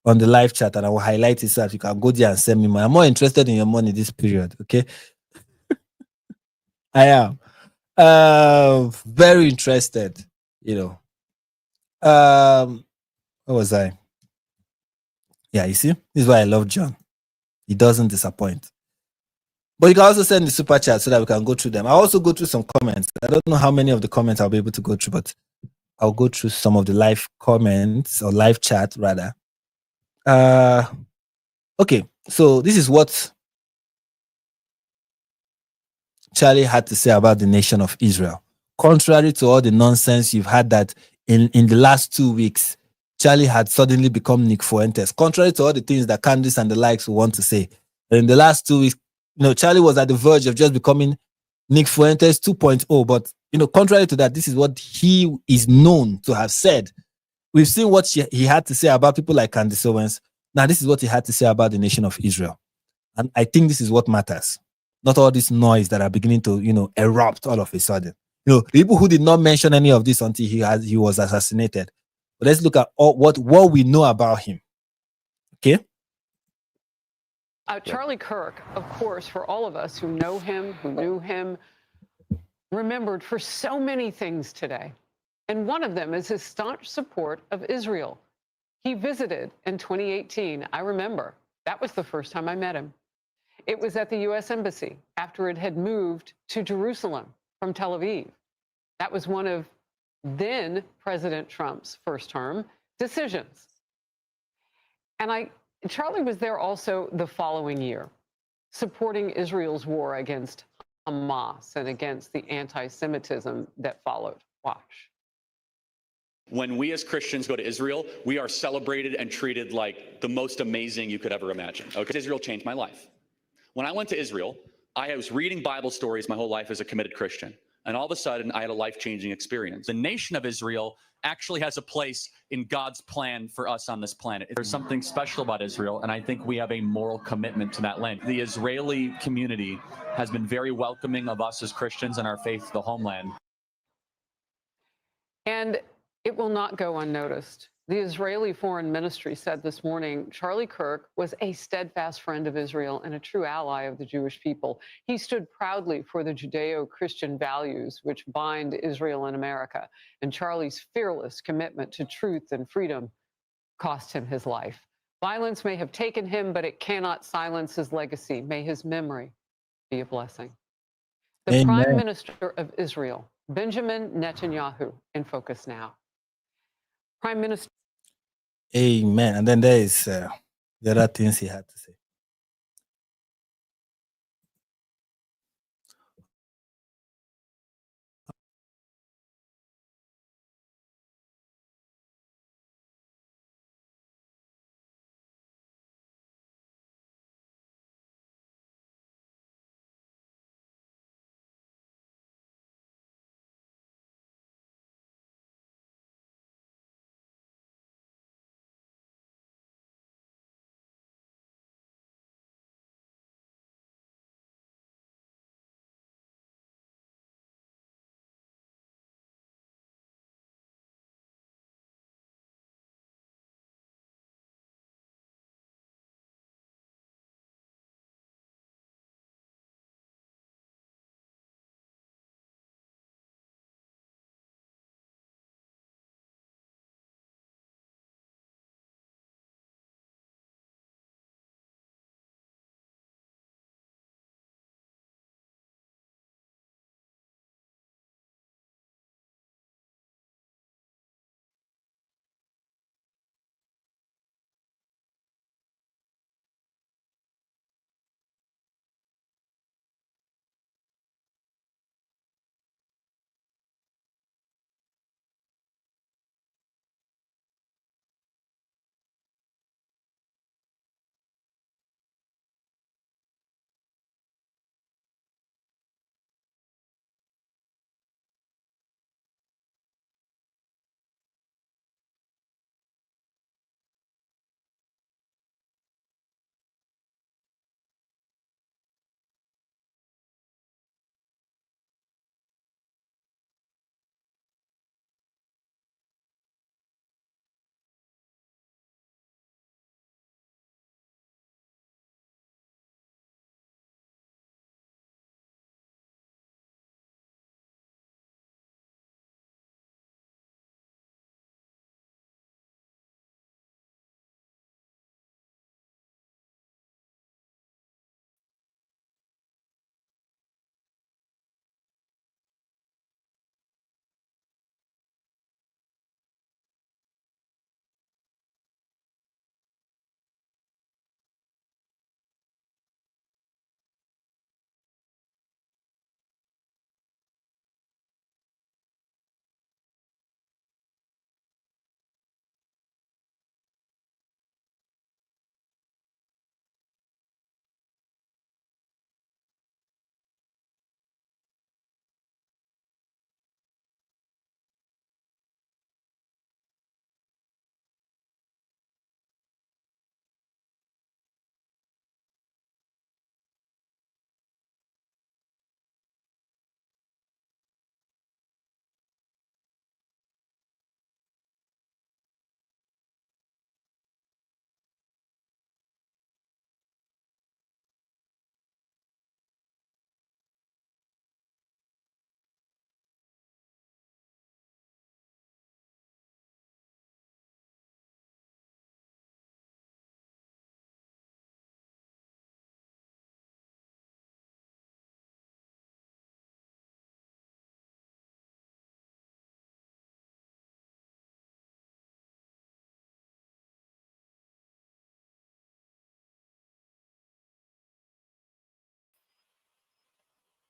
on the live chat, and I will highlight it so that you can go there and send me money. I'm more interested in your money this period. Okay, I am very interested. What was I? Yeah, you see, this is why I love John. He doesn't disappoint. But you can also send the super chat so that we can go through them. I'll also go through some comments. I don't know how many of the comments I'll be able to go through, but I'll go through some of the live comments, or live chat rather. Okay, so this is what Charlie had to say about the nation of Israel. Contrary to all the nonsense you've had that in the last 2 weeks, Charlie had suddenly become Nick Fuentes. Contrary to all the things that Candice and the likes want to say. In the last 2 weeks, Charlie was at the verge of just becoming Nick Fuentes 2.0. But, contrary to that, this is what he is known to have said. We've seen what he had to say about people like Candice Owens. Now, this is what he had to say about the nation of Israel. And I think this is what matters. Not all this noise that are beginning to, erupt all of a sudden. The people who did not mention any of this until he was assassinated. But let's look at what we know about him. Okay? Charlie Kirk, of course, for all of us who know him, who knew him, remembered for so many things today. And one of them is his staunch support of Israel. He visited in 2018. I remember. That was the first time I met him. It was at the U.S. Embassy after it had moved to Jerusalem from Tel Aviv. That was one of then President Trump's first term decisions. And Charlie was there also the following year, supporting Israel's war against Hamas and against the anti-Semitism that followed. Watch. When we as Christians go to Israel, we are celebrated and treated like the most amazing you could ever imagine. Okay, Israel changed my life. When I went to Israel, I was reading Bible stories my whole life as a committed Christian. And all of a sudden, I had a life-changing experience. The nation of Israel actually has a place in God's plan for us on this planet. There's something special about Israel, and I think we have a moral commitment to that land. The Israeli community has been very welcoming of us as Christians and our faith to the homeland. And it will not go unnoticed. The Israeli Foreign Ministry said this morning Charlie Kirk was a steadfast friend of Israel and a true ally of the Jewish people. He stood proudly for the Judeo-Christian values which bind Israel and America. And Charlie's fearless commitment to truth and freedom cost him his life. Violence may have taken him, but it cannot silence his legacy. May his memory be a blessing. The Amen. Prime Minister of Israel, Benjamin Netanyahu, in focus now. Prime Minister. Amen. And then there is the other things he had to say.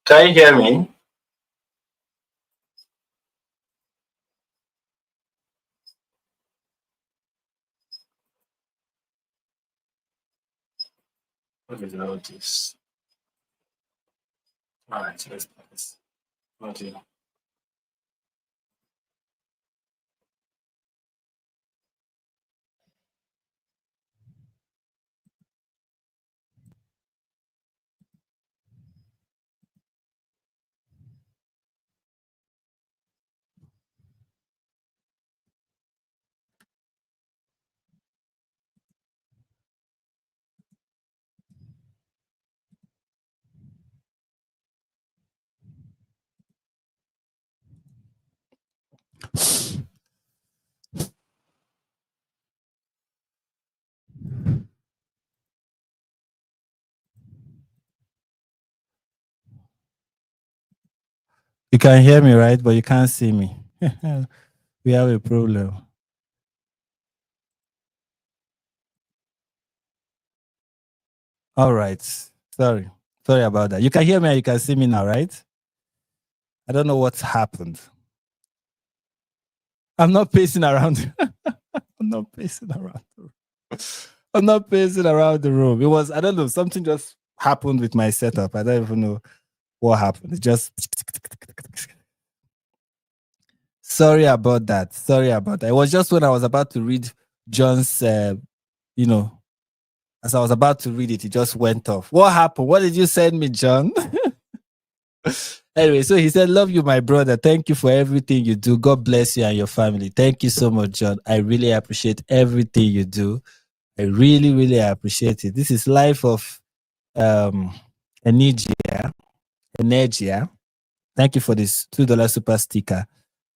Can you hear me? What is all this? All right, so let's put this. Audio. You can hear me, right? But you can't see me. We have a problem. All right. Sorry. Sorry about that. You can hear me and you can see me now, right? I don't know what's happened. I'm not pacing around. I'm not pacing around the room. I'm not pacing around the room. It was, I don't know, something just happened with my setup. I don't even know what happened. It just. Sorry about that. Sorry about that. It was just when I was about to read John's, you know, as I was about to read it, it just went off. What happened? What did you send me, John? Anyway, so he said, love you, my brother. Thank you for everything you do. God bless you and your family. Thank you so much, John. I really appreciate everything you do. I really, really appreciate it. This is Life of Energia. Thank you for this $2 super sticker.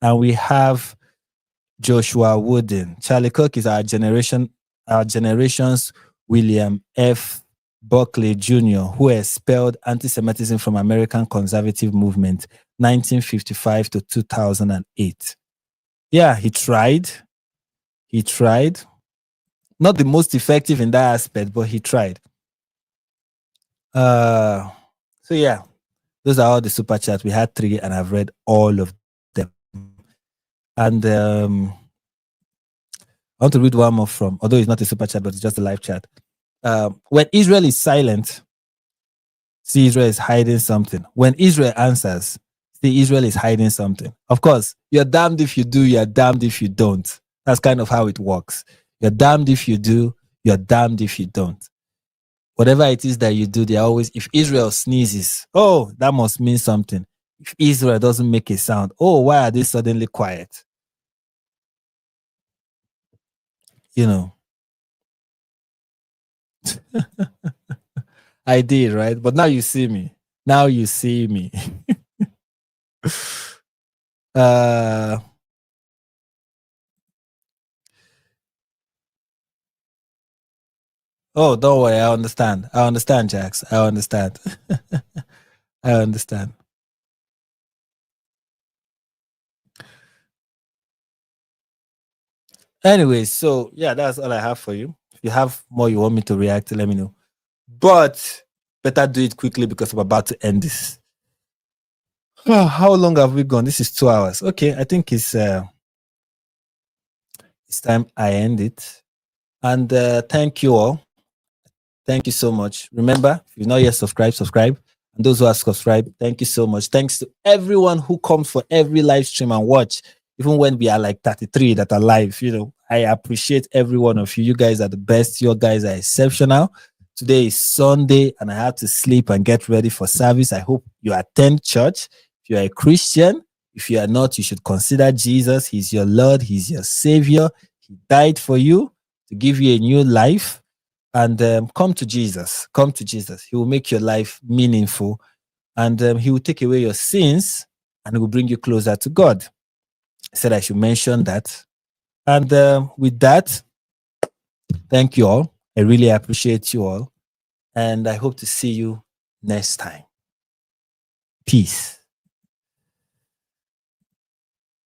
And we have Joshua Wooden. Charlie Kirk is our generation's William F. Buckley Jr., who expelled anti-Semitism from American conservative movement 1955 to 2008. Yeah, he tried. He tried. Not the most effective in that aspect, but he tried. So yeah, those are all the super chats. We had 3 and I've read all of them. And I want to read one more from, although it's not a super chat, but it's just a live chat. When Israel is silent, see, Israel is hiding something. When Israel answers, see, Israel is hiding something. Of course, you're damned if you do, you're damned if you don't. That's kind of how it works. You're damned if you do, you're damned if you don't. Whatever it is that you do, they're always, if Israel sneezes, oh, that must mean something. If Israel doesn't make a sound, oh, why are they suddenly quiet? You know. I did, right? But now you see me. Now you see me. Oh, don't worry. I understand. I understand, Jax. I understand. I understand. Anyway, so yeah, that's all I have for you. If you have more you want me to react to, let me know. But better do it quickly because I'm about to end this. Oh, how long have we gone? This is 2 hours. Okay, I think it's time I end it. And thank you all. Thank you so much. Remember, if you've not yet subscribed, subscribe. And those who are subscribed, thank you so much. Thanks to everyone who comes for every live stream and watch, even when we are like 33 that are live. You know, I appreciate every one of you. You guys are the best. Your guys are exceptional. Today is Sunday and I have to sleep and get ready for service. I hope you attend church. If you are a Christian, if you are not, you should consider Jesus. He's your Lord. He's your Savior. He died for you to give you a new life. And come to Jesus. Come to Jesus. He will make your life meaningful. And he will take away your sins and he will bring you closer to God. I said I should mention that. And with that, thank you all. I really appreciate you all. And I hope to see you next time. Peace.